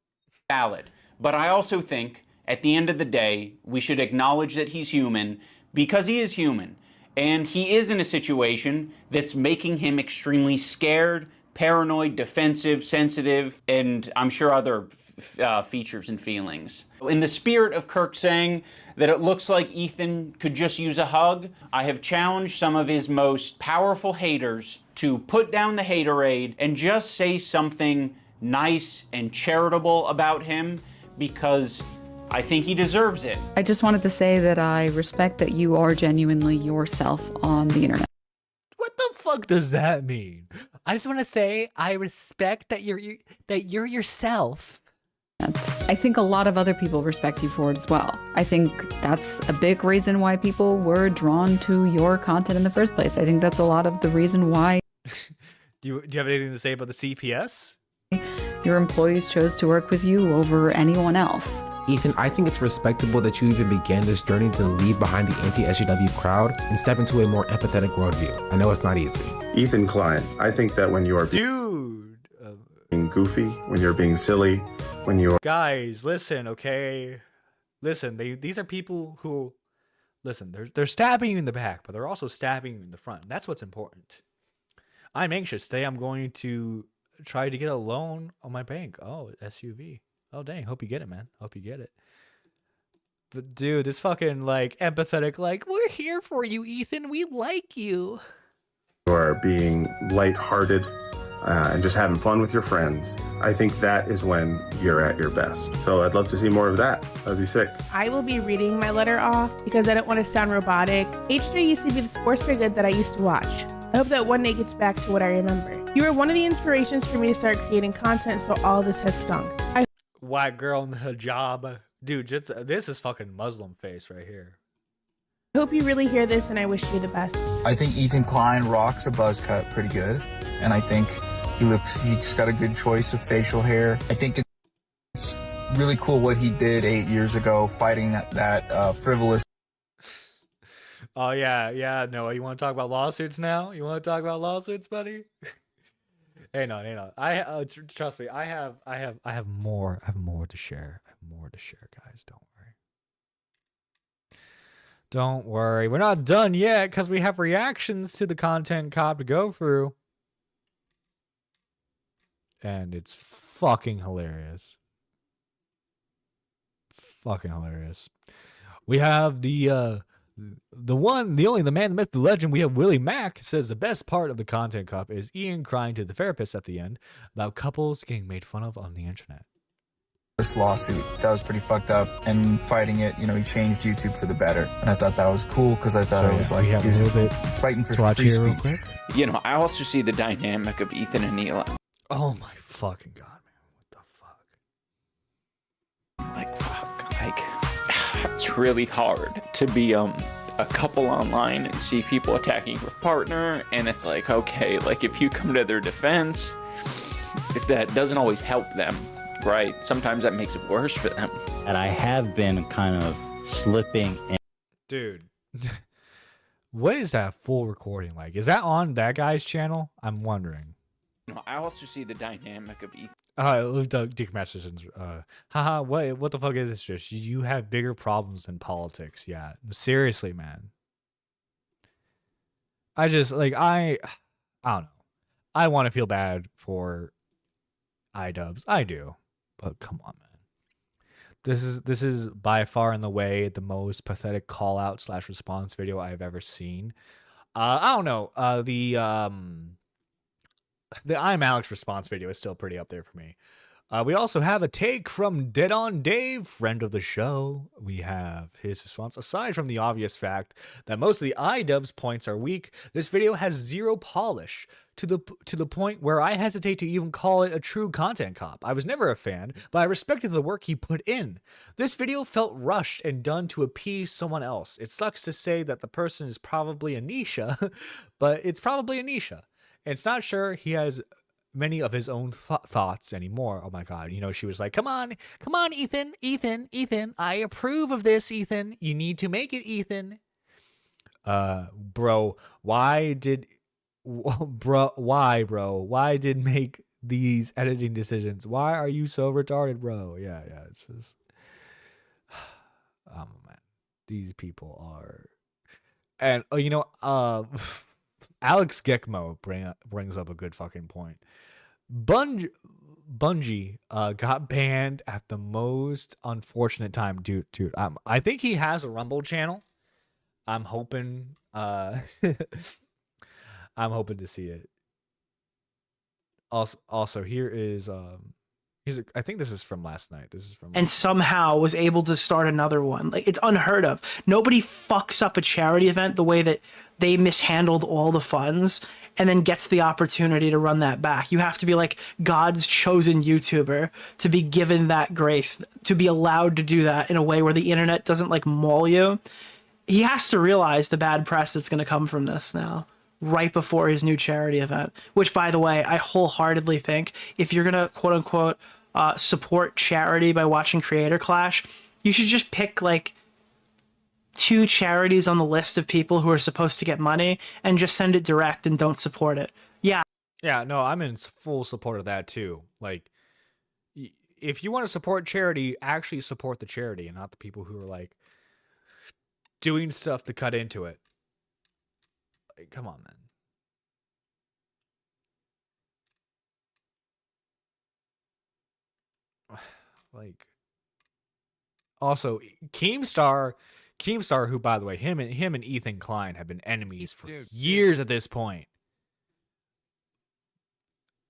Valid. But I also think, at the end of the day, we should acknowledge that he's human, because he is human. And he is in a situation that's making him extremely scared, paranoid, defensive, sensitive, and I'm sure other features and feelings. In the spirit of Kirk saying that it looks like Ethan could just use a hug, I have challenged some of his most powerful haters to put down the haterade and just say something nice and charitable about him, because I think he deserves it. I just wanted to say that I respect that you are genuinely yourself on the internet. What the fuck does that mean? I just want to say I respect that you're yourself. I think a lot of other people respect you for it as well. I think that's a big reason why people were drawn to your content in the first place. I think that's a lot of the reason why. Do you have anything to say about the CPS? Your employees chose to work with you over anyone else. Ethan, I think it's respectable that you even began this journey to leave behind the anti-SJW crowd and step into a more empathetic worldview. I know it's not easy. Ethan Klein, I think that when you are being goofy, when you're being silly, when you're... Guys, listen, okay? Listen, these are people who... Listen, they're stabbing you in the back, but they're also stabbing you in the front. That's what's important. I'm anxious. Today I'm going to try to get a loan on my bank. Oh, SUV. Oh, dang. Hope you get it, man. Hope you get it. But, dude, this fucking, like, empathetic, like, we're here for you, Ethan. We like you. You are being lighthearted and just having fun with your friends. I think that is when you're at your best. So I'd love to see more of that. That'd be sick. I will be reading my letter off because I don't want to sound robotic. H3 used to be the sports for good that I used to watch. I hope that one day gets back to what I remember. You were one of the inspirations for me to start creating content, so all this has stunk. White girl in the hijab. Dude, this is fucking Muslim face right here. I hope you really hear this, and I wish you the best. I think Ethan Klein rocks a buzz cut pretty good, and I think he's got a good choice of facial hair. I think it's really cool what he did 8 years ago, fighting that frivolous. Oh yeah, Noah, you want to talk about lawsuits now? You want to talk about lawsuits, buddy? Hang on. Trust me, I have more to share. I have more to share, guys. Don't worry. We're not done yet because we have reactions to the Content Cop to go through. And it's fucking hilarious. Fucking hilarious. We have the man, the myth, the legend. We have Willie Mack says the best part of the Content Cop is Ian crying to the therapist at the end about couples getting made fun of on the internet. This lawsuit, that was pretty fucked up, and fighting it, he changed YouTube for the better, and I thought that was cool because I thought it was like we have a little bit fighting for to watch free here real speech. quick. I also see the dynamic of Ethan and Neela. Oh my fucking god, man! What the fuck? It's really hard to be a couple online and see people attacking your partner, and it's like, okay, like if you come to their defense, that doesn't always help them, right? Sometimes that makes it worse for them. And I have been kind of slipping in. Dude, what is that full recording like? Is that on that guy's channel? I'm wondering. I also see the dynamic of Ethan. Dick Masterson's, haha, what the fuck is this? Just you have bigger problems than politics. Yeah, seriously, man. I just like I don't know. I want to feel bad for Idubbbz. I do, but come on, man. This is by far and the way the most pathetic call out / response video I've ever seen. I don't know. The I'm Alex response video is still pretty up there for me. We also have a take from Dead on Dave, friend of the show. We have his response. Aside from the obvious fact that most of the Idubbbz points are weak, this video has zero polish to the point where I hesitate to even call it a true content cop. I was never a fan, but I respected the work he put in. This video felt rushed and done to appease someone else. It sucks to say that the person is probably Anisha, but it's probably Anisha. It's not sure he has many of his own thoughts anymore. Oh my god, you know, she was like, come on, Ethan, I approve of this, Ethan, you need to make it, Ethan. Bro, why did make these editing decisions? Why are you so retarded, bro? Yeah, it's just oh man, these people are. And you know, Alex Gekmo brings up a good fucking point. Bungie got banned at the most unfortunate time, dude. I think he has a Rumble channel. I'm hoping I'm hoping to see it. Also here is I think this is from last night. And somehow was able to start another one. Like, it's unheard of. Nobody fucks up a charity event the way that they mishandled all the funds and then gets the opportunity to run that back. You have to be like God's chosen YouTuber to be given that grace, to be allowed to do that in a way where the internet doesn't like maul you. He has to realize the bad press that's going to come from this now, right before his new charity event, which, by the way, I wholeheartedly think if you're going to quote unquote support charity by watching Creator Clash, you should just pick like 2 charities on the list of people who are supposed to get money and just send it direct and don't support it. Yeah, no, I'm in full support of that too. Like, if you want to support charity, actually support the charity and not the people who are like doing stuff to cut into it. Like, come on, man. Like, also Keemstar, who, by the way, him and Ethan Klein have been enemies for years at this point.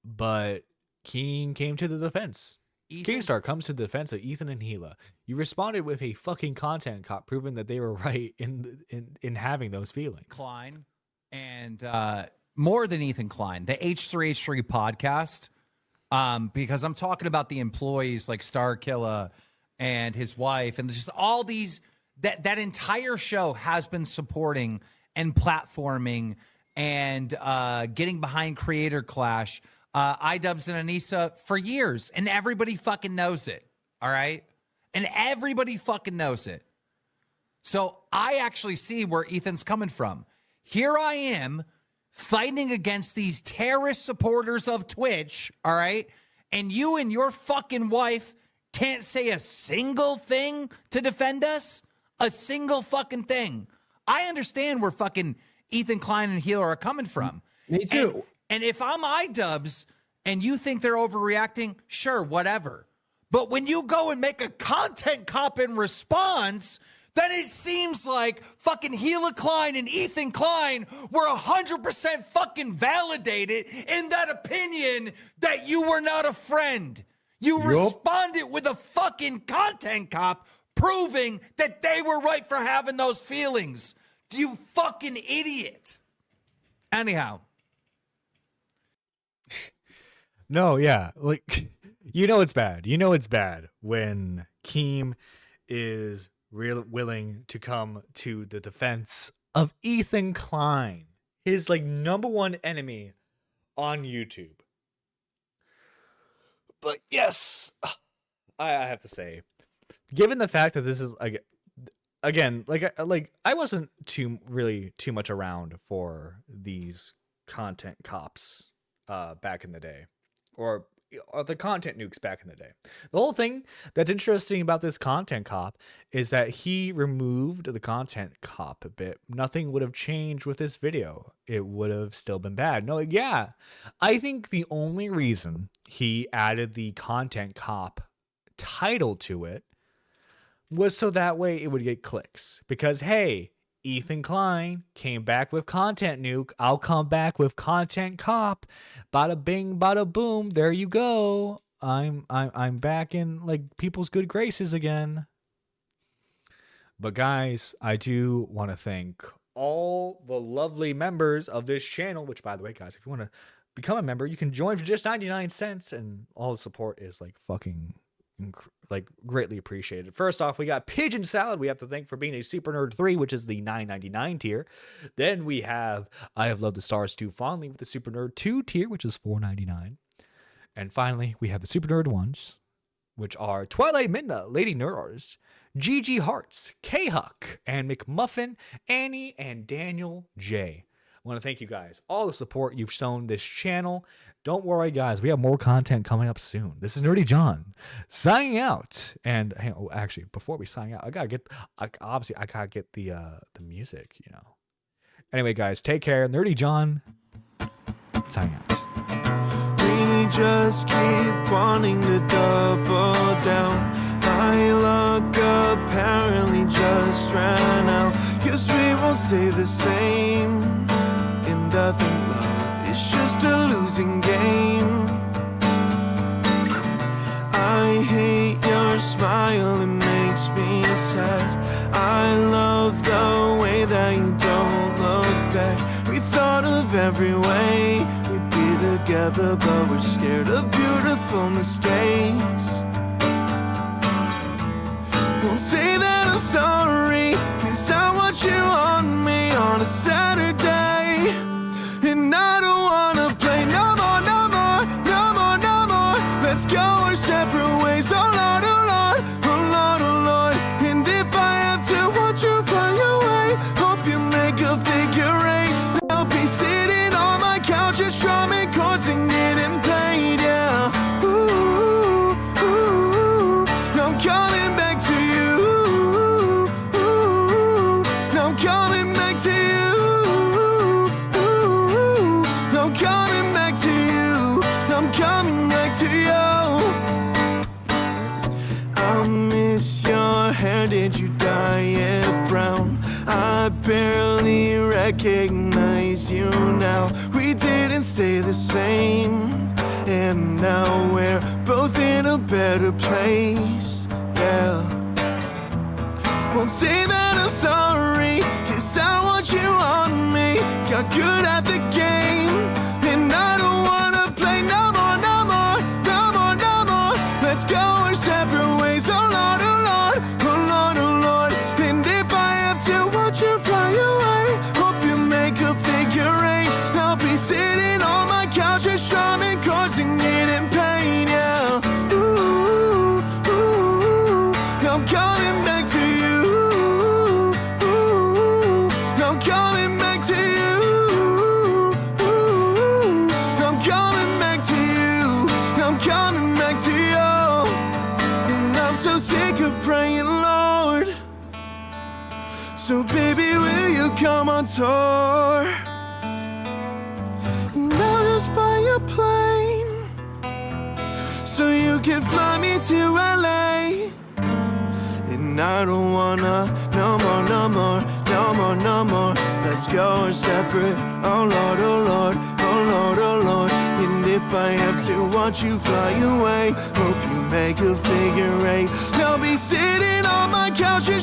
But Keem came to the defense. Keemstar comes to the defense of Ethan and Gila. You responded with a fucking content cop, proving that they were right in having those feelings. Klein and more than Ethan Klein, the H3H3 podcast, because I'm talking about the employees like Starkilla and his wife, and just all these. That entire show has been supporting and platforming and getting behind Creator Clash, Idubbbz and Anissa for years, and everybody fucking knows it. All right, and everybody fucking knows it. So I actually see where Ethan's coming from. Here I am fighting against these terrorist supporters of Twitch. All right, and you and your fucking wife can't say a single thing to defend us. A single fucking thing. I understand where fucking Ethan Klein and Healer are coming from. Me too. And if I'm Idubbbz and you think they're overreacting, sure, whatever. But when you go and make a content cop in response, then it seems like fucking Healer Klein and Ethan Klein were 100% fucking validated in that opinion that you were not a friend. You responded with a fucking content cop proving that they were right for having those feelings. You fucking idiot. Anyhow. No, yeah. Like, you know it's bad. You know it's bad when Keem is willing to come to the defense of Ethan Klein, his like #1 enemy on YouTube. But yes, I have to say, given the fact that this is like, again, like I wasn't too much around for these content cops back in the day, or the content nukes back in the day. The whole thing that's interesting about this content cop is that he removed the content cop a bit. Nothing would have changed with this video. It would have still been bad. No, yeah. I think the only reason he added the content cop title to it was so that way it would get clicks. Because, hey, Ethan Klein came back with content nuke. I'll come back with content cop. Bada bing, bada boom. There you go. I'm back in like people's good graces again. But guys, I do want to thank all the lovely members of this channel. Which, by the way, guys, if you want to become a member, you can join for just 99 cents, and all the support is like fucking greatly appreciated. First off, we got Pigeon Salad. We have to thank for being a Super Nerd 3, which is the $9.99 tier. Then we have I Have Loved the Stars Too Fondly with the Super Nerd 2 tier, which is $4.99. And finally, we have the Super Nerd 1s, which are Twilight Midna, Lady Nerdars, GG Hearts, K-Huck, and McMuffin, Annie, and Daniel J. I want to thank you guys, all the support you've shown this channel. Don't worry, guys. We have more content coming up soon. This is Nerdy John signing out. And hang on, actually, before we sign out, I gotta get the music, you know. Anyway, guys, take care. Nerdy John signing out. We just keep wanting to double down. My luck apparently just ran out. Guess we won't stay the same. And I think love is just a losing game. I hate your smile, it makes me sad. I love the way that you don't look back. We thought of every way we'd be together, but we're scared of beautiful mistakes. Won't say that I'm sorry, 'cause I want you on me on a Saturday. And I don't wanna play no more, no more, no more, no more. Let's go our separate ways, oh Lord, oh Lord, oh Lord, oh Lord. And if I have to watch you fly away, hope you make a figure eight. I'll be sitting on my couch and strumming chords and getting paid, yeah. Ooh, ooh, I'm coming back to you. Ooh, I'm coming back to you. Ooh, I'm coming back to you. I'm coming back to you. I miss your hair, did you dye it brown? I barely recognize you now. We didn't stay the same, and now we're both in a better place, yeah. Won't say that I'm sorry, 'cause I want you on me. Got good at the game, and I don't wanna play no more, no more, no more, no more. Let's go our separate ways, oh Lord, oh Lord, oh Lord, oh Lord. And if I have to watch you fly away, hope you make a figure eight. I'll be sitting on my couch and strumming chords and getting paid, yeah. Ooh, ooh, I'm coming back to you. Ooh, I'm coming back to you. Ooh, I'm coming back to you. I'm coming back to you. And I'm so sick of praying, Lord. So baby, will you come on tour? And I'll just buy a plane so you can fly me to LA. And I don't wanna no more, no more, no more, no more. Let's go our separate, oh Lord, oh Lord, oh Lord, oh Lord. And if I have to watch you fly away, hope you make a figure eight. I'll be sitting on my couch and